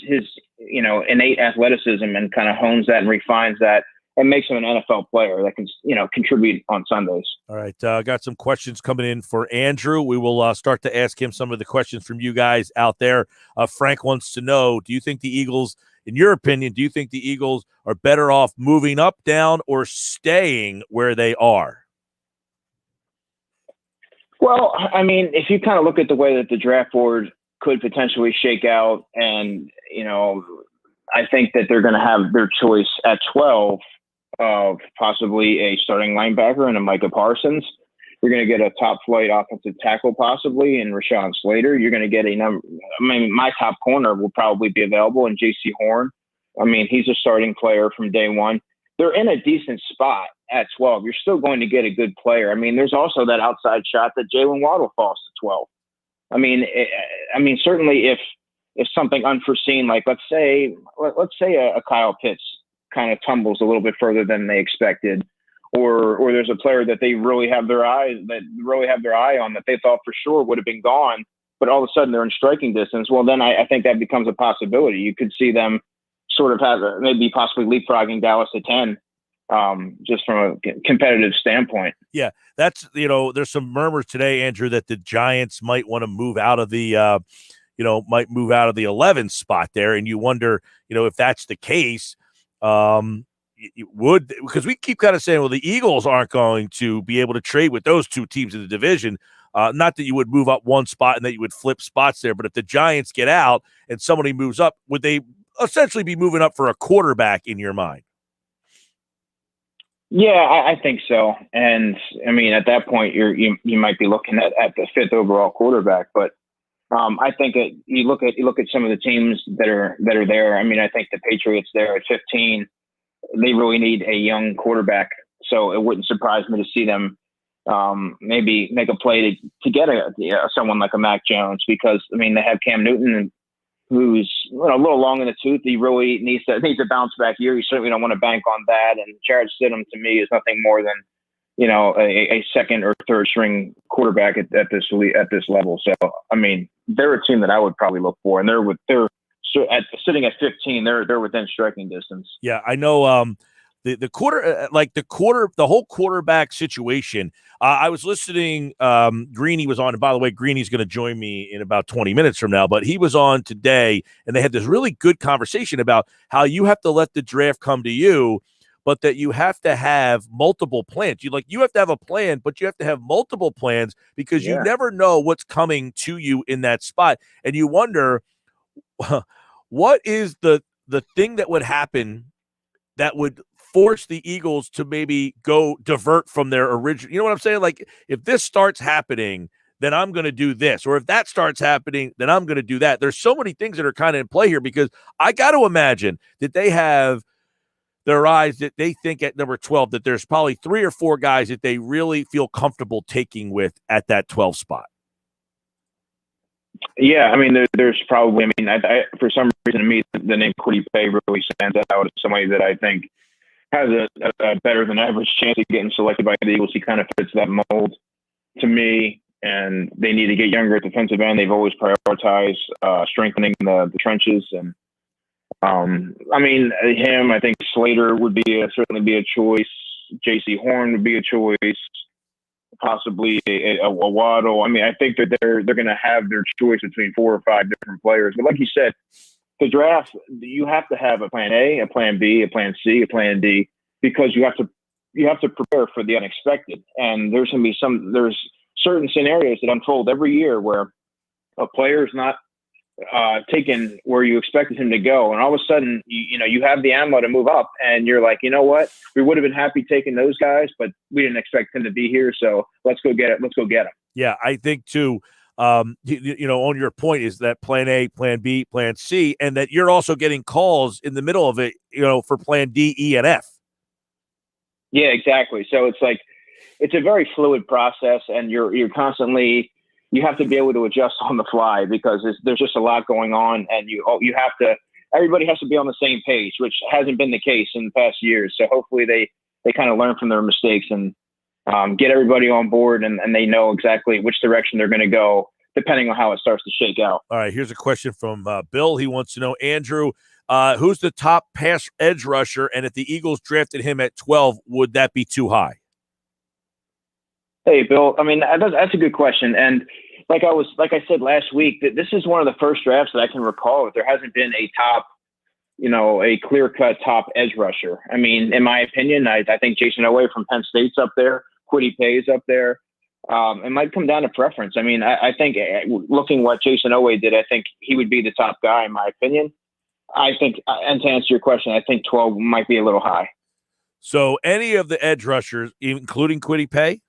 innate athleticism and kind of hones that and refines that and makes him an NFL player that can, contribute on Sundays. All right. Got some questions coming in for Andrew. We will start to ask him some of the questions from you guys out there. Frank wants to know, do you think the Eagles, in your opinion, do you think the Eagles are better off moving up, down, or staying where they are? Well, I mean, if you kind of look at the way that the draft board could potentially shake out, and, I think that they're going to have their choice at 12 of possibly a starting linebacker and a Micah Parsons. You're going to get a top flight offensive tackle possibly in Rashawn Slater. You're going to get my top corner will probably be available in J.C. Horn. I mean, he's a starting player from day one. They're in a decent spot at 12. You're still going to get a good player. I mean, there's also that outside shot that Jalen Waddle falls to 12. I mean, certainly if something unforeseen, like let's say a Kyle Pitts kind of tumbles a little bit further than they expected, or there's a player that they really have their eye on that they thought for sure would have been gone, but all of a sudden they're in striking distance. Well, then I think that becomes a possibility. You could see them sort of have maybe possibly leapfrogging Dallas to 10, just from a competitive standpoint. Yeah, that's, there's some murmurs today, Andrew, that the Giants might want to move out of the, might move out of the 11 spot there. And you wonder, if that's the case, because we keep kind of saying, well, the Eagles aren't going to be able to trade with those two teams in the division. Not that you would move up one spot and that you would flip spots there, but if the Giants get out and somebody moves up, would they essentially be moving up for a quarterback in your mind? Yeah, I think so. And I mean, at that point, you might be looking at the 5th overall quarterback. But I think you look at some of the teams that are there. I mean, I think the Patriots there at 15, they really need a young quarterback. So it wouldn't surprise me to see them maybe make a play to get someone like a Mac Jones, because I mean, they have Cam Newton, who's a little long in the tooth. He really needs to bounce back year. You certainly don't want to bank on that. And Jarrett Stidham, to me, is nothing more than a second or third string quarterback at this level. So I mean, they're a team that I would probably look for, and sitting at 15, they're within striking distance. Yeah, I know. The whole quarterback situation. I was listening. Greeny was on, and by the way, Greeny's going to join me in about 20 minutes from now. But he was on today, and they had this really good conversation about how you have to let the draft come to you, but that you have to have multiple plans. You have to have a plan, but you have to have multiple plans, because you never know what's coming to you in that spot, and you wonder what is the thing that would happen that would force the Eagles to maybe go divert from their original. You know what I'm saying? Like, if this starts happening, then I'm going to do this. Or if that starts happening, then I'm going to do that. There's so many things that are kind of in play here, because I got to imagine that they have their eyes that they think at number 12, that there's probably 3 or 4 guys that they really feel comfortable taking with at that 12 spot. Yeah, I mean, there's probably, I for some reason, to me, the name Kwity Paye really stands out as somebody that I think has a better than average chance of getting selected by the Eagles. He kind of fits that mold to me, and they need to get younger at defensive end. They've always prioritized strengthening the trenches, and I mean, him. I think Slater would certainly be a choice. J.C. Horn would be a choice. Possibly a Waddle. I mean, I think that they're going to have their choice between 4 or 5 different players. But like you said, the draft, you have to have a plan A, a plan B, a plan C, a plan D, because you have to prepare for the unexpected. And there's going to be there's certain scenarios that unfold every year where a player is not taken where you expected him to go, and all of a sudden you have the ammo to move up, and you're like, you know what, we would have been happy taking those guys, but we didn't expect him to be here, so let's go get him. Yeah, I think too, on your point is that plan A, plan B, plan C, and that you're also getting calls in the middle of it, for plan D, E, and F. Yeah, exactly. So it's like, it's a very fluid process, and you're constantly, you have to be able to adjust on the fly, because there's just a lot going on, and everybody has to be on the same page, which hasn't been the case in the past years. So hopefully they kind of learn from their mistakes and get everybody on board, and they know exactly which direction they're going to go, depending on how it starts to shake out. All right, here's a question from Bill. He wants to know, Andrew, who's the top pass edge rusher? And if the Eagles drafted him at 12, would that be too high? Hey, Bill. I mean, that's a good question. And like I said last week, that this is one of the first drafts that I can recall that there hasn't been a top, a clear-cut top edge rusher. I mean, in my opinion, I think Jason Oweh from Penn State's up there. Kwity Paye is up there. It might come down to preference. I mean, I think looking what Jason Oweh did, I think he would be the top guy in my opinion. I think, and to answer your question, I think 12 might be a little high. So any of the edge rushers, including Kwity Paye?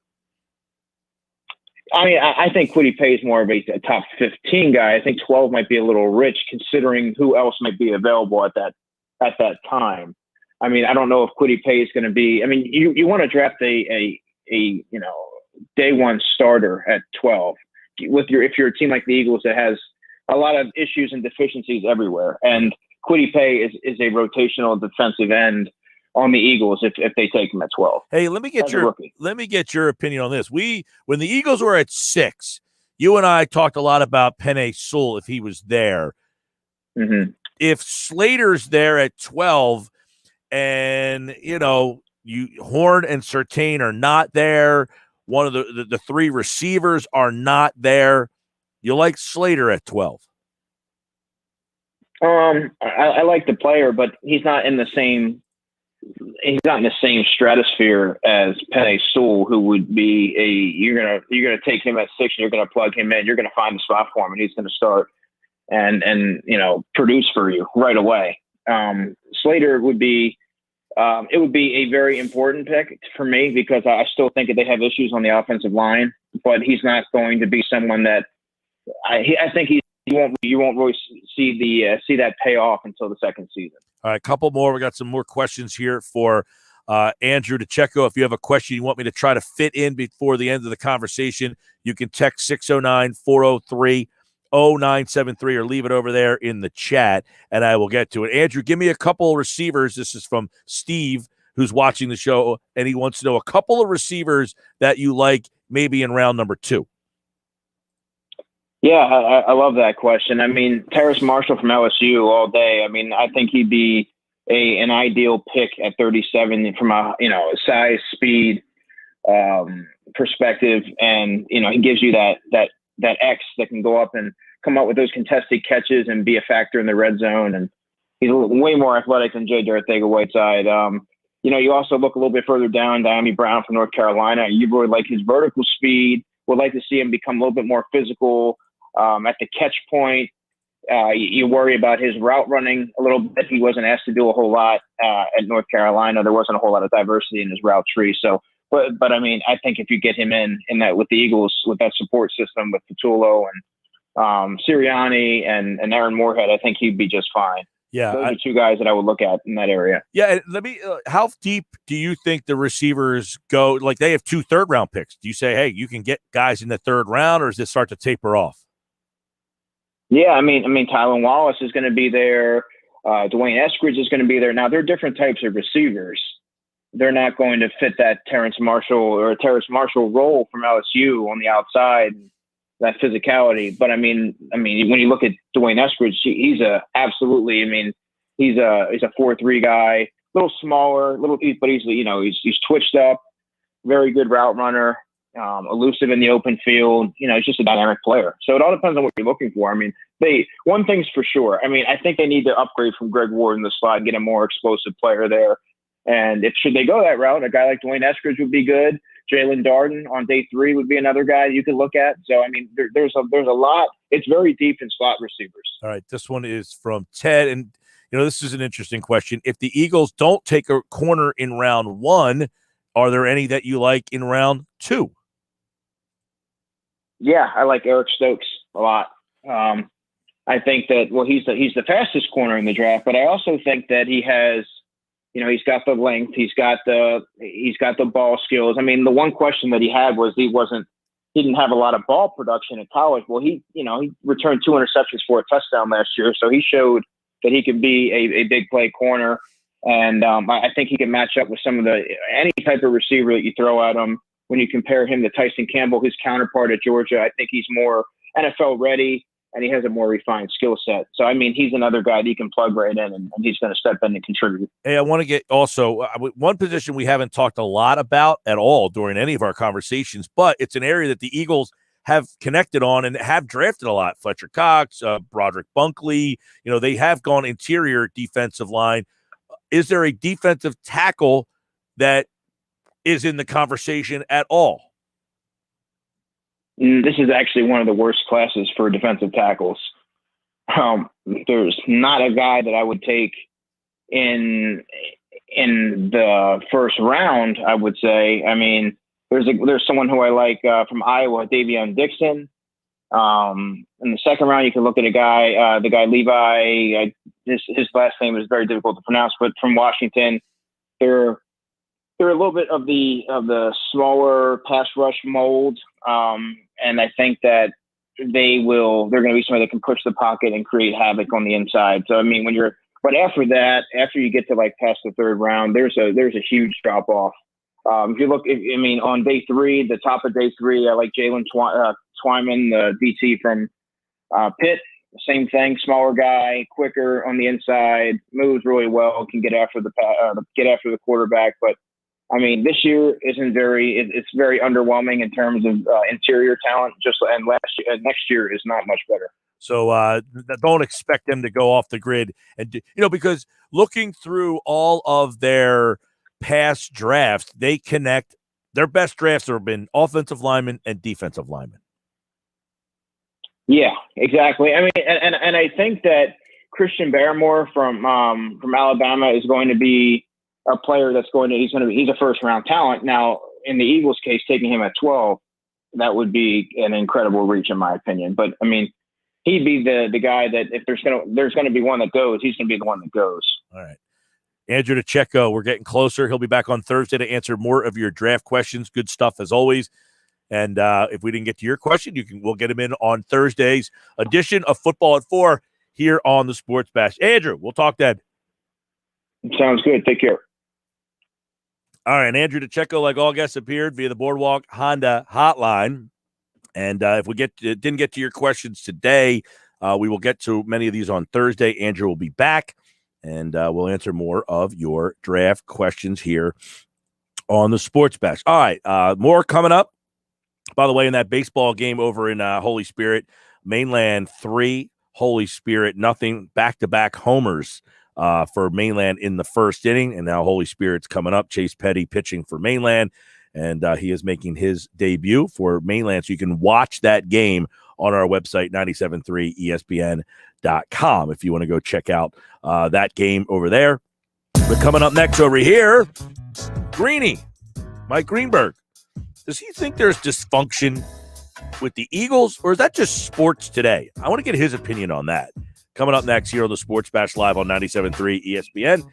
I mean, I think Kwity Paye is more of a top 15 guy. I think 12 might be a little rich, considering who else might be available at that time. I mean, I don't know if Kwity Paye is going to be. I mean, you want to draft a day one starter at 12 if you're a team like the Eagles that has a lot of issues and deficiencies everywhere. And Kwity Paye is a rotational defensive end on the Eagles if they take him at 12. Hey, let me get your opinion on this. When the Eagles were at 6, you and I talked a lot about Penei Sewell if he was there. Mm-hmm. if Slater's there at 12 and, Horn and Surtain are not there, one of the three receivers are not there, you like Slater at 12? I like the player, but he's not in the same stratosphere as Penei Sewell, who would be you're gonna take him at 6 and you're gonna plug him in, you're gonna find a spot for him and he's gonna start and produce for you right away. Slater would be it would be a very important pick for me because I still think that they have issues on the offensive line, but he's not going to be someone that I think you won't really see that pay off until the second season. All right, a couple more. We got some more questions here for Andrew DiCecco. If you have a question you want me to try to fit in before the end of the conversation, you can text 609-403-0973 or leave it over there in the chat, and I will get to it. Andrew, give me a couple of receivers. This is from Steve, who's watching the show, and he wants to know a couple of receivers that you like maybe in round number 2. Yeah, I love that question. I mean, Terrace Marshall from LSU all day. I mean, I think he'd be an ideal pick at 37 from a size, speed perspective, and he gives you that X that can go up and come up with those contested catches and be a factor in the red zone. And he's way more athletic than Jay Arcega-Whiteside. You also look a little bit further down, Diami Brown from North Carolina. You really like his vertical speed. Would like to see him become a little bit more physical. At the catch point, you worry about his route running a little bit. He wasn't asked to do a whole lot at North Carolina. There wasn't a whole lot of diversity in his route tree. So, but I mean, I think if you get him in that with the Eagles, with that support system with Patullo and Sirianni and Aaron Moorhead, I think he'd be just fine. Yeah, those are two guys that I would look at in that area. Yeah, let me. How deep do you think the receivers go? Like they have 2 third-round picks. Do you say, hey, you can get guys in the 3rd round, or does this start to taper off? Yeah, I mean, Tylan Wallace is going to be there. Dwayne Eskridge is going to be there. Now, they're different types of receivers. They're not going to fit that Terrace Marshall role from LSU on the outside, that physicality. But I mean, when you look at Dwayne Eskridge, he's a 4.3 guy, a little smaller, but he's twitched up, very good route runner. Elusive in the open field, he's just a dynamic player. So it all depends on what you're looking for. I mean, one thing's for sure. I mean, I think they need to upgrade from Greg Ward in the slot, get a more explosive player there. And should they go that route, a guy like Dwayne Eskridge would be good. Jalen Darden on day 3 would be another guy you could look at. So I mean, there's a lot. It's very deep in slot receivers. All right, this one is from Ted, and this is an interesting question. If the Eagles don't take a corner in round 1, are there any that you like in round 2? Yeah, I like Eric Stokes a lot. I think that he's the fastest corner in the draft, but I also think that he has, he's got the length, he's got the ball skills. I mean, the one question that he had was he didn't have a lot of ball production in college. Well, he returned 2 interceptions for a touchdown last year, so he showed that he could be a big play corner, and I think he can match up with any type of receiver that you throw at him. When you compare him to Tyson Campbell, his counterpart at Georgia, I think he's more NFL ready and he has a more refined skill set. So, I mean, he's another guy that you can plug right in and he's going to step in and contribute. Hey, I want to get also one position we haven't talked a lot about at all during any of our conversations, but it's an area that the Eagles have connected on and have drafted a lot. Fletcher Cox, Broderick Bunkley, they have gone interior defensive line. Is there a defensive tackle that is in the conversation at all? This is actually one of the worst classes for defensive tackles. There's not a guy that I would take in the first round, I would say. I mean, there's someone who I like from Iowa, Davion Dixon. In the second round, you can look at the guy Levi. His last name is very difficult to pronounce, but from Washington. They're a little bit of the smaller pass rush mold, and I think that they're going to be somebody that can push the pocket and create havoc on the inside. So I mean, but after you get to like past the 3rd round, there's a huge drop off. If you look, on day 3, the top of day 3, I like Jalen Twyman, the DT from Pitt. same thing, smaller guy, quicker on the inside, moves really well, can get after the quarterback. But I mean, this year it's very underwhelming in terms of interior talent. And next year is not much better. So don't expect them to go off the grid, and because looking through all of their past drafts, they connect. Their best drafts have been offensive linemen and defensive linemen. Yeah, exactly. I mean, and I think that Christian Barmore from Alabama is going to be a player he's a first round talent. Now, in the Eagles' case, taking him at 12, that would be an incredible reach in my opinion. But I mean, he'd be the guy that if there's going to be one that goes, he's going to be the one that goes. All right. Andrew DiCecco, we're getting closer. He'll be back on Thursday to answer more of your draft questions. Good stuff as always. And if we didn't get to your question, we'll get him in on Thursday's edition of Football at 4 here on the Sports Bash. Andrew, we'll talk then. Sounds good. Take care. All right, Andrew DiCecco, like all guests, appeared via the Boardwalk Honda hotline. And if we didn't get to your questions today, we will get to many of these on Thursday. Andrew will be back, and we'll answer more of your draft questions here on the Sports Bash. All right, more coming up. By the way, in that baseball game over in Holy Spirit, Mainland 3, Holy Spirit nothing, back-to-back homers for Mainland in the first inning, and now Holy Spirit's coming up. Chase Petty pitching for Mainland, and he is making his debut for Mainland. So you can watch that game on our website, 973ESPN.com, if you want to go check out that game over there. But coming up next over here, Greeny, Mike Greenberg. Does he think there's dysfunction with the Eagles, or is that just sports today? I want to get his opinion on that. Coming up next here on the Sports Bash Live on 97.3 ESPN,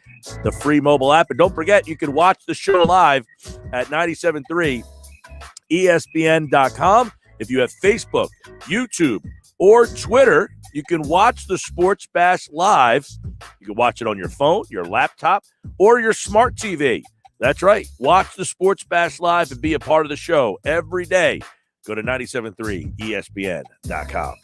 the free mobile app. And don't forget, you can watch the show live at 97.3 ESPN.com. If you have Facebook, YouTube, or Twitter, you can watch the Sports Bash live. You can watch it on your phone, your laptop, or your smart TV. That's right. Watch the Sports Bash live and be a part of the show every day. Go to 97.3 ESPN.com.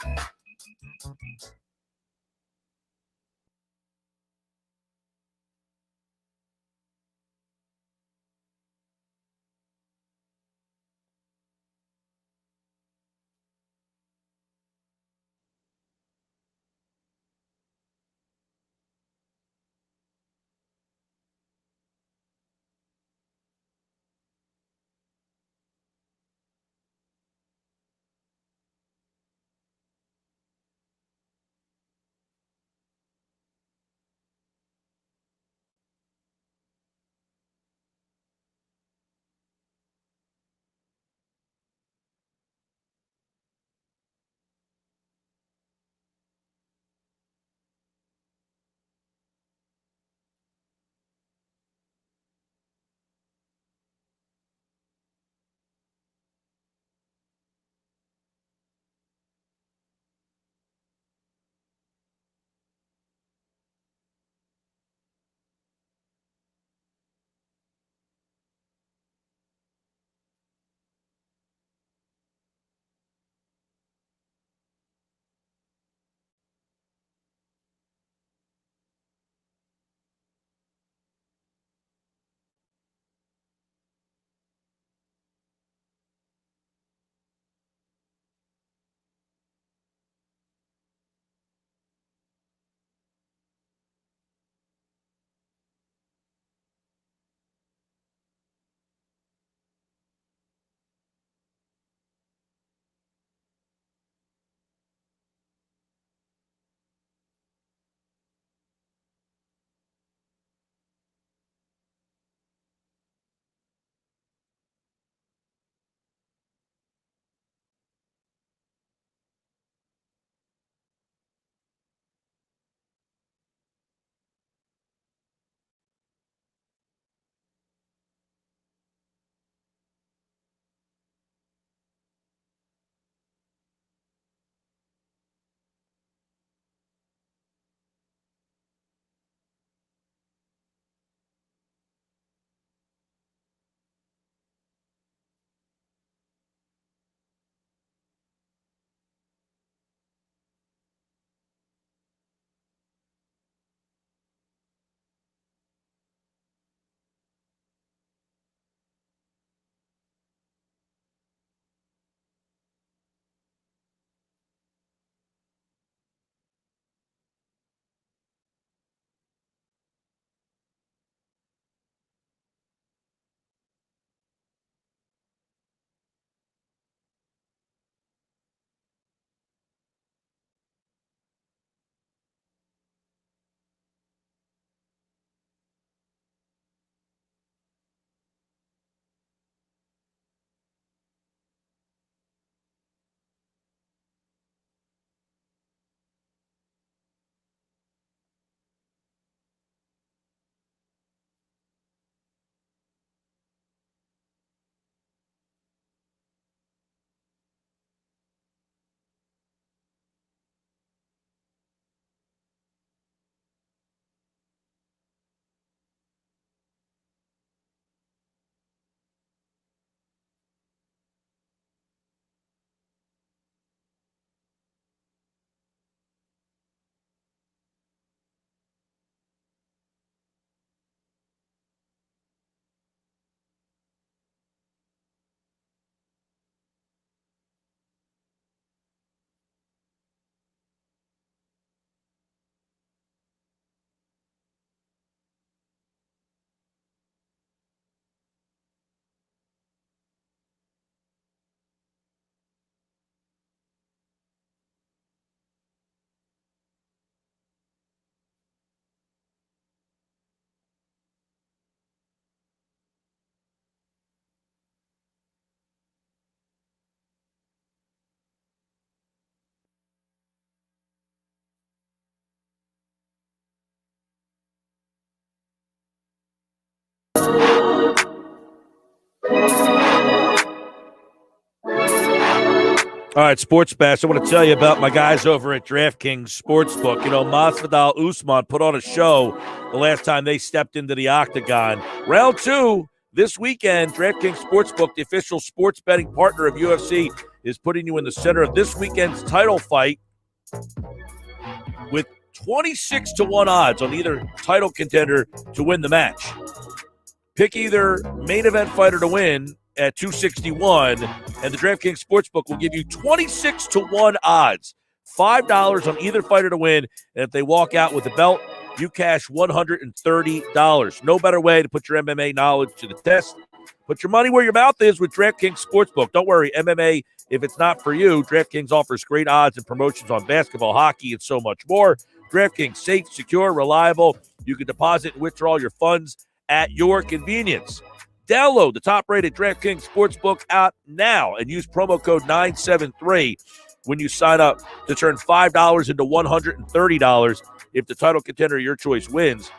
All right, Sports Bash. I want to tell you about my guys over at DraftKings Sportsbook. You know, Masvidal Usman put on a show the last time they stepped into the octagon. Round 2 this weekend. DraftKings Sportsbook, the official sports betting partner of UFC, is putting you in the center of this weekend's title fight with 26-1 odds on either title contender to win the match. Pick either main event fighter to win at 261, and the DraftKings Sportsbook will give you 26-1 odds, $5 on either fighter to win, and if they walk out with the belt, you cash $130. No better way to put your MMA knowledge to the test. Put your money where your mouth is with DraftKings Sportsbook. Don't worry, MMA, if it's not for you, DraftKings offers great odds and promotions on basketball, hockey, and so much more. DraftKings, safe, secure, reliable. You can deposit and withdraw your funds at your convenience. Download the top-rated DraftKings Sportsbook app now and use promo code 973 when you sign up to turn $5 into $130 if the title contender of your choice wins.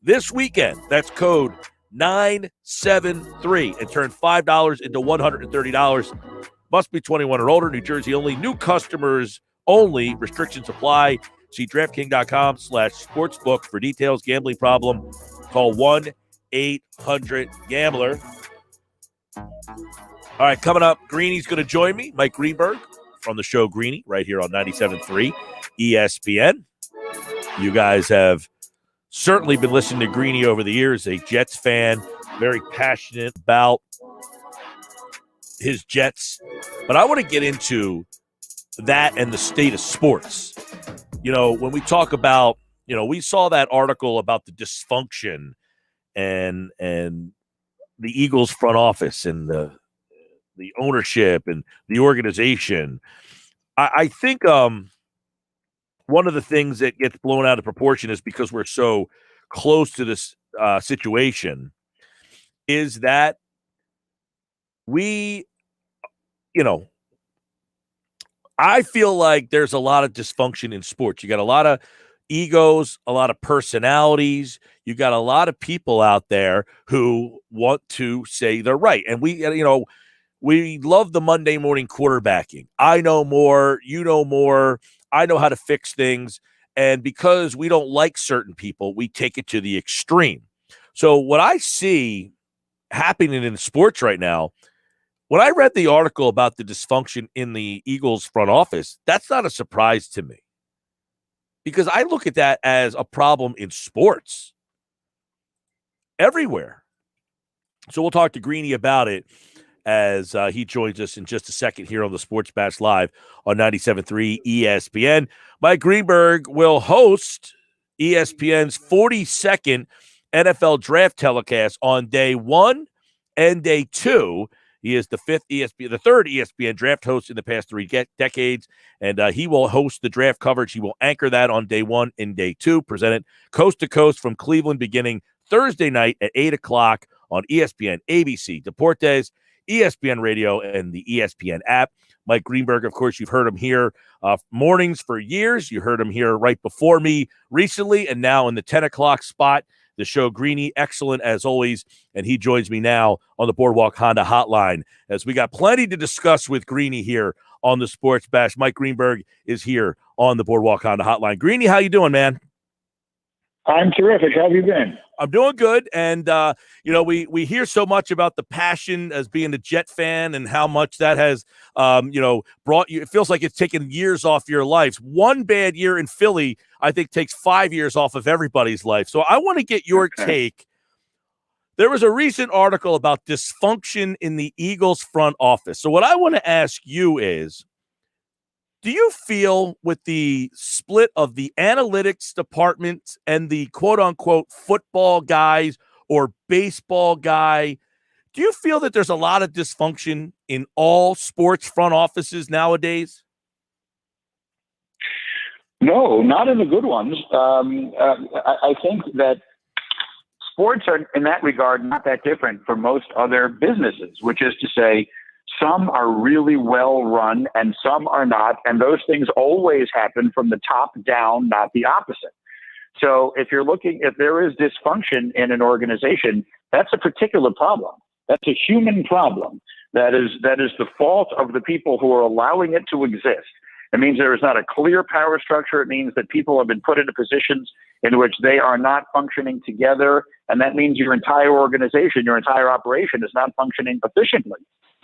This weekend, that's code 973 and turn $5 into $130. Must be 21 or older. New Jersey only. New customers only. Restrictions apply. See DraftKings.com/sportsbook for details. Gambling problem? Call 1-800-GAMBLER. All right, coming up, Greeny's going to join me, Mike Greenberg from the show Greeny, right here on 97.3 ESPN. You guys have certainly been listening to Greeny over the years, a Jets fan, very passionate about his Jets. But I want to get into that and the state of sports. You know, when we talk about, you know, we saw that article about the dysfunction and the Eagles front office and the ownership and the organization. I think one of the things that gets blown out of proportion is because we're so close to this situation is that we, you know, I feel like there's a lot of dysfunction in sports. You got a lot of egos, a lot of personalities. You got a lot of people out there who want to say they're right. And we, you know, we love the Monday morning quarterbacking. I know more, you know more. I know how to fix things. And because we don't like certain people, we take it to the extreme. So what I see happening in sports right now, when I read the article about the dysfunction in the Eagles front office, that's not a surprise to me because I look at that as a problem in sports everywhere. So we'll talk to Greeny about it as he joins us in just a second here on the Sports Bash Live on 97.3 ESPN. Mike Greenberg will host ESPN's 42nd NFL draft telecast on day 1 and day 2. He is the third ESPN draft host in the past 3 decades, and he will host the draft coverage. He will anchor that on day 1 and day 2, presented coast to coast from Cleveland beginning Thursday night at 8 o'clock on ESPN, ABC, Deportes, ESPN Radio, and the ESPN app. Mike Greenberg, of course, you've heard him here mornings for years. You heard him here right before me recently, and now in the 10 o'clock spot. The show Greeny, excellent as always, and he joins me now on the Boardwalk Honda hotline as we got plenty to discuss with Greeny here on the Sports Bash. Mike Greenberg is here on the Boardwalk Honda hotline. Greeny, how you doing, man? I'm terrific. How have you been? I'm doing good, and you know, we hear so much about the passion as being a Jet fan and how much that has you know, brought you. It feels like it's taken years off your lives. One bad year in Philly, I think, takes 5 years off of everybody's life. So I want to get your take. There was a recent article about dysfunction in the Eagles front office. So what I want to ask you is, do you feel with the split of the analytics department and the quote-unquote football guys or baseball guy, do you feel that there's a lot of dysfunction in all sports front offices nowadays? No, not in the good ones. I think that sports are, in that regard, not that different from most other businesses, which is to say, some are really well run and some are not. And those things always happen from the top down, not the opposite. So if there is dysfunction in an organization, that's a particular problem. That's a human problem. that is the fault of the people who are allowing it to exist. It means there is not a clear power structure. It means that people have been put into positions in which they are not functioning together. And that means your entire organization, your entire operation is not functioning efficiently.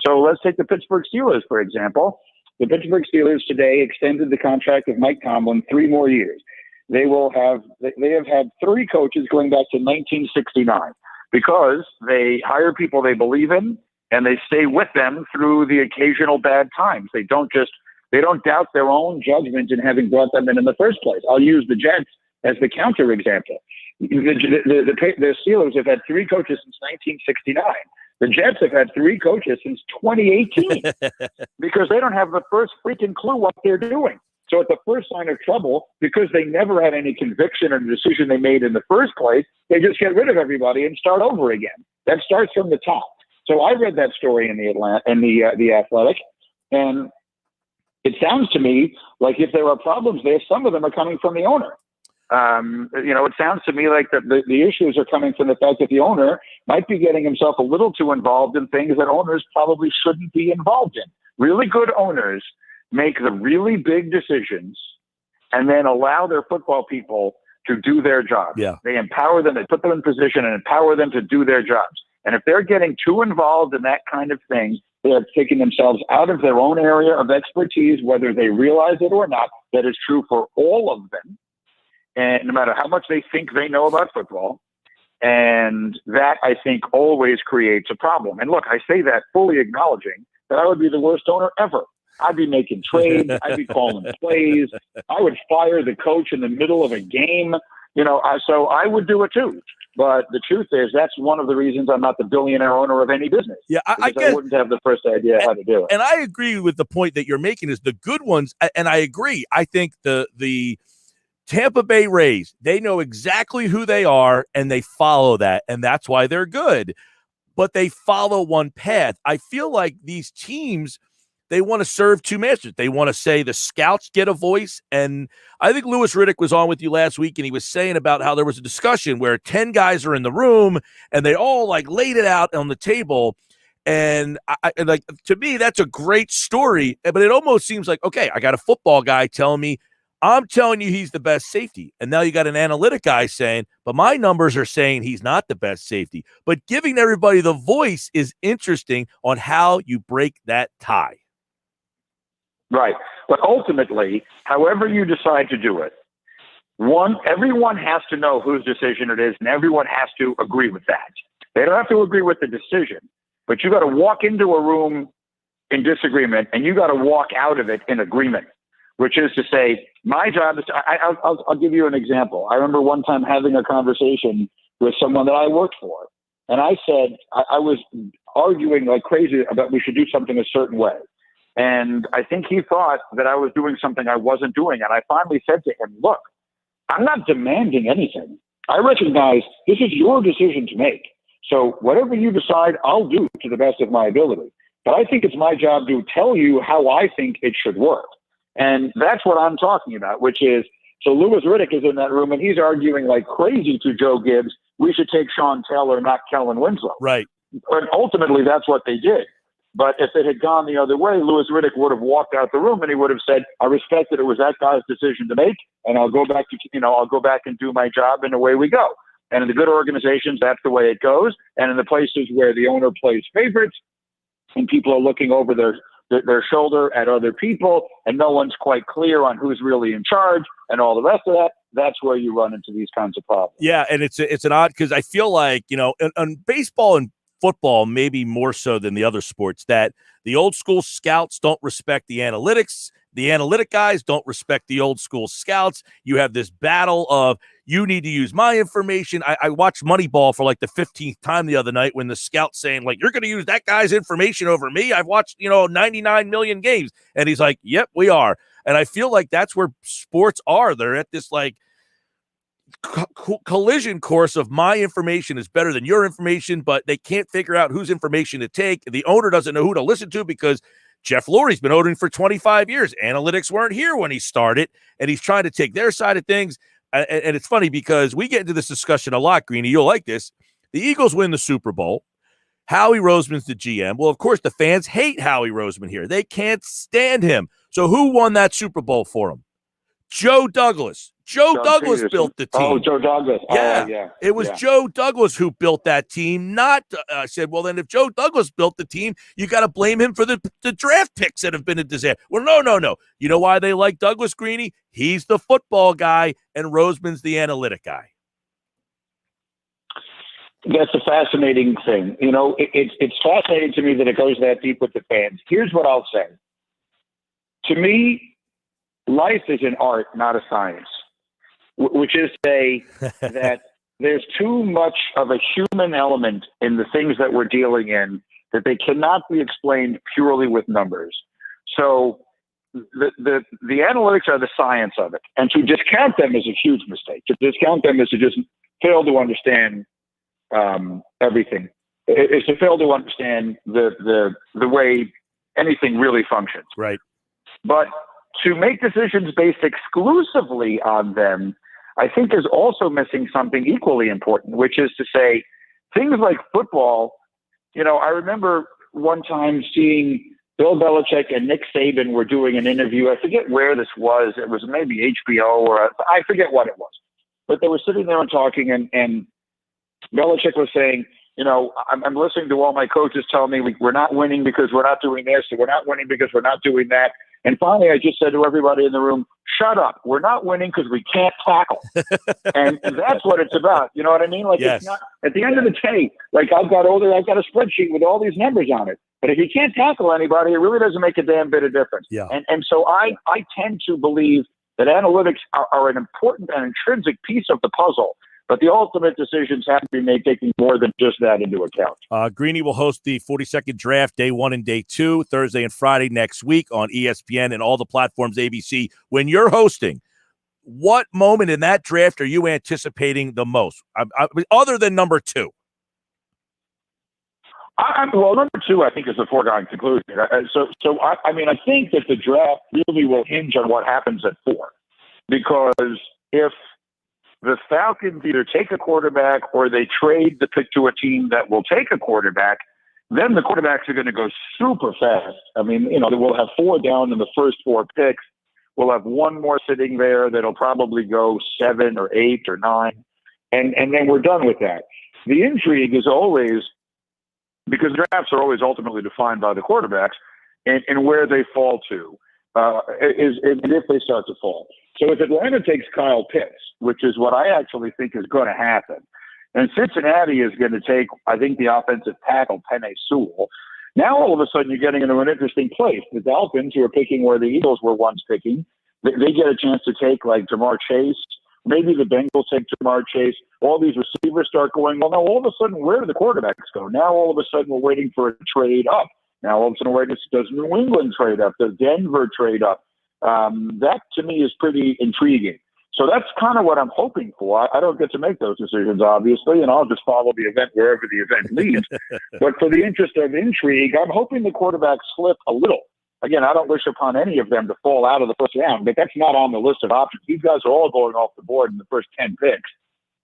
So let's take the Pittsburgh Steelers, for example. The Pittsburgh Steelers today extended the contract of Mike Tomlin 3 more years. They have had 3 coaches going back to 1969 because they hire people they believe in and they stay with them through the occasional bad times. They don't doubt their own judgment in having brought them in the first place. I'll use the Jets as the counter example. The Steelers have had 3 coaches since 1969. The Jets have had 3 coaches since 2018 because they don't have the first freaking clue what they're doing. So at the first sign of trouble, because they never had any conviction or decision they made in the first place, they just get rid of everybody and start over again. That starts from the top. So I read that story in the Athletic, and it sounds to me like if there are problems there, some of them are coming from the owner. It sounds to me like the issues are coming from the fact that the owner might be getting himself a little too involved in things that owners probably shouldn't be involved in. Really good owners make the really big decisions and then allow their football people to do their job. Yeah. They empower them, they put them in position and empower them to do their jobs. And if they're getting too involved in that kind of thing, they are taking themselves out of their own area of expertise, whether they realize it or not. That is true for all of them. And no matter how much they think they know about football. And that, I think, always creates a problem. And look, I say that fully acknowledging that I would be the worst owner ever. I'd be making trades. I'd be calling plays. I would fire the coach in the middle of a game. So I would do it too. But the truth is, that's one of the reasons I'm not the billionaire owner of any business. Yeah, I wouldn't have the first idea how to do it. And I agree with the point that you're making is the good ones. And I agree. I think the Tampa Bay Rays, they know exactly who they are and they follow that. And that's why they're good. But they follow one path. I feel like these teams, they want to serve 2 masters. They want to say the scouts get a voice. And I think Louis Riddick was on with you last week, and he was saying about how there was a discussion where 10 guys are in the room, and they all laid it out on the table. And to me, that's a great story. But it almost seems like, okay, I got a football guy telling me, I'm telling you he's the best safety. And now you got an analytic guy saying, but my numbers are saying he's not the best safety. But giving everybody the voice is interesting on how you break that tie. Right. But ultimately, however you decide to do it, everyone has to know whose decision it is, and everyone has to agree with that. They don't have to agree with the decision, but you got to walk into a room in disagreement, and you got to walk out of it in agreement, which is to say, my job is I'll give you an example. I remember one time having a conversation with someone that I worked for, and I said, I was arguing like crazy about we should do something a certain way. And I think he thought that I was doing something I wasn't doing. And I finally said to him, look, I'm not demanding anything. I recognize this is your decision to make. So whatever you decide, I'll do to the best of my ability. But I think it's my job to tell you how I think it should work. And that's what I'm talking about, which is, so Louis Riddick is in that room and he's arguing like crazy to Joe Gibbs, we should take Sean Taylor, not Kellen Winslow. Right. And ultimately, that's what they did. But if it had gone the other way, Louis Riddick would have walked out the room and he would have said, I respect that it was that guy's decision to make, and I'll go back and do my job, and away we go. And in the good organizations, that's the way it goes. And in the places where the owner plays favorites and people are looking over their shoulder at other people and no one's quite clear on who's really in charge and all the rest of that, that's where you run into these kinds of problems. Yeah, and it's an odd, because I feel like, on baseball and football, maybe more so than the other sports, that the old school scouts don't respect the analytics. The analytic guys don't respect the old school scouts. You have this battle of, you need to use my information. I watched Moneyball for like the 15th time the other night when the scout's saying, like, you're going to use that guy's information over me. I've watched, 99 million games. And he's like, yep, we are. And I feel like that's where sports are. They're at this like collision course of my information is better than your information, but they can't figure out whose information to take. The owner doesn't know who to listen to because Jeff Lurie's been owning for 25 years. Analytics weren't here when he started, and he's trying to take their side of things. And it's funny because we get into this discussion a lot, Greeny. You'll like this. The Eagles win the Super Bowl. Howie Roseman's the GM. Well, of course, the fans hate Howie Roseman here. They can't stand him. So who won that Super Bowl for him? Joe Douglas. Joe Douglas built the team. Oh, Joe Douglas. Yeah. Oh, yeah. It was Joe Douglas who built that team, not said, well, then if Joe Douglas built the team, you got to blame him for the draft picks that have been a disaster. Well, no. You know why they like Douglas, Greeny? He's the football guy, and Roseman's the analytic guy. That's a fascinating thing. You know, it's fascinating to me that it goes that deep with the fans. Here's what I'll say. To me, life is an art, not a science, which is to say that there's too much of a human element in the things that we're dealing in that they cannot be explained purely with numbers. So the analytics are the science of it. And to discount them is a huge mistake. To discount them is to just fail to understand everything. It's to fail to understand the way anything really functions. Right. But to make decisions based exclusively on them, I think is also missing something equally important, which is to say things like football. You know, I remember one time seeing Bill Belichick and Nick Saban were doing an interview. I forget where this was. It was maybe HBO or I forget what it was. But they were sitting there and talking, and Belichick was saying, you know, I'm listening to all my coaches tell me we're not winning because we're not doing this, and we're not winning because we're not doing that. And finally, I just said to everybody in the room, shut up. We're not winning because we can't tackle. And that's what it's about. You know what I mean? Like, yes. It's not, at the end of the day, like I've got a spreadsheet with all these numbers on it. But if you can't tackle anybody, it really doesn't make a damn bit of difference. Yeah. And so I tend to believe that analytics are an important and intrinsic piece of the puzzle. But the ultimate decisions have to be made taking more than just that into account. Greeny will host the 42nd Draft, Day 1 and Day 2, Thursday and Friday next week on ESPN and all the platforms ABC. When you're hosting, what moment in that draft are you anticipating the most, other than number 2? Well, number 2, I think, is a foregone conclusion. So I mean, I think that the draft really will hinge on what happens at 4. Because if the Falcons either take a quarterback or they trade the pick to a team that will take a quarterback, then the quarterbacks are going to go super fast. I mean, you know, we'll have 4 down in the first 4 picks. We'll have 1 more sitting there that'll probably go 7 or 8 or 9. And then we're done with that. The intrigue is always, because drafts are always ultimately defined by the quarterbacks and where they fall to, if they start to fall. So if Atlanta takes Kyle Pitts, which is what I actually think is going to happen, and Cincinnati is going to take, I think, the offensive tackle, Penei Sewell, now all of a sudden you're getting into an interesting place. The Dolphins, who are picking where the Eagles were once picking, they get a chance to take, like, Jamar Chase. Maybe the Bengals take Jamar Chase. All these receivers start going, well, now all of a sudden, where do the quarterbacks go? Now all of a sudden we're waiting for a trade up. Now all of a sudden we're waiting, does New England trade up? Does Denver trade up? That, to me, is pretty intriguing. So that's kind of what I'm hoping for. I don't get to make those decisions, obviously, and I'll just follow the event wherever the event leads. But for the interest of intrigue, I'm hoping the quarterbacks slip a little. Again, I don't wish upon any of them to fall out of the first round, but that's not on the list of options. These guys are all going off the board in the first 10 picks.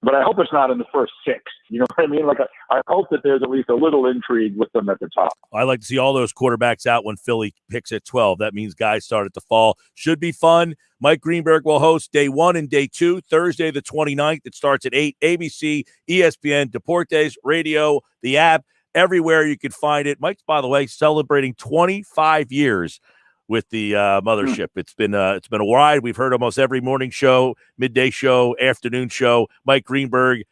But I hope it's not in the first 6. You know what I mean? Like, I hope that there's at least a little intrigue with them at the top. I like to see all those quarterbacks out when Philly picks at 12. That means guys started to fall. Should be fun. Mike Greenberg will host Day 1 and Day 2, Thursday the 29th. It starts at 8, ABC, ESPN, Deportes, Radio, the app, everywhere you can find it. Mike's, by the way, celebrating 25 years with the mothership. It's been a ride. We've heard almost every morning show, midday show, afternoon show. Mike Greenberg,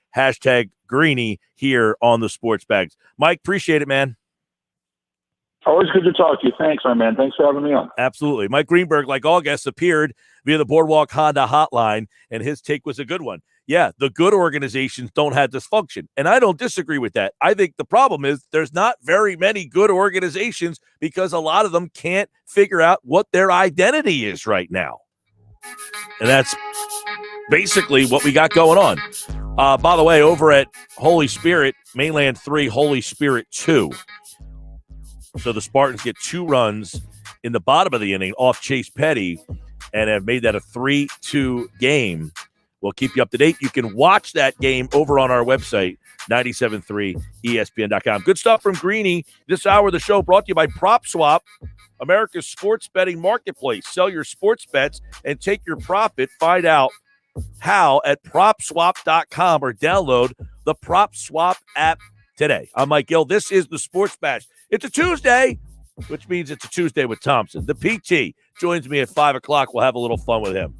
#Greeny here on the Sports Bags. Mike, appreciate it, man. Always good to talk to you. Thanks, my man. Thanks for having me on. Absolutely. Mike Greenberg, like all guests, appeared via the Boardwalk Honda hotline, and his take was a good one. Yeah, the good organizations don't have dysfunction, and I don't disagree with that. I think the problem is there's not very many good organizations because a lot of them can't figure out what their identity is right now. And that's basically what we got going on. By the way, over at Holy Spirit, Mainland 3, Holy Spirit 2. So the Spartans get 2 runs in the bottom of the inning off Chase Petty and have made that a 3-2 game. We'll keep you up to date. You can watch that game over on our website, 973ESPN.com. Good stuff from Greeny. This hour of the show brought to you by PropSwap, America's sports betting marketplace. Sell your sports bets and take your profit. Find out how at PropSwap.com or download the PropSwap app today. I'm Mike Gill. This is the Sports Bash. It's a Tuesday, which means it's a Tuesday with Thompson. The PT joins me at 5 o'clock. We'll have a little fun with him.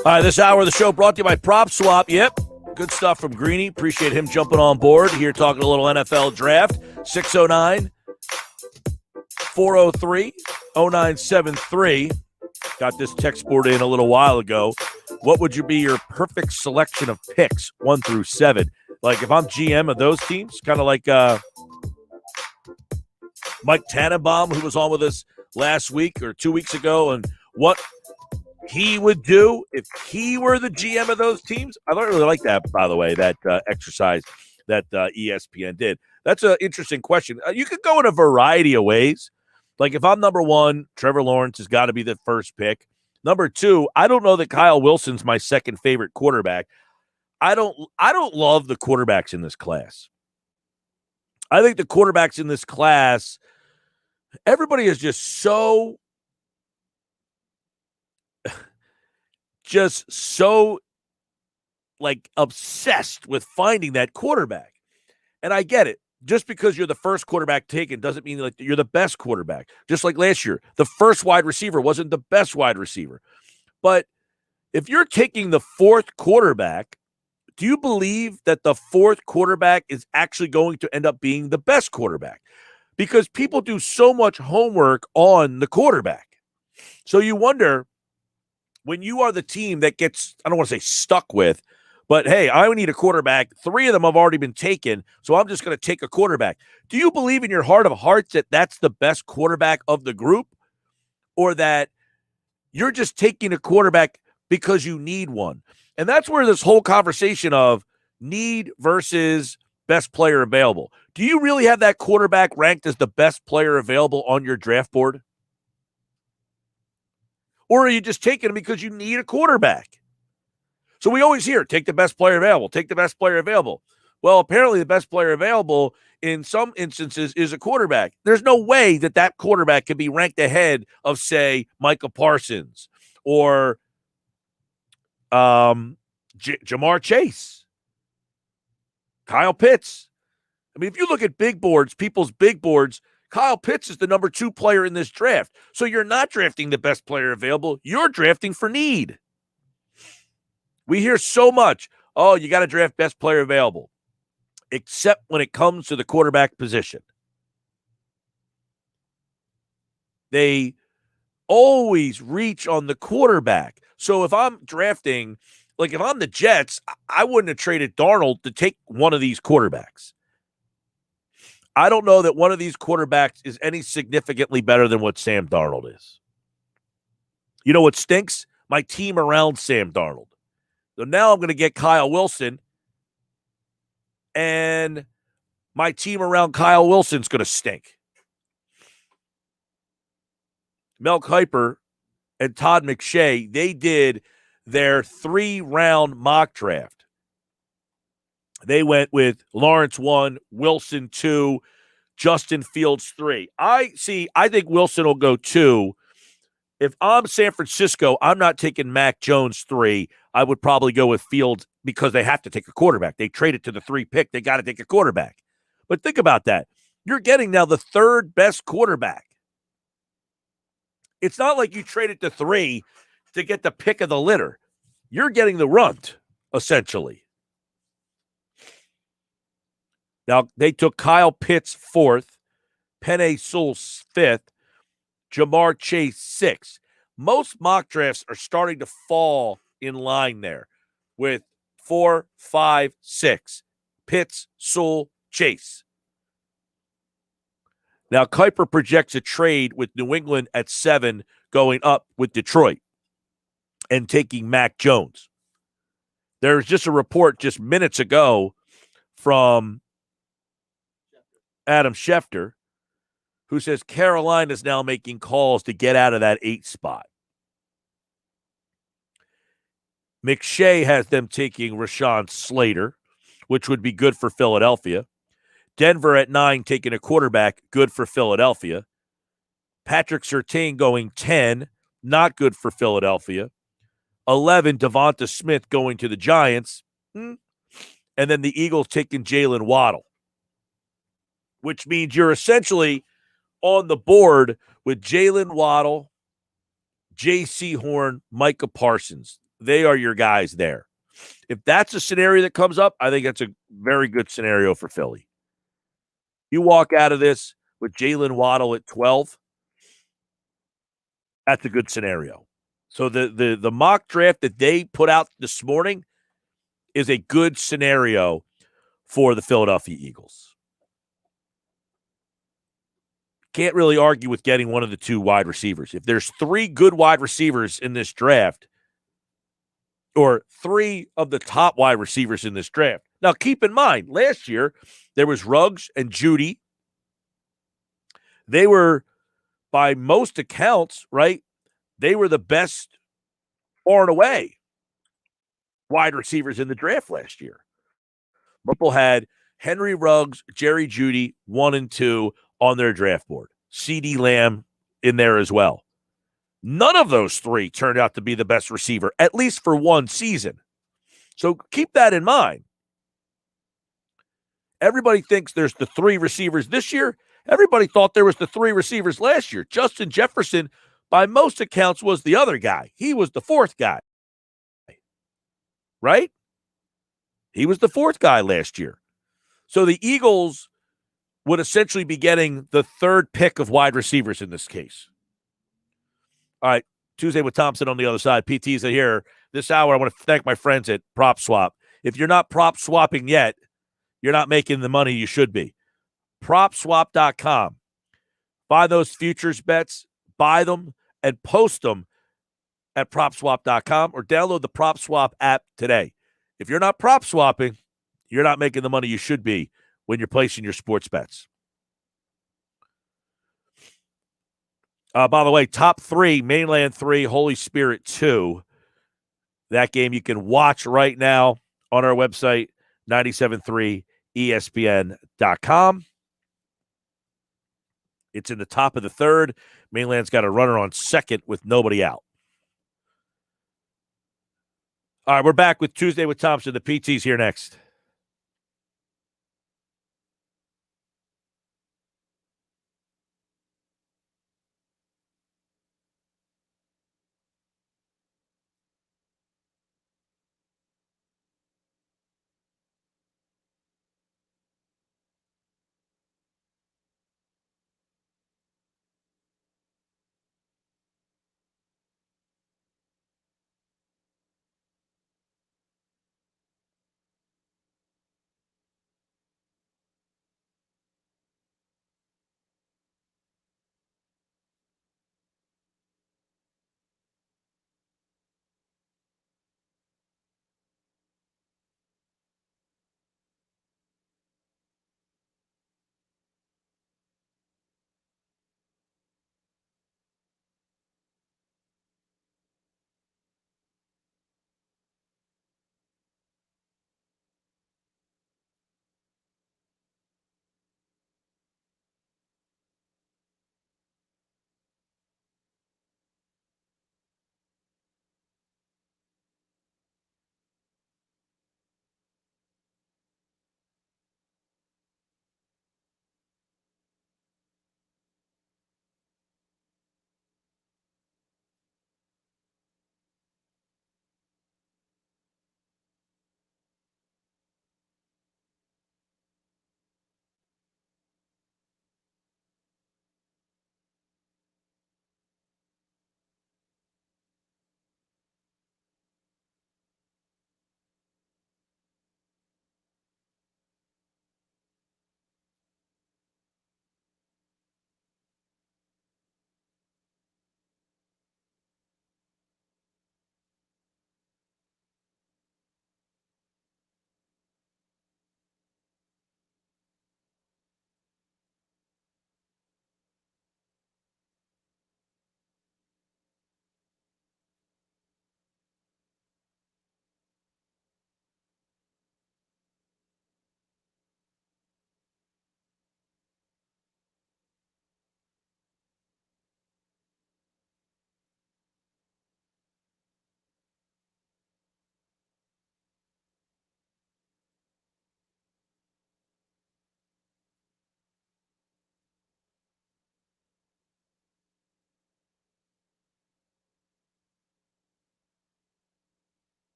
All right, this hour of the show brought to you by Prop Swap. Yep, good stuff from Greeny. Appreciate him jumping on board here, talking a little NFL draft. 609-403-0973. Got this text board in a little while ago. What would be your perfect selection of picks, 1 through 7? Like if I'm GM of those teams, kind of like Mike Tannenbaum, who was on with us last week or 2 weeks ago, and what he would do if he were the GM of those teams. I don't really like that, by the way, that exercise that ESPN did. That's an interesting question. You could go in a variety of ways. Like if I'm number 1, Trevor Lawrence has got to be the first pick. Number 2, I don't know that Kyle Wilson's my second favorite quarterback. I don't love the quarterbacks in this class. I think the quarterbacks in this class, everybody is just so like obsessed with finding that quarterback. And I get it. Just because you're the first quarterback taken doesn't mean like you're the best quarterback. Just like last year, the first wide receiver wasn't the best wide receiver. But if you're taking the fourth quarterback, do you believe that the fourth quarterback is actually going to end up being the best quarterback? Because people do so much homework on the quarterback. So you wonder, when you are the team that gets, I don't want to say stuck with, but hey, I need a quarterback. 3 of them have already been taken, so I'm just going to take a quarterback. Do you believe in your heart of hearts that that's the best quarterback of the group? Or that you're just taking a quarterback because you need one? And that's where this whole conversation of need versus best player available. Do you really have that quarterback ranked as the best player available on your draft board? Or are you just taking him because you need a quarterback? So we always hear, take the best player available, take the best player available. Well, apparently the best player available in some instances is a quarterback. There's no way that that quarterback can be ranked ahead of, say, Micah Parsons or Jamar Chase, Kyle Pitts. I mean, if you look at big boards, people's big boards, Kyle Pitts is the number 2 player in this draft. So you're not drafting the best player available. You're drafting for need. We hear so much, oh, you got to draft best player available, except when it comes to the quarterback position. They always reach on the quarterback. So if I'm drafting, like if I'm the Jets, I wouldn't have traded Darnold to take one of these quarterbacks. I don't know that one of these quarterbacks is any significantly better than what Sam Darnold is. You know what stinks? My team around Sam Darnold. So now I'm going to get Kyle Wilson, and my team around Kyle Wilson's going to stink. Mel Kiper and Todd McShay, they did their 3-round mock draft. They went with Lawrence 1, Wilson 2, Justin Fields 3. I think Wilson will go 2. If I'm San Francisco, I'm not taking Mac Jones 3. I would probably go with Fields because they have to take a quarterback. They traded to the 3 pick. They got to take a quarterback. But think about that. You're getting now the 3rd best quarterback. It's not like you traded to 3 to get the pick of the litter. You're getting the runt, essentially. Now, they took Kyle Pitts 4th, Penei Sewell 5th, Jamar Chase 6th. Most mock drafts are starting to fall in line there with 4, 5, 6. Pitts, Sewell, Chase. Now, Kiper projects a trade with New England at 7, going up with Detroit and taking Mac Jones. There's just a report just minutes ago from Adam Schefter, who says Carolina's now making calls to get out of that 8 spot. McShay has them taking Rashawn Slater, which would be good for Philadelphia. Denver at 9 taking a quarterback, good for Philadelphia. Patrick Surtain going 10, not good for Philadelphia. 11, Devonta Smith going to the Giants. And then the Eagles taking Jalen Waddle, which means you're essentially on the board with Jalen Waddle, J.C. Horn, Micah Parsons. they are your guys there. If that's a scenario that comes up, I think that's a very good scenario for Philly. You walk out of this with Jalen Waddle at 12, that's a good scenario. So the mock draft that they put out this morning is a good scenario for the Philadelphia Eagles. Can't really argue with getting one of the two wide receivers. If there's three good wide receivers in this draft, or three of the top wide receivers in this draft. Now, keep in mind, last year, there was Ruggs and Judy. They were, by most accounts, right, they were the best far and away wide receivers in the draft last year. Purple had Henry Ruggs, Jerry Judy, 1 and 2 on their draft board. CeeDee Lamb in there as well. None of those three turned out to be the best receiver, at least for one season. So keep that in mind. Everybody thinks there's the three receivers this year. Everybody thought there was the three receivers last year. Justin Jefferson, by most accounts, was the other guy. He was the fourth guy. Right? He was the fourth guy last year. So the Eagles would essentially be getting the third pick of wide receivers in this case. All right, Tuesday with Thompson on the other side. PT's here. This hour, I want to thank my friends at Prop Swap. If you're not prop swapping yet, you're not making the money you should be. PropSwap.com. Buy those futures bets, buy them, and post them at PropSwap.com or download the Prop Swap app today. If you're not prop swapping, you're not making the money you should be when you're placing your sports bets. By the way, top 3, Mainland 3, Holy Spirit 2. That game you can watch right now on our website, 973ESPN.com. It's in the top of the third. Mainland's got a runner on second with nobody out. All right, we're back with Tuesday with Thompson. The PT's here next.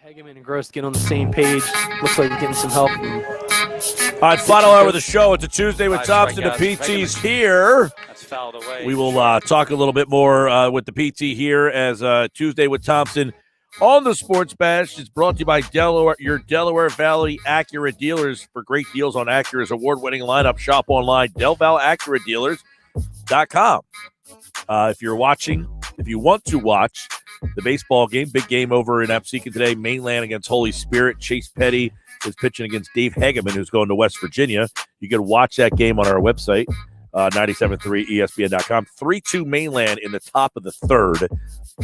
Hageman and Gross get on the same page. Looks like we're getting some help. All right, final hour of the show. It's a Tuesday with Thompson. The PT's here. That's fouled away. We will talk a little bit more with the PT here as Tuesday with Thompson on the Sports Bash. It's brought to you by your Delaware Valley Acura dealers for great deals on Acura's award-winning lineup. Shop online, DelValAcuraDealers.com. If you want to watch the baseball game, big game over in Absecon today, Mainland against Holy Spirit. Chase Petty is pitching against Dave Hageman, who's going to West Virginia. You can watch that game on our website, 97.3ESPN.com. 3-2 Mainland in the top of the third. A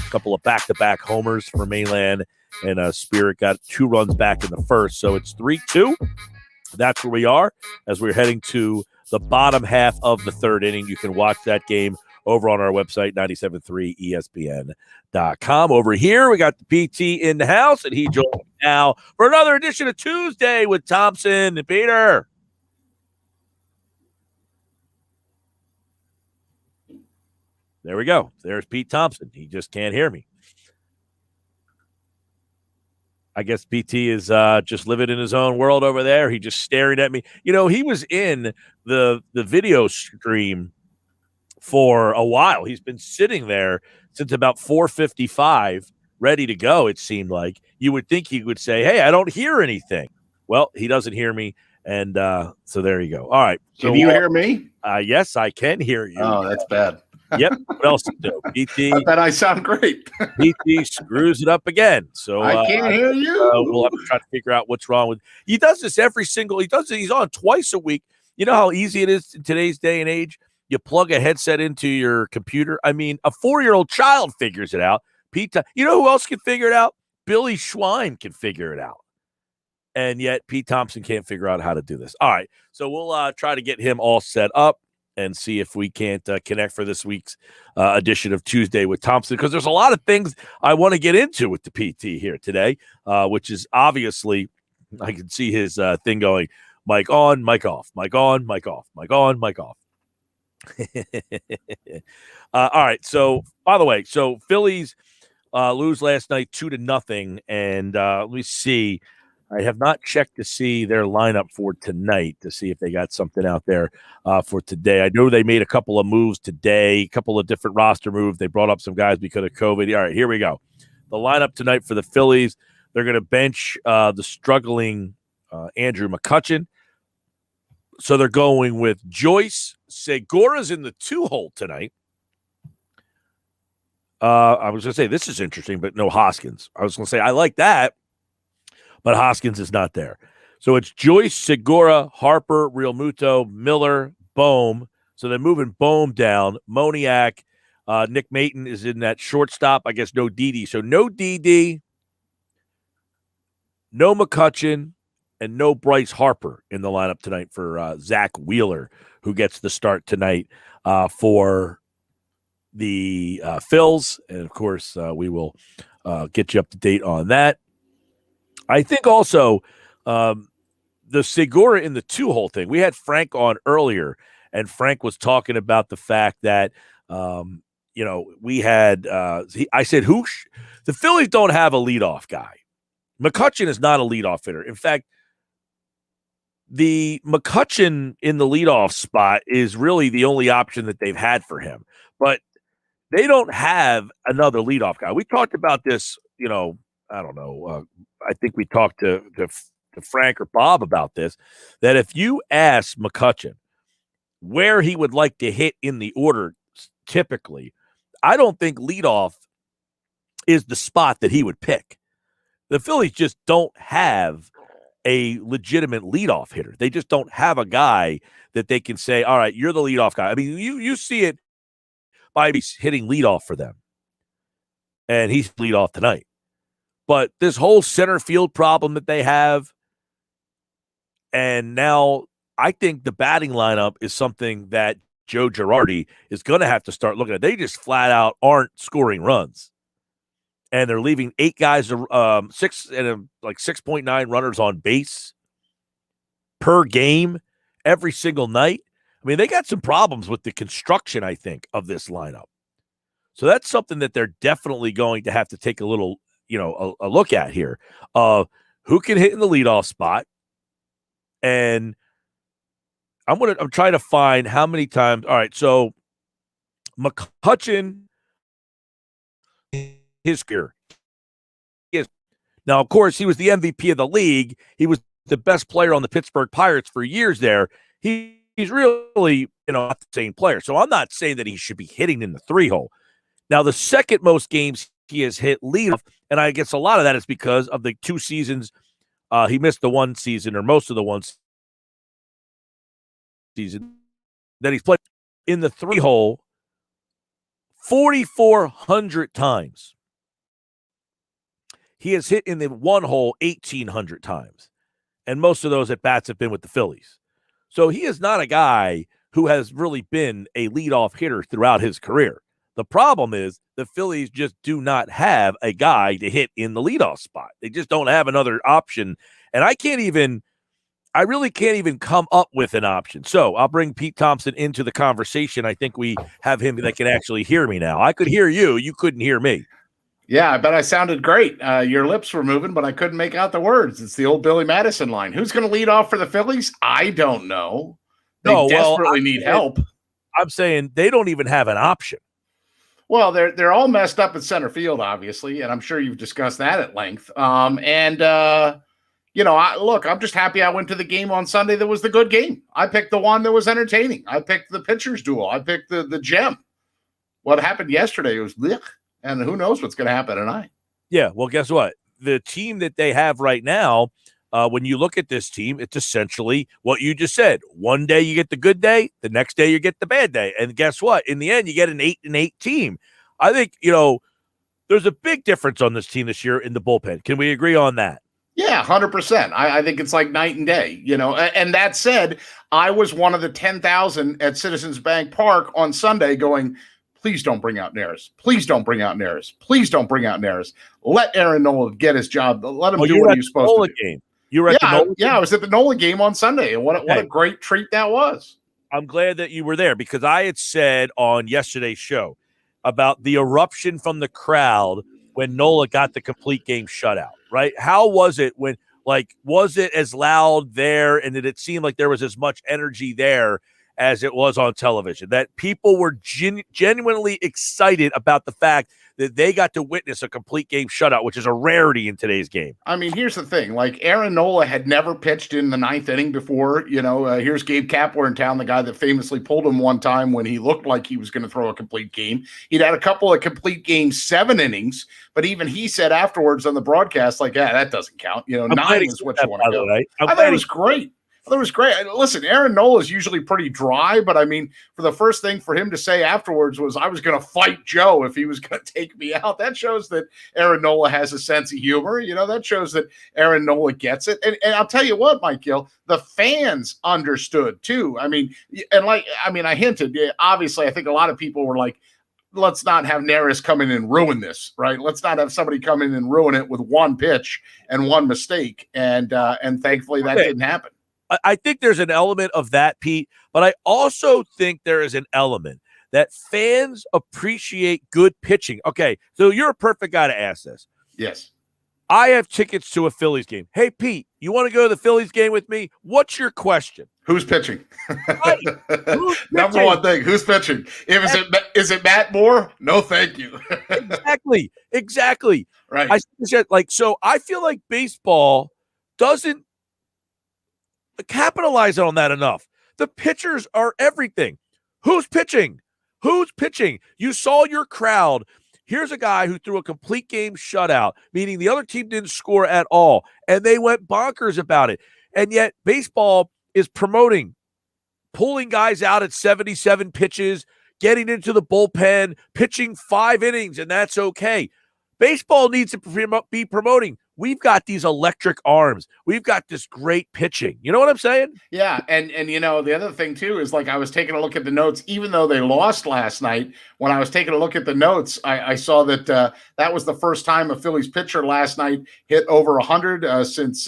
couple of back-to-back homers for Mainland, and Spirit got 2 runs back in the first. So it's 3-2. That's where we are as we're heading to the bottom half of the third inning. You can watch that game over on our website, 97.3ESPN.com. Over here, we got the PT in the house, and he joins me now for another edition of Tuesday with Thompson and Peter. There we go. There's Pete Thompson. He just can't hear me. I guess PT is just living in his own world over there. He just staring at me. You know, he was in the video stream for a while. He's been sitting there since about 4:55, ready to go, it seemed like. You would think he would say, hey, I don't hear anything. Well, he doesn't hear me, and so there you go. All right. Can you hear me? Yes, I can hear you. Oh, that's bad. Yep. What else to do? PT. I bet I sound great. PT screws it up again. So I can't hear you. We'll have to try to figure out what's wrong with. He does this he's on twice a week. You know how easy it is in today's day and age? You plug a headset into your computer. I mean, a 4-year-old child figures it out. Pete, you know who else can figure it out? Billy Schwein can figure it out. And yet Pete Thompson can't figure out how to do this. All right. So we'll try to get him all set up and see if we can't connect for this week's edition of Tuesday with Thompson, because there's a lot of things I want to get into with the PT here today, which is obviously, I can see his thing going, mic on, mic off, mic on, mic off, mic on, mic off. All right. So, by the way, Phillies lose last night 2-0, and let me see. I have not checked to see their lineup for tonight to see if they got something out there for today. I know they made a couple of moves today, a couple of different roster moves. They brought up some guys because of COVID. All right, here we go. The lineup tonight for the Phillies, they're going to bench the struggling Andrew McCutchen. So they're going with Joyce. Segura's in the 2-hole tonight. I was going to say, this is interesting, but no Hoskins. I was going to say, I like that, but Hoskins is not there. So it's Joyce, Segura, Harper, Real Muto, Miller, Bohm. So they're moving Bohm down. Moniak, Nick Maton is in that shortstop. I guess no Didi. So no Didi, no McCutchen, and no Bryce Harper in the lineup tonight for Zach Wheeler, who gets the start tonight for the Phils. And, of course, we will get you up to date on that. I think also the Segura in the 2-hole thing. We had Frank on earlier, and Frank was talking about the fact that, we had I said, the Phillies don't have a leadoff guy. McCutchen is not a leadoff hitter. In fact, the McCutchen in the leadoff spot is really the only option that they've had for him. But they don't have another leadoff guy. We talked about this, I don't know. I think we talked to Frank or Bob about this, that if you ask McCutchen where he would like to hit in the order typically, I don't think leadoff is the spot that he would pick. The Phillies just don't have a legitimate leadoff hitter. They just don't have a guy that they can say, all right, you're the leadoff guy. I mean, you see it by hitting leadoff for them. And he's leadoff tonight. But this whole center field problem that they have, and now I think the batting lineup is something that Joe Girardi is going to have to start looking at. They just flat out aren't scoring runs. And they're leaving 8 guys, 6.9 runners on base per game every single night. I mean, they got some problems with the construction, I think, of this lineup. So that's something that they're definitely going to have to take a little, a look at here of who can hit in the leadoff spot. And I'm trying to find how many times. All right, so McCutchen, his career. Now, of course, he was the MVP of the league. He was the best player on the Pittsburgh Pirates for years there. He's really, not the same player. So I'm not saying that he should be hitting in the 3-hole. Now, the second most games he has hit leadoff, and I guess a lot of that is because of the 2 seasons. He missed the 1 season or most of the 1 season that he's played in the 3-hole 4,400 times. He has hit in the 1-hole 1,800 times. And most of those at-bats have been with the Phillies. So he is not a guy who has really been a leadoff hitter throughout his career. The problem is the Phillies just do not have a guy to hit in the leadoff spot. They just don't have another option. And I really can't even come up with an option. So I'll bring Pete Thompson into the conversation. I think we have him that can actually hear me now. I could hear you. You couldn't hear me. Yeah, I bet I sounded great. Your lips were moving, but I couldn't make out the words. It's the old Billy Madison line. Who's going to lead off for the Phillies? I don't know. They desperately need help. I'm saying they don't even have an option. Well, they're all messed up at center field, obviously, and I'm sure you've discussed that at length. I'm just happy I went to the game on Sunday that was the good game. I picked the one that was entertaining. I picked the pitcher's duel. I picked the gem. What happened yesterday was blech. And who knows what's going to happen tonight? Yeah, well, guess what? The team that they have right now, when you look at this team, it's essentially what you just said. One day you get the good day, the next day you get the bad day. And guess what? In the end, you get an 8-8 team. I think, there's a big difference on this team this year in the bullpen. Can we agree on that? Yeah, 100%. I think it's like night and day, And that said, I was one of the 10,000 at Citizens Bank Park on Sunday going, please don't bring out Neris. Please don't bring out Neris. Please don't bring out Neris. Let Aaron Nola get his job. Let him do what he was supposed to do. Game. You were at the Nola game? Yeah, I was at the Nola game on Sunday, and what a great treat that was. I'm glad that you were there because I had said on yesterday's show about the eruption from the crowd when Nola got the complete game shutout, right? How was it when, was it as loud there and did it seem like there was as much energy there as it was on television, that people were genuinely excited about the fact that they got to witness a complete game shutout, which is a rarity in today's game? I mean, here's the thing. Aaron Nola had never pitched in the 9th inning before. Here's Gabe Kapler in town, the guy that famously pulled him one time when he looked like he was going to throw a complete game. He'd had a couple of complete game 7 innings, but even he said afterwards on the broadcast, that doesn't count. 9 is what you want to go. I thought it was great. That was great. Listen, Aaron Nola is usually pretty dry, but for the first thing for him to say afterwards was, I was going to fight Joe if he was going to take me out. That shows that Aaron Nola has a sense of humor. That shows that Aaron Nola gets it. And I'll tell you what, Mike Gill, the fans understood too. I hinted, obviously, I think a lot of people were like, let's not have Neris come in and ruin this, right? Let's not have somebody come in and ruin it with one pitch and one mistake. And thankfully that didn't happen. I think there's an element of that, Pete, but I also think there is an element that fans appreciate good pitching. Okay, so you're a perfect guy to ask this. Yes. I have tickets to a Phillies game. Hey, Pete, you want to go to the Phillies game with me? What's your Who's pitching? Right. Who's pitching? Number one thing, who's pitching? Is it Matt Moore? No, thank you. Exactly. Right. I feel like baseball doesn't capitalize on that enough. The pitchers are everything. Who's pitching? You saw your crowd. Here's a guy who threw a complete game shutout, meaning the other team didn't score at all, and they went bonkers about it. And yet baseball is promoting pulling guys out at 77 pitches, getting into the bullpen, pitching 5 innings, and that's okay. Baseball needs to be promoting, we've got these electric arms. We've got this great pitching. You know what I'm saying? Yeah, and the other thing, too, is I was taking a look at the notes. Even though they lost last night, when I was taking a look at the notes, I saw that that was the first time a Phillies pitcher last night hit over 100 since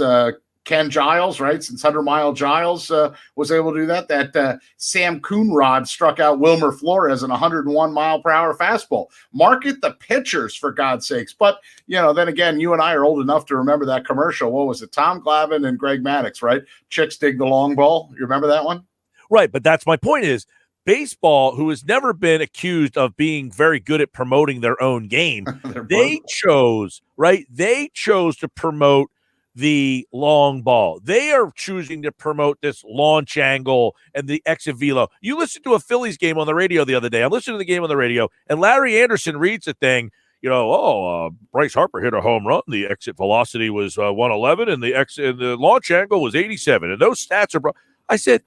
Ken Giles, right? Since 100 Mile Giles was able to do that. That Sam Coonrod struck out Wilmer Flores in 101 mile per hour fastball. Market the pitchers, for God's sakes. But, then again, you and I are old enough to remember that commercial. What was it? Tom Glavine and Greg Maddux, right? Chicks dig the long ball. You remember that one? Right. But that's my point is, baseball, who has never been accused of being very good at promoting their own game, they chose to promote the long ball. They are choosing to promote this launch angle and the exit velo. You listened to a Phillies game on the radio the other day. I'm listening to the game on the radio, and Larry Anderson reads a thing, Bryce Harper hit a home run. The exit velocity was 111, and the launch angle was 87. And those stats are I said,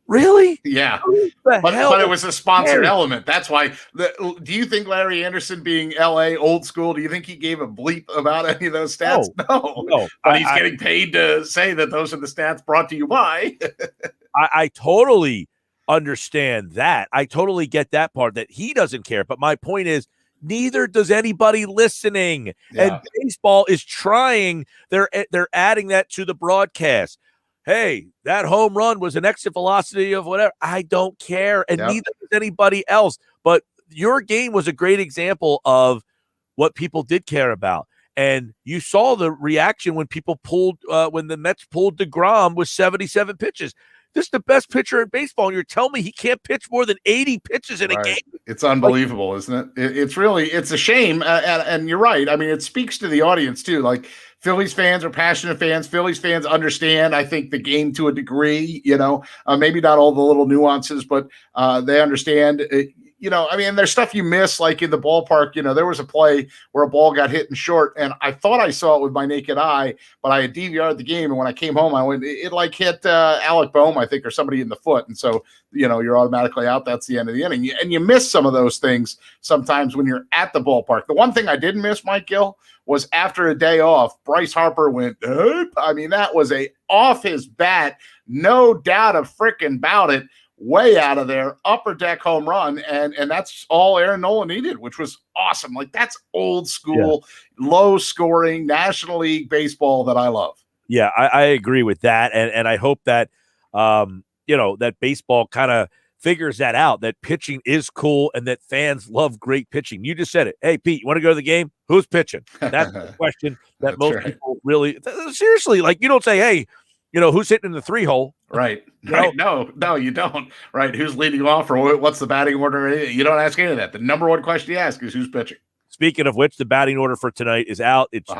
really? Yeah. But it was a sponsored element. That's why. Do you think Larry Anderson, being L.A. old school, do you think he gave a bleep about any of those stats? No. But he's getting paid to say that those are the stats brought to you by. I totally understand that. I totally get that part, that he doesn't care. But my point is, neither does anybody listening. Yeah. And baseball is trying. They're adding that to the broadcast. Hey, that home run was an exit velocity of whatever. I don't care, and neither does anybody else. But your game was a great example of what people did care about. And you saw the reaction when people when the Mets pulled DeGrom with 77 pitches. This is the best pitcher in baseball, and you're telling me he can't pitch more than 80 pitches in a game? It's unbelievable, isn't it? It's a shame, and you're right. I mean, it speaks to the audience, too. Like, Phillies fans are passionate fans. Phillies fans understand, I think, the game to a degree, maybe not all the little nuances, but they understand there's stuff you miss, like in the ballpark. There was a play where a ball got hit in short, and I thought I saw it with my naked eye, but I had DVR'd the game, and when I came home, it like hit Alec Boehm, I think, or somebody in the foot, and so, you're automatically out. That's the end of the inning, and you miss some of those things sometimes when you're at the ballpark. The one thing I didn't miss, Mike Gill, was after a day off, Bryce Harper went, that was off his bat, no doubt of frickin' about it, way out of there, upper deck home run, and that's all Aaron Nola needed, which was awesome. Like, that's old school, low scoring National League baseball that I love. Yeah, I agree with that, and I hope that that baseball kind of figures that out, that pitching is cool and that fans love great pitching. You just said it. Hey, Pete, you want to go to the game? Who's pitching? That's the question that most people really seriously, like, you don't say, hey, who's hitting in the 3-hole? Right. Right. No, you don't. Right. Who's leading off, or what's the batting order? You don't ask any of that. The number one question you ask is who's pitching. Speaking of which, the batting order for tonight is out. It's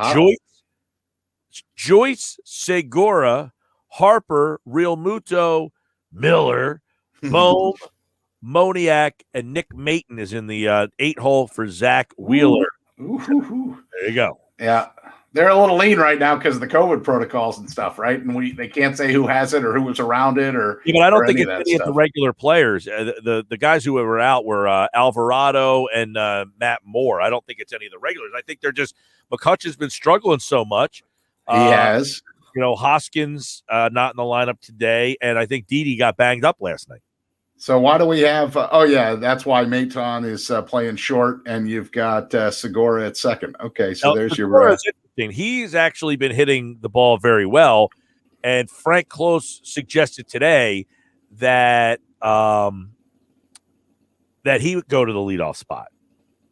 Joyce, Segura, Harper, Real Muto, Miller, Bohm, Moniak, and Nick Maton is in the 8-hole for Zach Wheeler. Ooh. There you go. Yeah. They're a little lean right now because of the COVID protocols and stuff, right? And they can't say who has it or who was around it, or but I don't think it's any of the regular players. The guys who were out were Alvarado and Matt Moore. I don't think it's any of the regulars. I think they're just McCutcheon's been struggling so much. He has. Hoskins not in the lineup today, and I think Didi got banged up last night. So why do we have that's why Maton is playing short, and you've got Segura at second. Okay, so there's Segura's your interesting. He's actually been hitting the ball very well, and Frank Klose suggested today that that he would go to the leadoff spot.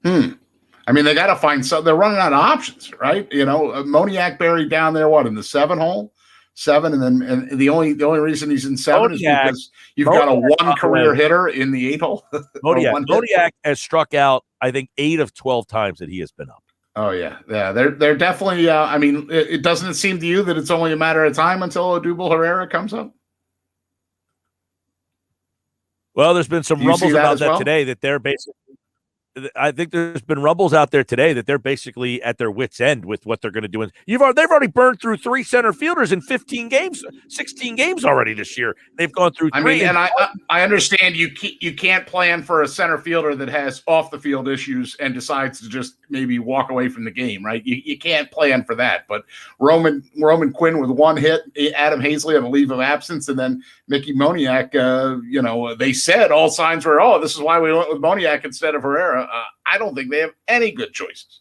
I mean, they got to find something. They're running out of options, right? Moniak buried down there, in the 7-hole? 7, and the only reason he's in 7 is because you've got a one career hitter in the 8-hole. Moniak has struck out, I think, 8 of 12 times that he has been up. Oh yeah. They're definitely. It doesn't seem to you that it's only a matter of time until Odubel Herrera comes up. Well, there's been some rumbles about that today that they're basically. I think there's been rumbles out there today that they're basically at their wits' end with what they're going to do. They've already burned through 3 center fielders in 15 games, 16 games already this year. They've gone through 3. I understand you can't plan for a center fielder that has off the field issues and decides to just maybe walk away from the game, right? You can't plan for that. But Roman Quinn with 1 hit, Adam Hazley on a leave of absence, and then Mickey Moniak. They said all signs were, this is why we went with Moniak instead of Herrera. I don't think they have any good choices.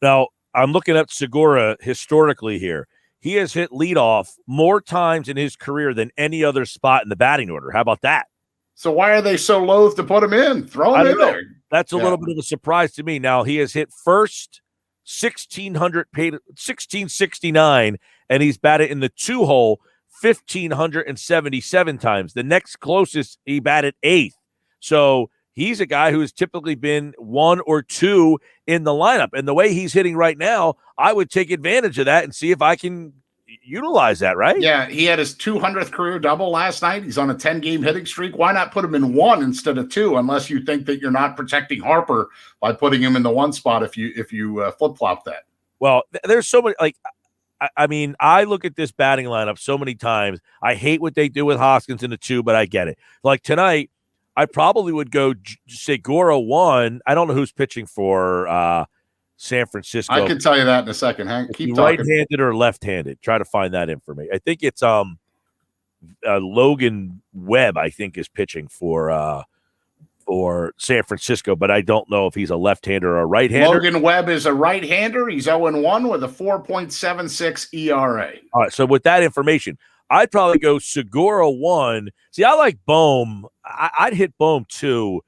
Now, I'm looking at Segura historically here. he has hit leadoff more times in his career than any other spot in the batting order. How about that? So why are they so loath to put him in? Throw him in there. That's a little bit of a surprise to me. Now, he has hit first 1,669, and he's batted in the 2-hole 1,577 times. The next closest, he batted 8th. So he's a guy who has typically been 1 or 2 in the lineup. And the way he's hitting right now, I would take advantage of that and see if I can utilize that, right? Yeah, he had his 200th career double last night. He's on a 10-game hitting streak. Why not put him in 1 instead of 2, unless you think that you're not protecting Harper by putting him in the 1 spot if you flip-flop that? Well, there's so many, like, I mean, I look at this batting lineup so many times. I hate what they do with Hoskins in the 2, but I get it. Like tonight, I probably would go Segura 1. I don't know who's pitching for San Francisco. I can tell you that in a second. Keep talking. Right-handed or left-handed? Try to find that information. I think it's Logan Webb, I think, is pitching for San Francisco, but I don't know if he's a left-hander or a right-hander. Logan Webb is a right-hander. He's 0-1 with a 4.76 ERA. All right, so with that information, I'd probably go Segura 1. See, I like Bohm. I'd hit Bohm 2.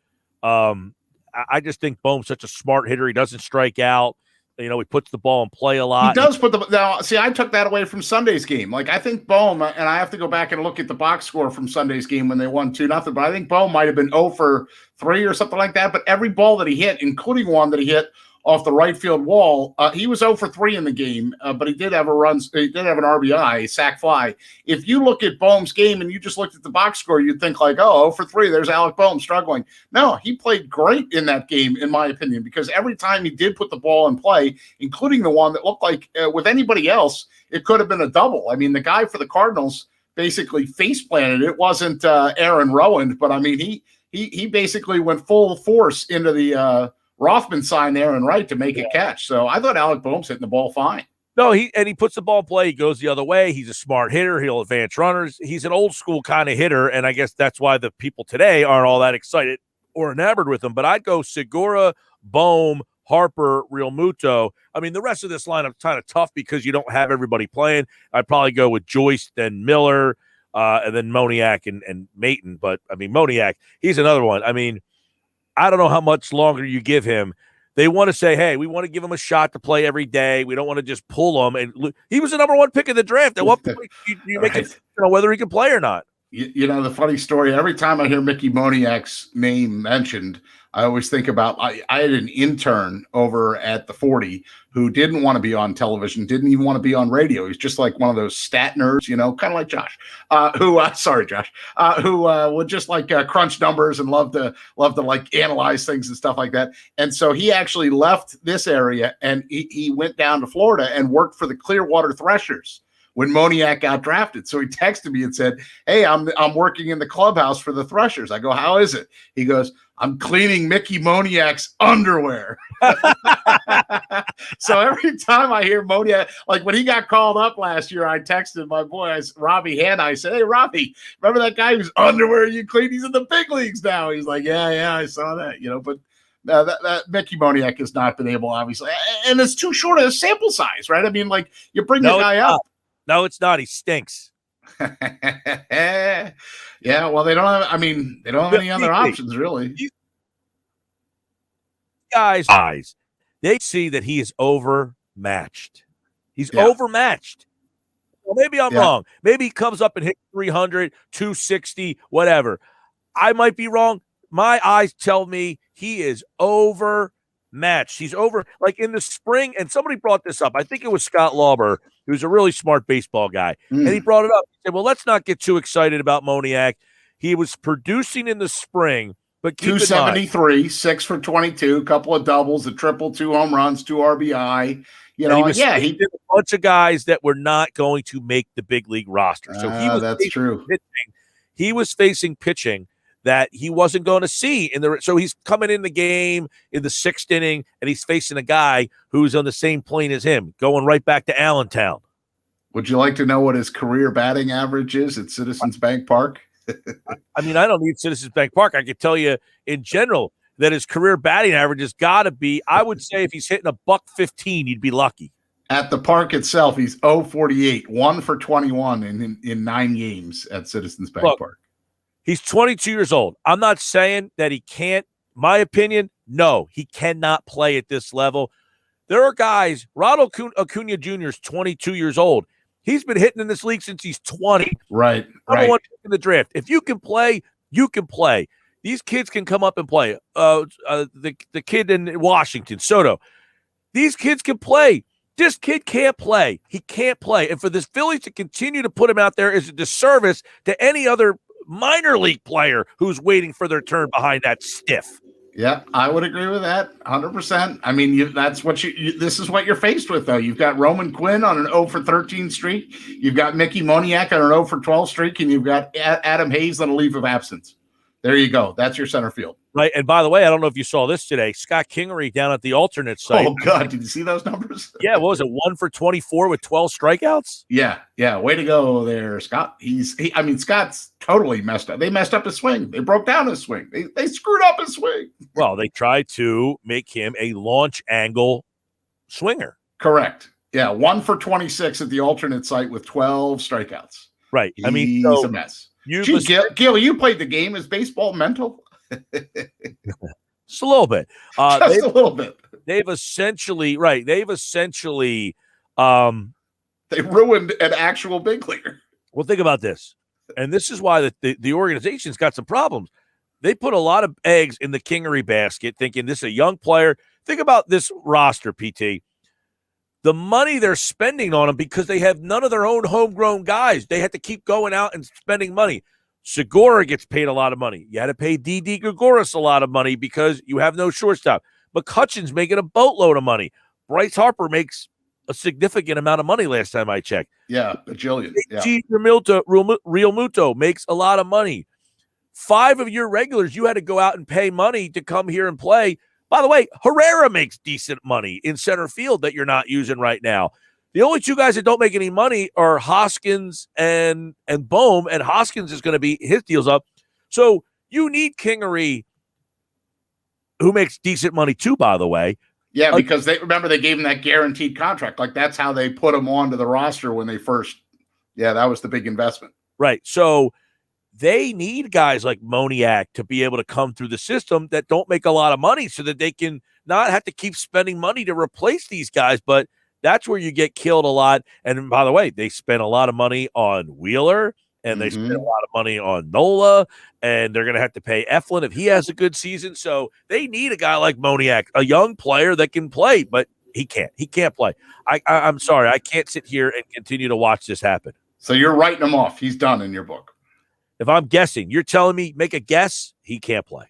I just think Bohm's such a smart hitter. He doesn't strike out. You know, he puts the ball in play a lot. He does put the – now, see, I took that away from Sunday's game. Like, I think Bohm – and I have to go back and look at the box score from Sunday's game when they won 2-0. But I think Bohm might have been 0 for 3 or something like that. But every ball that he hit, including one that he hit off the right field wall, he was 0 for 3 in the game. But he did have he did have an RBI, a sac fly. If you look at Bohm's game and you just looked at the box score, you'd think like, oh, 0 for 3, there's Alec Bohm struggling. No, he played great in that game, in my opinion, because every time he did put the ball in play, including the one that looked like with anybody else, it could have been a double. I mean, the guy for the Cardinals basically face planted. It wasn't Aaron Rowand, but I mean, he basically went full force into the Rothman sign there and right to make a catch. So I thought Alec Bohm's hitting the ball fine. No, he puts the ball in play. He goes the other way. He's a smart hitter. He'll advance runners. He's an old school kind of hitter, and I guess that's why the people today aren't all that excited or enamored with him. But I'd go Segura, Bohm, Harper, Real Muto. I mean, the rest of this lineup is kind of tough because you don't have everybody playing. I'd probably go with Joyce, then Miller, and then Moniak and Maton. But, I mean, Moniak, he's another one. I mean, I don't know how much longer you give him. They want to say, hey, we want to give him a shot to play every day. We don't want to just pull him. And he was the number 1 pick of the draft. At what point you make it, whether he can play or not? You know, the funny story, every time I hear Mickey Moniak's name mentioned, I always think about I had an intern over at the 40 who didn't want to be on television, didn't even want to be on radio. He's just like one of those stat nerds, you know, kind of like Josh, who would just like crunch numbers and love to like analyze things and stuff like that. And so he actually left this area and he went down to Florida and worked for the Clearwater Threshers when Moniak got drafted. So he texted me and said, hey, I'm working in the clubhouse for the Threshers. I go, how is it? He goes, I'm cleaning Mickey Moniak's underwear. So every time I hear Moniak, like when he got called up last year, I texted my boy, Robbie Hanna. I said, hey, Robbie, remember that guy whose underwear you clean? He's in the big leagues now. He's like, yeah, I saw that, you know, but that Mickey Moniak has not been able, obviously. And it's too short a sample size, right? I mean, like you bring the guy up. No, it's not. He stinks. Yeah, well, they don't have any other options, really. Guys' eyes, they see that he is overmatched. He's overmatched. Well, maybe I'm wrong. Maybe he comes up and hits 300, 260, whatever. I might be wrong. My eyes tell me he is overmatched. He's over, like in the spring, and somebody brought this up. I think it was Scott Lauber, who's a really smart baseball guy. And he brought it up. He said, well, let's not get too excited about Moniak. He was producing in the spring, but 273, 6 for 22, a couple of doubles, a triple, 2 home runs, 2 RBI. You know, he did a bunch of guys that were not going to make the big league roster. So that's true. He was facing pitching that he wasn't going to see so he's coming in the game in the 6th inning, and he's facing a guy who's on the same plane as him, going right back to Allentown. Would you like to know what his career batting average is at Citizens Bank Park? I mean, I don't need Citizens Bank Park. I could tell you in general that his career batting average has got to be, I would say if he's hitting $115, he'd be lucky. At the park itself, he's 0-48, 1 for 21 in 9 games at Citizens Bank Park. He's 22 years old. I'm not saying that he can't. My opinion, no, he cannot play at this level. There are guys, Ronald Acuna Jr. is 22 years old. He's been hitting in this league since he's 20. Right. Number one pick in the draft. If you can play, you can play. These kids can come up and play. The kid in Washington, Soto. These kids can play. This kid can't play. He can't play. And for the Phillies to continue to put him out there is a disservice to any other minor league player who's waiting for their turn behind that stiff. Yeah, I would agree with that 100%. I mean, that's what this is what you're faced with, though. You've got Roman Quinn on an 0 for 13 streak. You've got Mickey Moniak on an 0 for 12 streak, and you've got Adam Hayes on a leave of absence. There you go. That's your center field. Right. And by the way, I don't know if you saw this today. Scott Kingery down at the alternate site. Oh, God. Did you see those numbers? Yeah. What was it? 1 for 24 with 12 strikeouts? Yeah. Yeah. Way to go there, Scott. Scott's totally messed up. They messed up his swing. They broke down his swing. They screwed up his swing. Well, they tried to make him a launch angle swinger. Correct. Yeah. 1 for 26 at the alternate site with 12 strikeouts. Right. He's a mess. Gil, you played the game. Is baseball mental? Just a little bit. Just a little bit. They've essentially they ruined an actual big leaguer. Well, think about this. And this is why the organization's got some problems. They put a lot of eggs in the Kingery basket thinking this is a young player. Think about this roster, PT. The money they're spending on them because they have none of their own homegrown guys. They have to keep going out and spending money. Segura gets paid a lot of money. You had to pay Didi Gregorius a lot of money because you have no shortstop. McCutcheon's making a boatload of money. Bryce Harper makes a significant amount of money last time I checked. Yeah, a bajillion. Real Muto makes a lot of money. 5 of your regulars, you had to go out and pay money to come here and play. By the way, Herrera makes decent money in center field that you're not using right now. The only 2 guys that don't make any money are Hoskins and Bohm, and Hoskins is going to be his deal's up. So you need Kingery, who makes decent money too, by the way. Yeah, because they gave him that guaranteed contract. Like that's how they put him onto the roster when they first. Yeah, that was the big investment. Right. So they need guys like Moniak to be able to come through the system that don't make a lot of money so that they can not have to keep spending money to replace these guys. But that's where you get killed a lot. And by the way, they spent a lot of money on Wheeler and they spent a lot of money on Nola, and they're going to have to pay Eflin if he has a good season. So they need a guy like Moniak, a young player that can play, but he can't. He can't play. I'm sorry. I can't sit here and continue to watch this happen. So you're writing him off. He's done in your book. If I'm guessing, you're telling me make a guess, he can't play.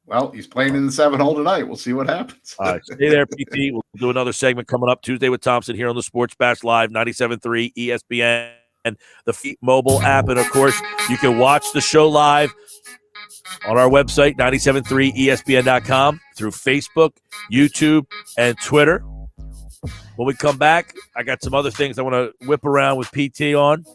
Well, he's playing in the 7-hole tonight. We'll see what happens. All right, stay there, PT. We'll do another segment coming up Tuesday with Thompson here on the Sports Bash Live, 97.3 ESPN, the Feet mobile app. And, of course, you can watch the show live on our website, 973ESPN.com, through Facebook, YouTube, and Twitter. When we come back, I got some other things I want to whip around with PT on.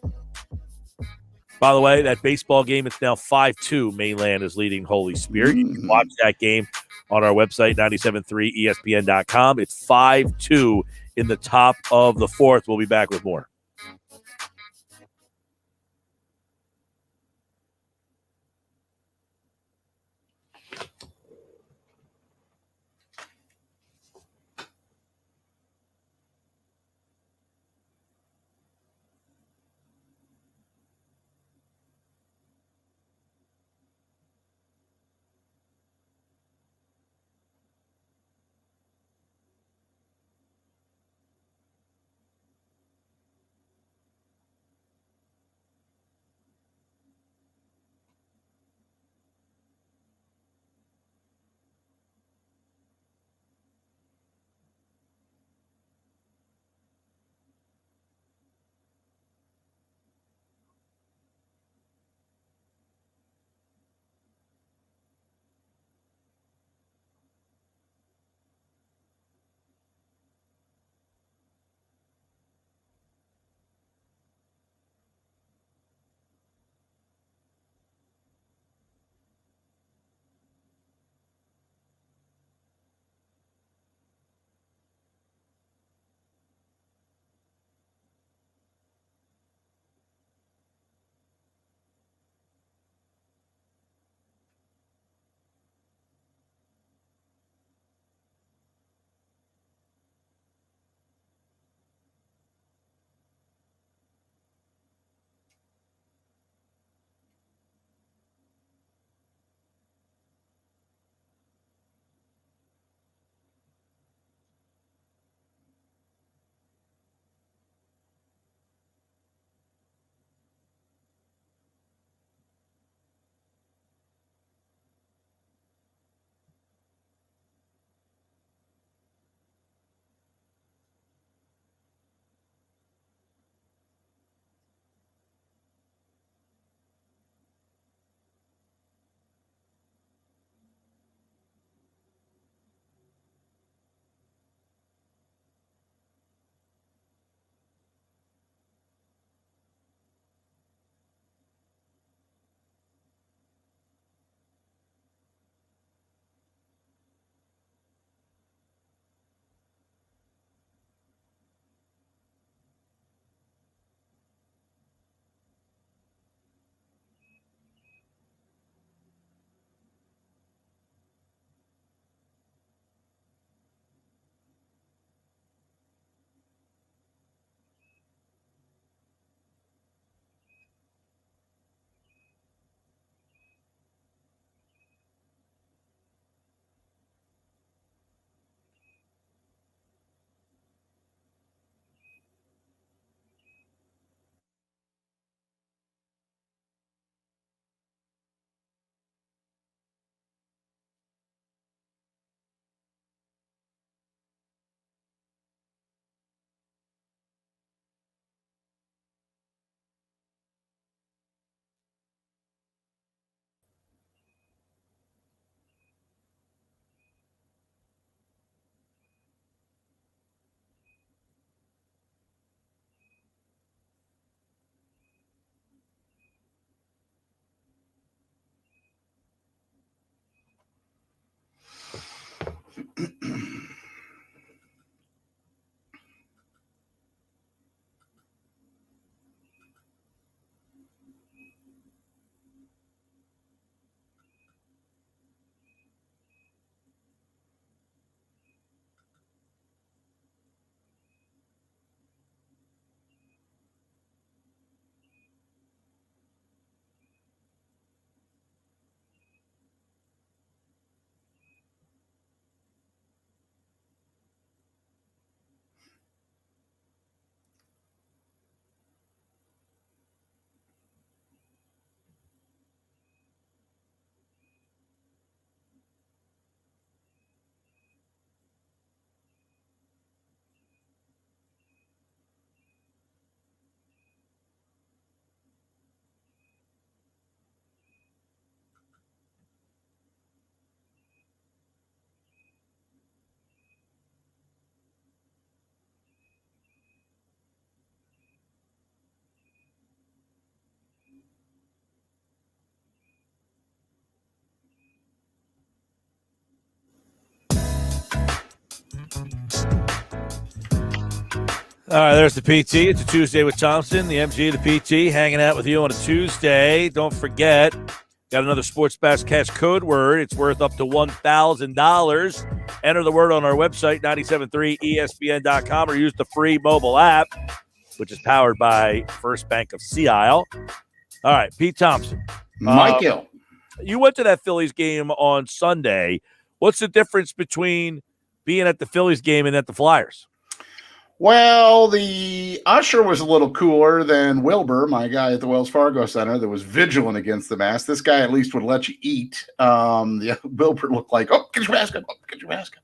By the way, that baseball game, it's now 5-2. Mainland is leading Holy Spirit. You can watch that game on our website, 973ESPN.com. It's 5-2 in the top of the 4th. We'll be back with more. All right, there's the PT. It's a Tuesday with Thompson, the MG of the PT, hanging out with you on a Tuesday. Don't forget, got another Sports Bash Cash code word. It's worth up to $1,000. Enter the word on our website, 973ESPN.com, or use the free mobile app, which is powered by First Bank of Sea Isle. All right, Pete Thompson. Michael. You went to that Phillies game on Sunday. What's the difference between being at the Phillies game and at the Flyers? Well, the usher was a little cooler than Wilbur, my guy at the Wells Fargo Center that was vigilant against the mask. This guy at least would let you eat. Wilbur looked like, oh, get your mask up, get your mask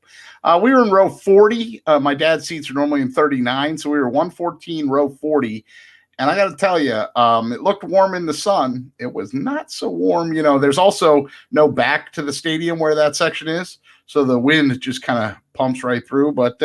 up. We were in row 40. My dad's seats are normally in 39, so we were 114, row 40. And I got to tell you, it looked warm in the sun. It was not so warm. You know, there's also no back to the stadium where that section is. So the wind just kind of pumps right through. But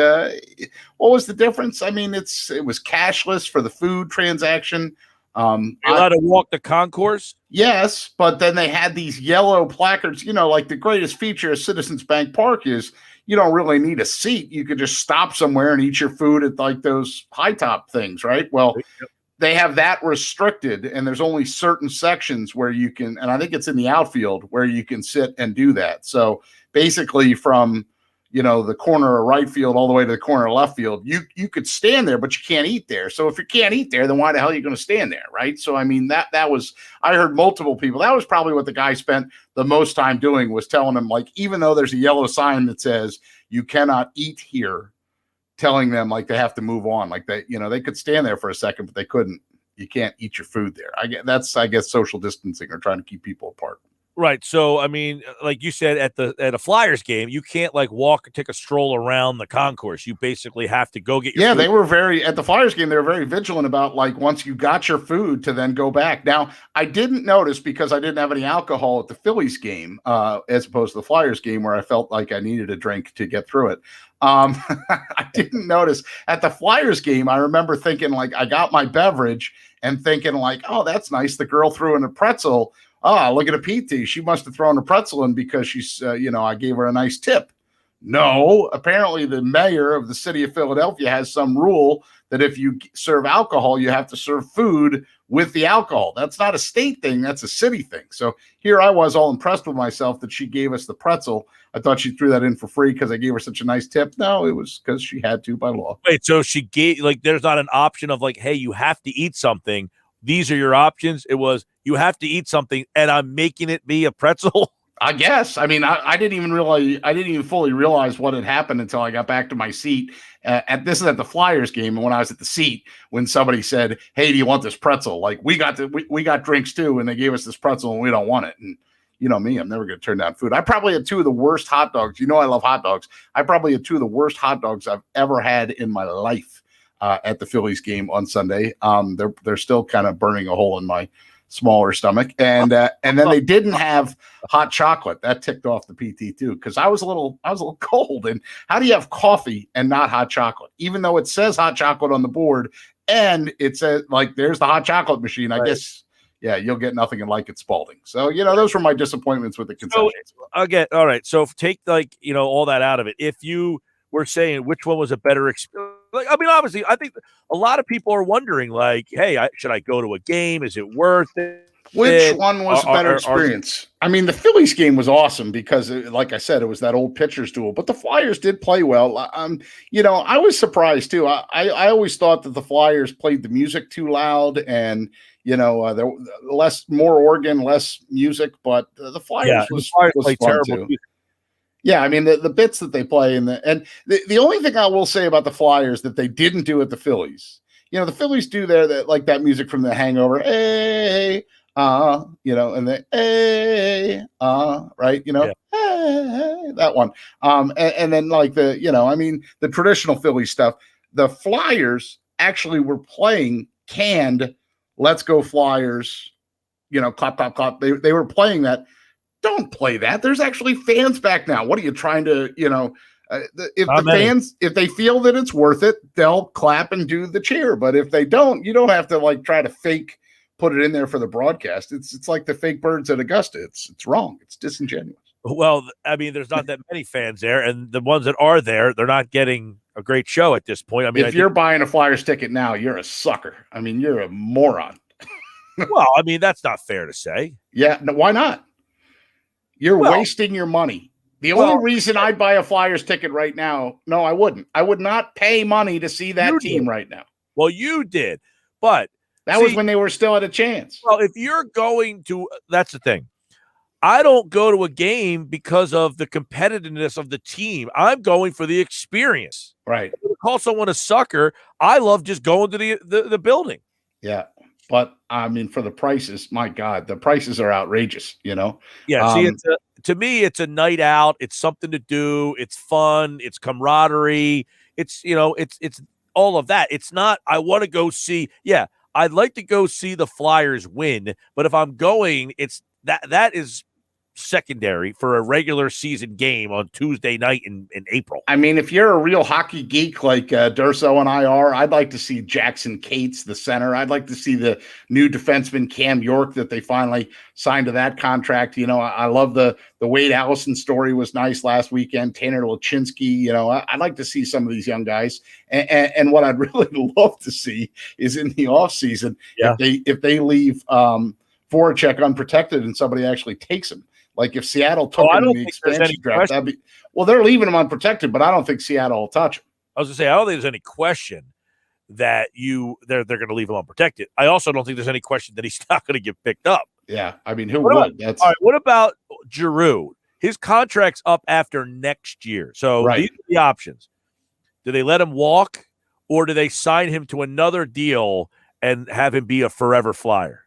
what was the difference? I mean, it was cashless for the food transaction. You're allowed to walk the concourse? Yes, but then they had these yellow placards. You know, like the greatest feature of Citizens Bank Park is you don't really need a seat. You could just stop somewhere and eat your food at like those high top things, right? Well, they have that restricted, and there's only certain sections where you can, and I think it's in the outfield where you can sit and do that. So basically from, you know, the corner of right field all the way to the corner of left field, you could stand there, but you can't eat there. So if you can't eat there, then why the hell are you going to stand there, right? So, I mean, that was, I heard multiple people, that was probably what the guy spent the most time doing, was telling them, like, even though there's a yellow sign that says you cannot eat here, telling them like they have to move on, like they, you know, they could stand there for a second, but they couldn't. You can't eat your food there. I guess social distancing or trying to keep people apart. Right. So, I mean, like you said, at a Flyers game, you can't like walk or take a stroll around the concourse. You basically have to go get your food. They were at the Flyers game, they were very vigilant about, like, once you got your food to then go back. Now, I didn't notice because I didn't have any alcohol at the Phillies game, as opposed to the Flyers game where I felt like I needed a drink to get through it. I didn't notice at the Flyers game. I remember thinking, like, I got my beverage and thinking like, oh, that's nice. The girl threw in a pretzel. Oh, look at a PT. She must have thrown a pretzel in because she's, I gave her a nice tip. No, apparently the mayor of the city of Philadelphia has some rule that if you serve alcohol, you have to serve food with the alcohol. That's not a state thing. That's a city thing. So here I was all impressed with myself that she gave us the pretzel. I thought she threw that in for free because I gave her such a nice tip. No, it was because she had to by law. Wait, so she gave, like, there's not an option of like, hey, you have to eat something. These are your options. It was, you have to eat something, and I'm making it be a pretzel. I guess. I mean, I didn't even fully realize what had happened until I got back to my seat. This is at the Flyers game, and when I was at the seat, when somebody said, "Hey, do you want this pretzel?" Like, we got drinks too, and they gave us this pretzel, and we don't want it. And you know me, I'm never going to turn down food. I probably had two of the worst hot dogs. You know, I love hot dogs. I probably had two of the worst hot dogs I've ever had in my life at the Phillies game on Sunday. They're still kind of burning a hole in my smaller stomach, and then they didn't have hot chocolate. That ticked off the PT too, because I was a little cold. And how do you have coffee and not hot chocolate, even though it says hot chocolate on the board and it says, like, there's the hot chocolate machine? I guess, yeah, you'll get nothing and like it Spalding. So, you know, those were my disappointments with the concessions. So, again, all right. So take, like, you know, all that out of it. If you were saying which one was a better experience, like, I mean, obviously, I think a lot of people are wondering, like, hey, should I go to a game? Is it worth it? Which one was a better experience? I mean, the Phillies game was awesome because, like I said, it was that old pitcher's duel. But the Flyers did play well. You know, I was surprised too. I always thought that the Flyers played the music too loud, and you know, there more organ, less music. But the Flyers was fun terrible too. Music. Yeah, I mean, the bits that they play and the only thing I will say about the Flyers that they didn't do at the Phillies, you know, the Phillies do that music from The Hangover, hey, you know, and the hey, right, you know, hey, that one, and then like the, you know, I mean, the traditional Philly stuff. The Flyers actually were playing canned "Let's Go Flyers," you know, clap, clap, clap. They were playing that. Don't play that. There's actually fans back now. What are you trying to, you know, if they feel that it's worth it, they'll clap and do the cheer. But if they don't, you don't have to like try to fake put it in there for the broadcast. It's like the fake birds at Augusta. It's wrong. It's disingenuous. Well, I mean, there's not that many fans there, and the ones that are there, they're not getting a great show at this point. I mean, if you're buying a Flyers ticket now, you're a sucker. I mean, you're a moron. Well, I mean, that's not fair to say. Yeah, no, why not? You're wasting your money. The only reason I'd buy a Flyers ticket right now, no, I wouldn't. I would not pay money to see that team right now. Well, you did, but that was when they were still at a chance. Well, if you're going to, that's the thing. I don't go to a game because of the competitiveness of the team. I'm going for the experience. Right. To call someone a sucker, I love just going to the building. Yeah. But, I mean, for the prices, my God, the prices are outrageous, you know? Yeah, see, to me, it's a night out. It's something to do. It's fun. It's camaraderie. It's all of that. It's not, I want to go see, I'd like to go see the Flyers win, but if I'm going, it's that is secondary for a regular season game on Tuesday night in April. I mean, if you're a real hockey geek like Durso and I are, I'd like to see Jackson Cates, the center. I'd like to see the new defenseman Cam York that they finally signed to that contract. You know, I love the Wade Allison story was nice last weekend. Tanner Lachinsky, you know, I'd like to see some of these young guys. And what I'd really love to see is in the offseason, if they leave Voracek unprotected and somebody actually takes him. Like if Seattle took him in the expansion draft, that'd be they're leaving him unprotected, but I don't think Seattle will touch him. I was gonna say I don't think there's any question that they're going to leave him unprotected. I also don't think there's any question that he's not going to get picked up. Yeah, I mean, who would? All right, what about Giroux? His contract's up after next year, so these are the options. Do they let him walk, or do they sign him to another deal and have him be a forever Flyer?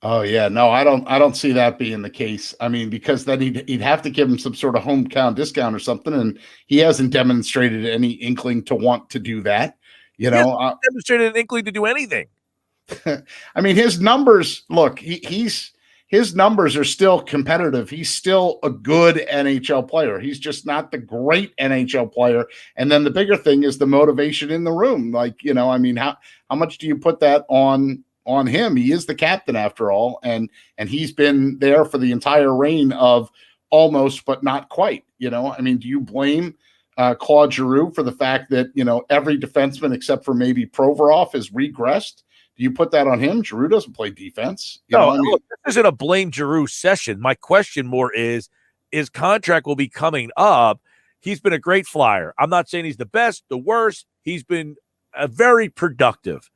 Oh yeah, no, I don't see that being the case. I mean, because then he'd have to give him some sort of hometown discount or something, and he hasn't demonstrated any inkling to want to do that. You know, demonstrated an inkling to do anything. I mean, his numbers. Look, his numbers are still competitive. He's still a good NHL player. He's just not the great NHL player. And then the bigger thing is the motivation in the room. Like, you know, I mean, how much do you put that on him? He is the captain after all, and he's been there for the entire reign of almost but not quite. You know, I mean, do you blame Claude Giroux for the fact that, you know, every defenseman except for maybe Provorov has regressed? Do you put that on him? Giroux doesn't play defense. Look, this isn't a blame Giroux session. My question more is his contract will be coming up. He's been a great Flyer. I'm not saying he's the best, the worst. He's been very productive.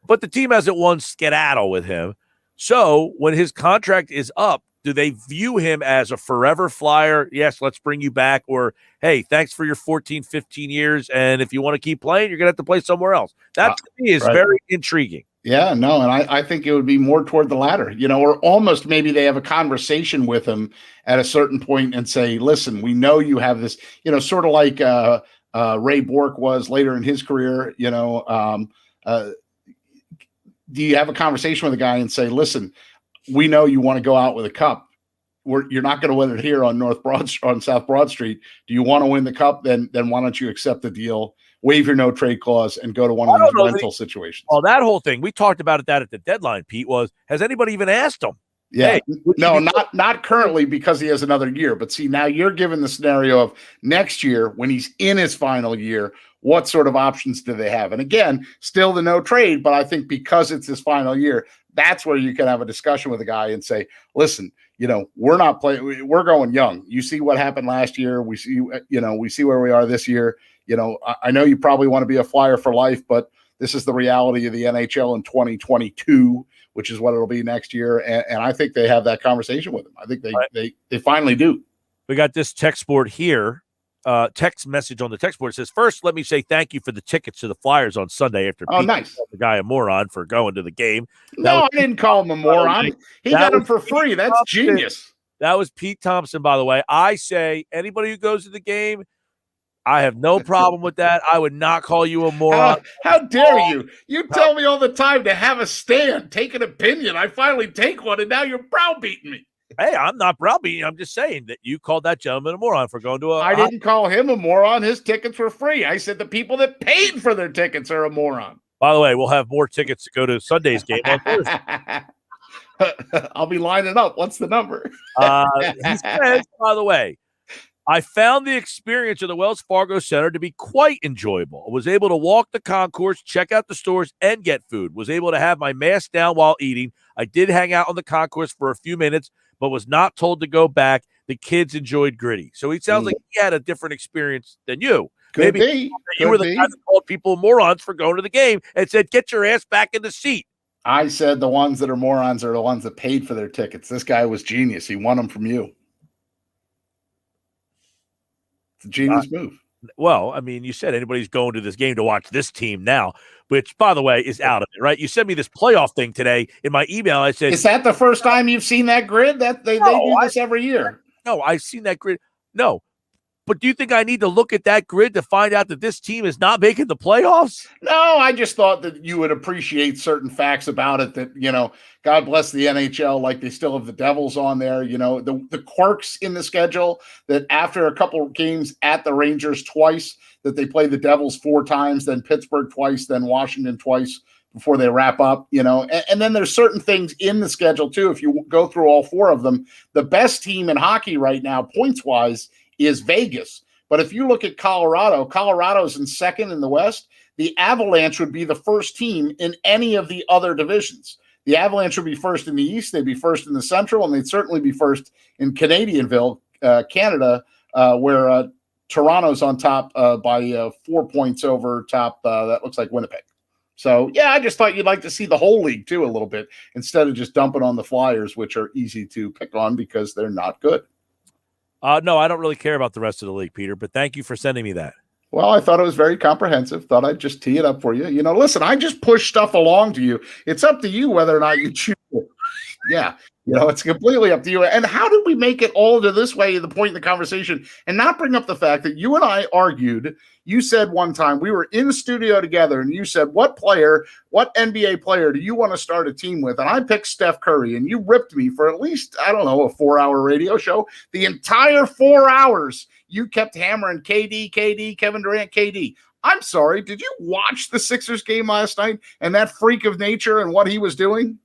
But the team hasn't won skedaddle with him. So when his contract is up, do they view him as a forever Flyer? Yes, let's bring you back. Or, hey, thanks for your 14, 15 years. And if you want to keep playing, you're going to have to play somewhere else. That to me is very intriguing. Yeah, no, and I think it would be more toward the latter, you know, or almost maybe they have a conversation with him at a certain point and say, listen, we know you have this, you know, sort of like Ray Bourque was later in his career, you know, do you have a conversation with a guy and say, listen, we know you want to go out with a cup. You're not going to win it here on South Broad Street. Do you want to win the cup? Then why don't you accept the deal, waive your no trade clause, and go to one of these rental situations? Oh, that whole thing. We talked about that at the deadline, Pete, has anybody even asked him? Yeah. Hey, no, not currently because he has another year. But see, now you're given the scenario of next year when he's in his final year, what sort of options do they have? And again, still the no trade, but I think because it's his final year, that's where you can have a discussion with a guy and say, listen, you know, we're not playing, we're going young. You see what happened last year. We see where we are this year. You know, I know you probably want to be a Flyer for life, but this is the reality of the NHL in 2022, which is what it'll be next year. And I think they have that conversation with him. I think they finally do. We got this text board here. Text message on the text board. It says, first, let me say thank you for the tickets to the Flyers on Sunday after Pete nice. called the guy a moron for going to the game. I didn't call him a moron. He got him for free. That's genius. That was Pete Thompson, by the way. I say anybody who goes to the game, I have no problem with that. I would not call you a moron. How dare you? You tell me all the time to have a stand, take an opinion. I finally take one, and now you're browbeating me. Hey, I'm not browbeating. I'm just saying that you called that gentleman a moron for going to I didn't call him a moron. His tickets were free. I said the people that paid for their tickets are a moron. By the way, we'll have more tickets to go to Sunday's game on Thursday. I'll be lining up. What's the number? He says, by the way, I found the experience of the Wells Fargo Center to be quite enjoyable. I was able to walk the concourse, check out the stores, and get food. Was able to have my mask down while eating. I did hang out on the concourse for a few minutes, but was not told to go back. The kids enjoyed Gritty. So he sounds like he had a different experience than you. Could Maybe be. you were the guy that called people morons for going to the game and said, get your ass back in the seat. I said the ones that are morons are the ones that paid for their tickets. This guy was genius. He won them from you. It's a genius move. Well, I mean, you said anybody's going to this game to watch this team now, which, by the way, is out of it, right? You sent me this playoff thing today in my email. I said, is that the first time you've seen that grid? That they do this every year. No, I've seen that grid. No. But do you think I need to look at that grid to find out that this team is not making the playoffs? No, I just thought that you would appreciate certain facts about it that, God bless the NHL, like they still have the Devils on there, the quirks in the schedule that after a couple of games at the Rangers twice, that they play the Devils 4 times, then Pittsburgh twice, then Washington twice before they wrap up, and then there's certain things in the schedule too. If you go through all 4 of them, the best team in hockey right now, points wise, is Vegas. But if you look at Colorado's in second in the West. The Avalanche would be the first team in any of the other divisions. The Avalanche would be first in the East. They'd be first in the Central, and they'd certainly be first in Canadianville, Canada, where Toronto's on top by 4 points over top. That looks like Winnipeg. So, yeah, I just thought you'd like to see the whole league, too, a little bit, instead of just dumping on the Flyers, which are easy to pick on because they're not good. No, I don't really care about the rest of the league, Peter, but thank you for sending me that. Well, I thought it was very comprehensive. Thought I'd just tee it up for you. Listen, I just push stuff along to you. It's up to you whether or not you choose it. Yeah. It's completely up to you. And how did we make it all to this way, the point in the conversation, and not bring up the fact that you and I argued? You said one time we were in the studio together and you said, what NBA player do you want to start a team with? And I picked Steph Curry, and you ripped me for at least, I don't know, a 4-hour radio show. The entire 4 hours you kept hammering KD, Kevin Durant, KD. I'm sorry. Did you watch the Sixers game last night and that freak of nature and what he was doing?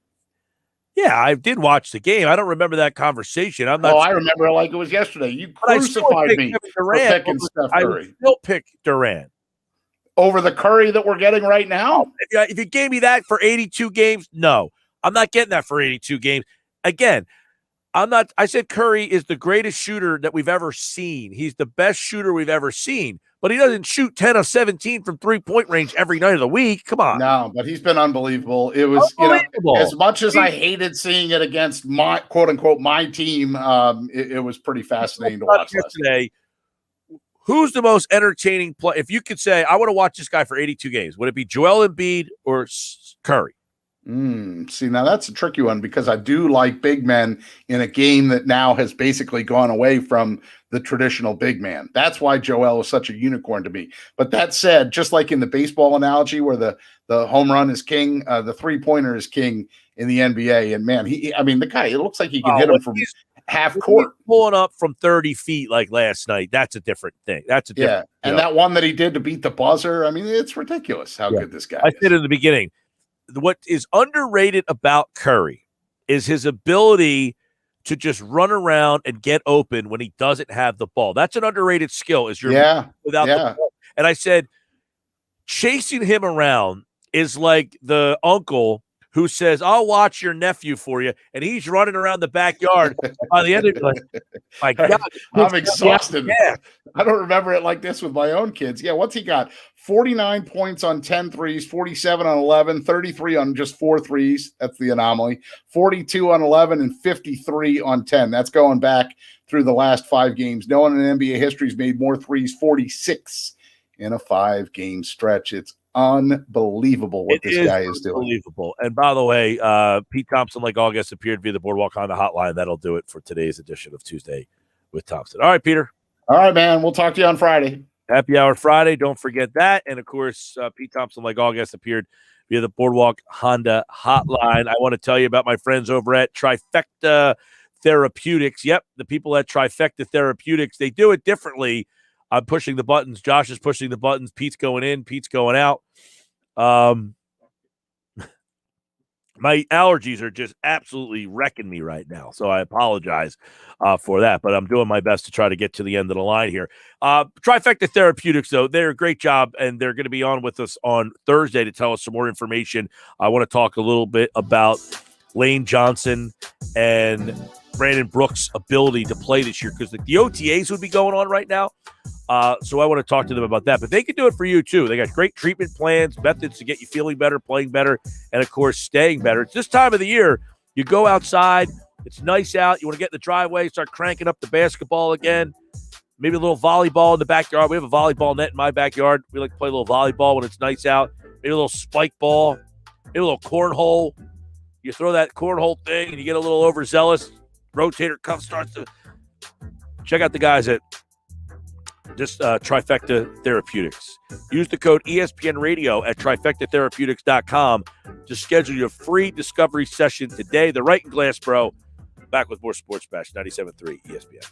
Yeah, I did watch the game. I don't remember that conversation. I'm not. I remember it like it was yesterday. You crucified me for picking Steph Curry. I still pick Durant over the Curry that we're getting right now. If you gave me that for 82 games, no, I'm not getting that for 82 games. Again, I'm not. I said Curry is the greatest shooter that we've ever seen. He's the best shooter we've ever seen. But he doesn't shoot 10 of 17 from 3-point range every night of the week. Come on. No, but he's been unbelievable. It was, as much as I hated seeing it against my quote unquote my team, it was pretty fascinating to watch yesterday. Who's the most entertaining play? If you could say, I want to watch this guy for 82 games, would it be Joel Embiid or Curry? See, now that's a tricky one because I do like big men in a game that now has basically gone away from the traditional big man. That's why Joel is such a unicorn to me. But that said, just like in the baseball analogy where the home run is king, the 3-pointer is king in the NBA. And man, the guy, it looks like he can hit him from half court. Pulling up from 30 feet like last night, that's a different thing. That's a different and that one that he did to beat the buzzer, it's ridiculous how good this guy is. I said in the beginning, what is underrated about Curry is his ability to just run around and get open when he doesn't have the ball. That's an underrated skill. Is without the ball. And I said, chasing him around is like the uncle who says, I'll watch your nephew for you. And he's running around the backyard. By the end of it, like, my God. I'm exhausted. Yeah. I don't remember it like this with my own kids. Yeah, what's he got? 49 points on 10 threes, 47 on 11, 33 on just 4 threes. That's the anomaly. 42 on 11 and 53 on 10. That's going back through the last 5 games. No one in NBA history has made more threes, 46 in a 5-game stretch. It's unbelievable what this guy is doing. Unbelievable. And by the way, Pete Thompson, like August, appeared via the Boardwalk Honda hotline. That'll do it for today's edition of Tuesday with Thompson. All right, Peter. All right, man. We'll talk to you on Friday. Happy Hour Friday. Don't forget that. And, of course, Pete Thompson, like August, appeared via the Boardwalk Honda hotline. I want to tell you about my friends over at Trifecta Therapeutics. Yep, the people at Trifecta Therapeutics, they do it differently. I'm pushing the buttons. Josh is pushing the buttons. Pete's going in. Pete's going out. My My allergies are just absolutely wrecking me right now, so I apologize for that. But I'm doing my best to try to get to the end of the line here. Trifecta Therapeutics, though, they're a great job, and they're going to be on with us on Thursday to tell us some more information. I want to talk a little bit about Lane Johnson and Brandon Brooks' ability to play this year, because the OTAs would be going on right now. So I want to talk to them about that. But they can do it for you, too. They got great treatment plans, methods to get you feeling better, playing better, and, of course, staying better. It's this time of the year. You go outside. It's nice out. You want to get in the driveway, start cranking up the basketball again. Maybe a little volleyball in the backyard. We have a volleyball net in my backyard. We like to play a little volleyball when it's nice out. Maybe a little spike ball. Maybe a little cornhole. You throw that cornhole thing and you get a little overzealous. Rotator cuff starts to – check out the guys at this Trifecta Therapeutics. Use the code ESPN Radio at trifectatherapeutics.com to schedule your free discovery session today. The Right and Glass Bro. Back with more Sports Bash, 97.3 ESPN.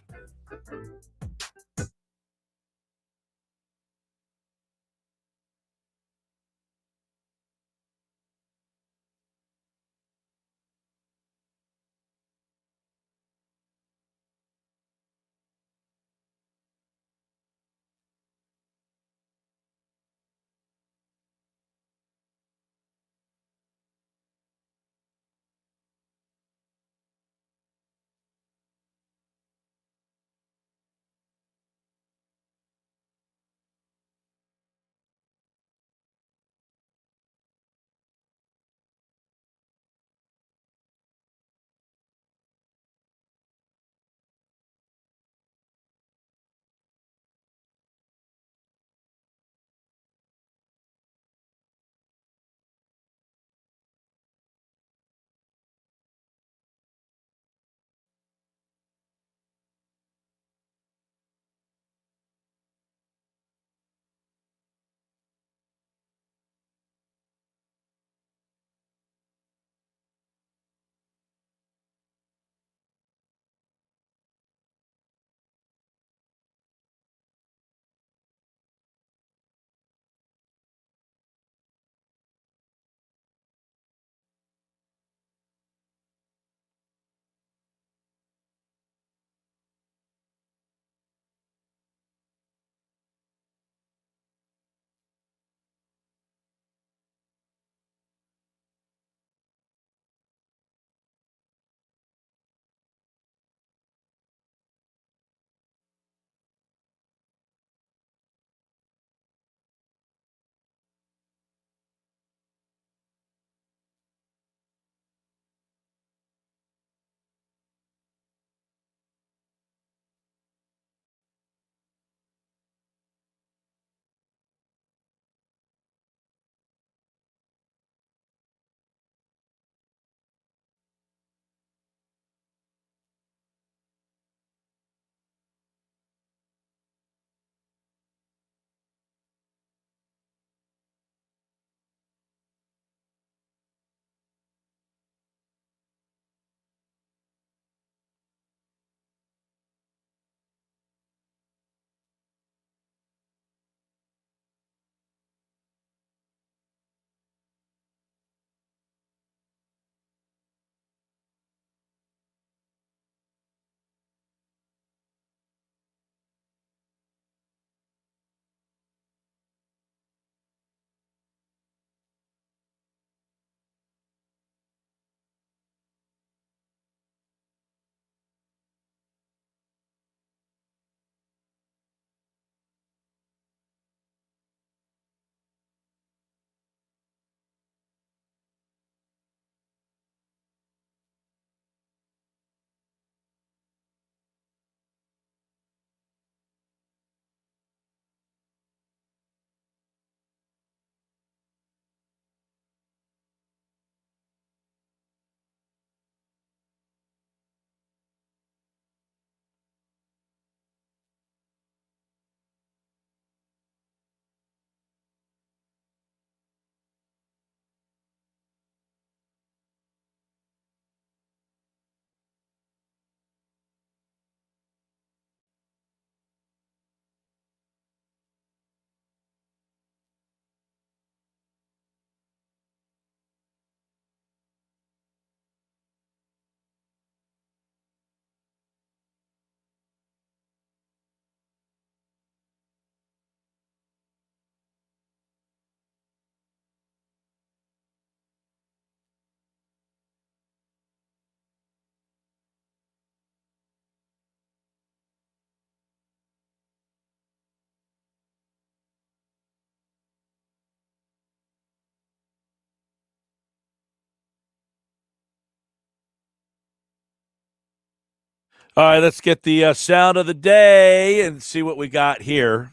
All right, let's get the sound of the day and see what we got here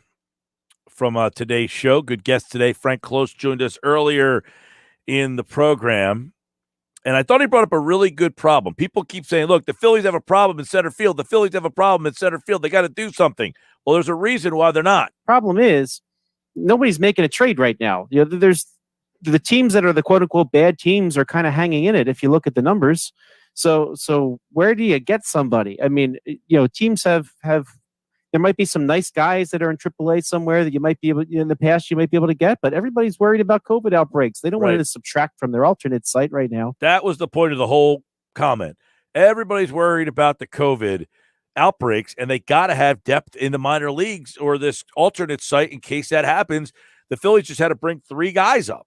from today's show. Good guest today. Frank Klose joined us earlier in the program, and I thought he brought up a really good problem. People keep saying, look, the Phillies have a problem in center field. The Phillies have a problem in center field. They got to do something. Well, there's a reason why they're not. Problem is, nobody's making a trade right now. There's the teams that are the quote unquote bad teams are kind of hanging in it. If you look at the numbers, so where do you get somebody? I mean, teams have there might be some nice guys that are in AAA somewhere that you might be able in the past you might be able to get, but everybody's worried about COVID outbreaks. They don't want to subtract from their alternate site right now. That was the point of the whole comment. Everybody's worried about the COVID outbreaks, and they got to have depth in the minor leagues or this alternate site in case that happens. The Phillies just had to bring 3 guys up.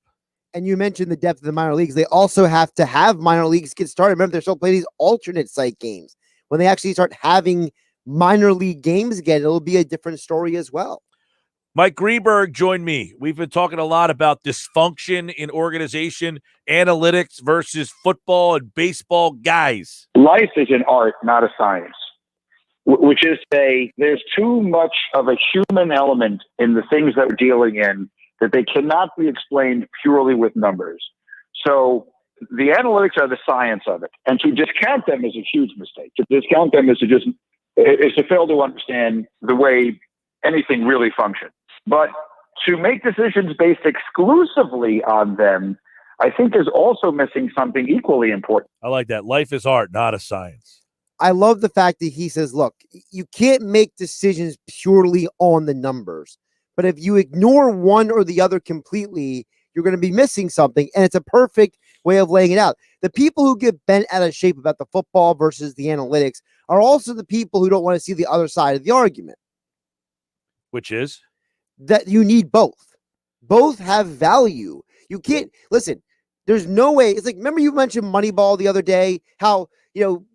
And you mentioned the depth of the minor leagues. They also have to have minor leagues get started. Remember, they're still playing these alternate site games. When they actually start having minor league games again, it'll be a different story as well. Mike Greenberg joined me. We've been talking a lot about dysfunction in organization, analytics versus football and baseball guys. Life is an art, not a science, which is to say there's too much of a human element in the things that we're dealing in that they cannot be explained purely with numbers. So the analytics are the science of it. And to discount them is a huge mistake. To discount them is to fail to understand the way anything really functions. But to make decisions based exclusively on them, I think is also missing something equally important. I like that. Life is art, not a science. I love the fact that he says, look, you can't make decisions purely on the numbers. But if you ignore one or the other completely, you're going to be missing something. And it's a perfect way of laying it out. The people who get bent out of shape about the football versus the analytics are also the people who don't want to see the other side of the argument. Which is? That you need both. Both have value. You can't, listen, there's no way. It's like, remember you mentioned Moneyball the other day, how,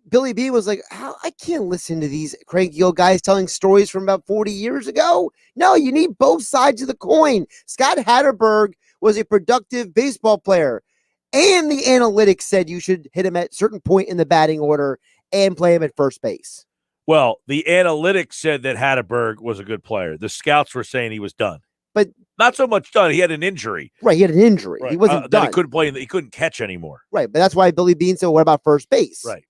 Billy B was like, I can't listen to these cranky old guys telling stories from about 40 years ago. No, you need both sides of the coin. Scott Hatterberg was a productive baseball player, and the analytics said you should hit him at a certain point in the batting order and play him at first base. Well, the analytics said that Hatterberg was a good player. The scouts were saying he was done. But not so much done. He had an injury. Right, he had an injury. Right. He wasn't done. He couldn't play. He couldn't catch anymore. Right, but that's why Billy Bean said, what about first base? Right.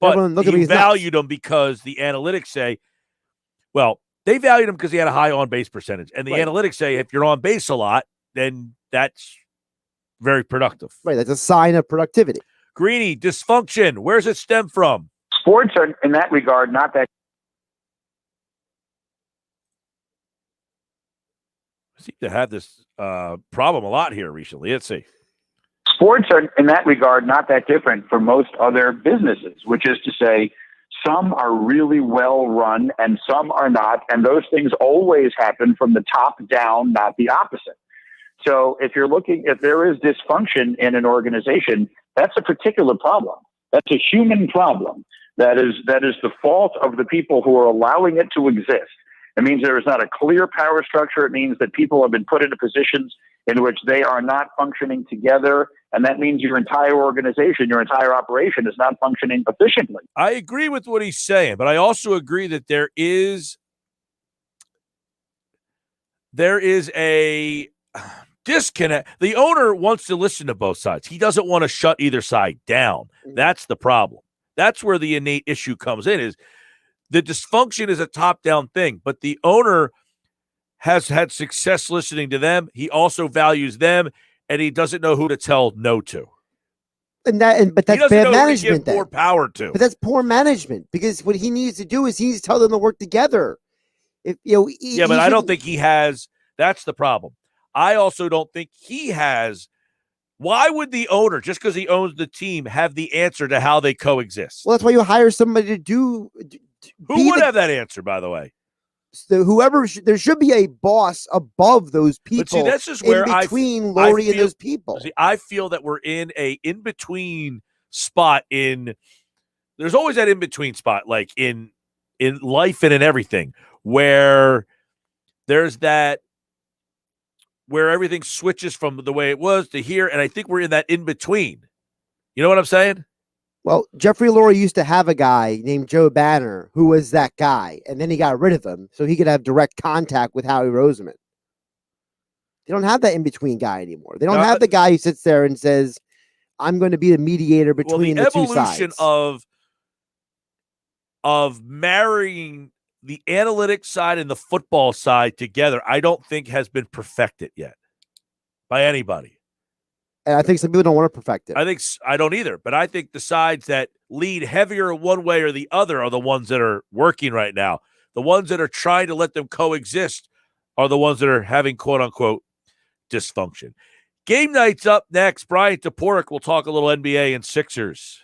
But he valued him because the analytics say, well, they valued him because he had a high on-base percentage. And the analytics say if you're on base a lot, then that's very productive. Right, that's a sign of productivity. Greeny, dysfunction, where's it stem from? Sports are, in that regard, not that. I seem to have this problem a lot here recently. Let's see. Sports are, in that regard, not that different from most other businesses, which is to say some are really well run and some are not. And those things always happen from the top down, not the opposite. So if there is dysfunction in an organization, that's a particular problem. That's a human problem. That is the fault of the people who are allowing it to exist. It means there is not a clear power structure. It means that people have been put into positions in which they are not functioning together. And that means your entire organization, your entire operation is not functioning efficiently. I agree with what he's saying, but I also agree that there is a disconnect. The owner wants to listen to both sides. He doesn't want to shut either side down. That's the problem. That's where the innate issue comes in, is the dysfunction is a top-down thing, but the owner has had success listening to them. He also values them, and he doesn't know who to tell no to. But that's bad management. More power to. But that's poor management, because what he needs to do is he needs to tell them to work together. But I don't think he has. That's the problem. I also don't think he has. Why would the owner, just because he owns the team, have the answer to how they coexist? Well, that's why you hire somebody to do. Who would have that answer, by the way? There should be a boss above those people. But see, this is where between Lori and those people. See, I feel that we're in a in-between spot there's always that in-between spot, like in life and in everything, where there's that, where everything switches from the way it was to here, and I think we're in that in-between. You know what I'm saying? Well, Jeffrey Lurie used to have a guy named Joe Banner who was that guy, and then he got rid of him so he could have direct contact with Howie Roseman. They don't have that in-between guy anymore. They don't have the guy who sits there and says, I'm going to be the mediator between the two sides. The evolution of marrying the analytics side and the football side together, I don't think has been perfected yet by anybody. And I think some people don't want to perfect it. I don't either, but I think the sides that lead heavier one way or the other are the ones that are working right now. The ones that are trying to let them coexist are the ones that are having quote-unquote dysfunction. Game night's up next. Brian Toporek will talk a little NBA and Sixers.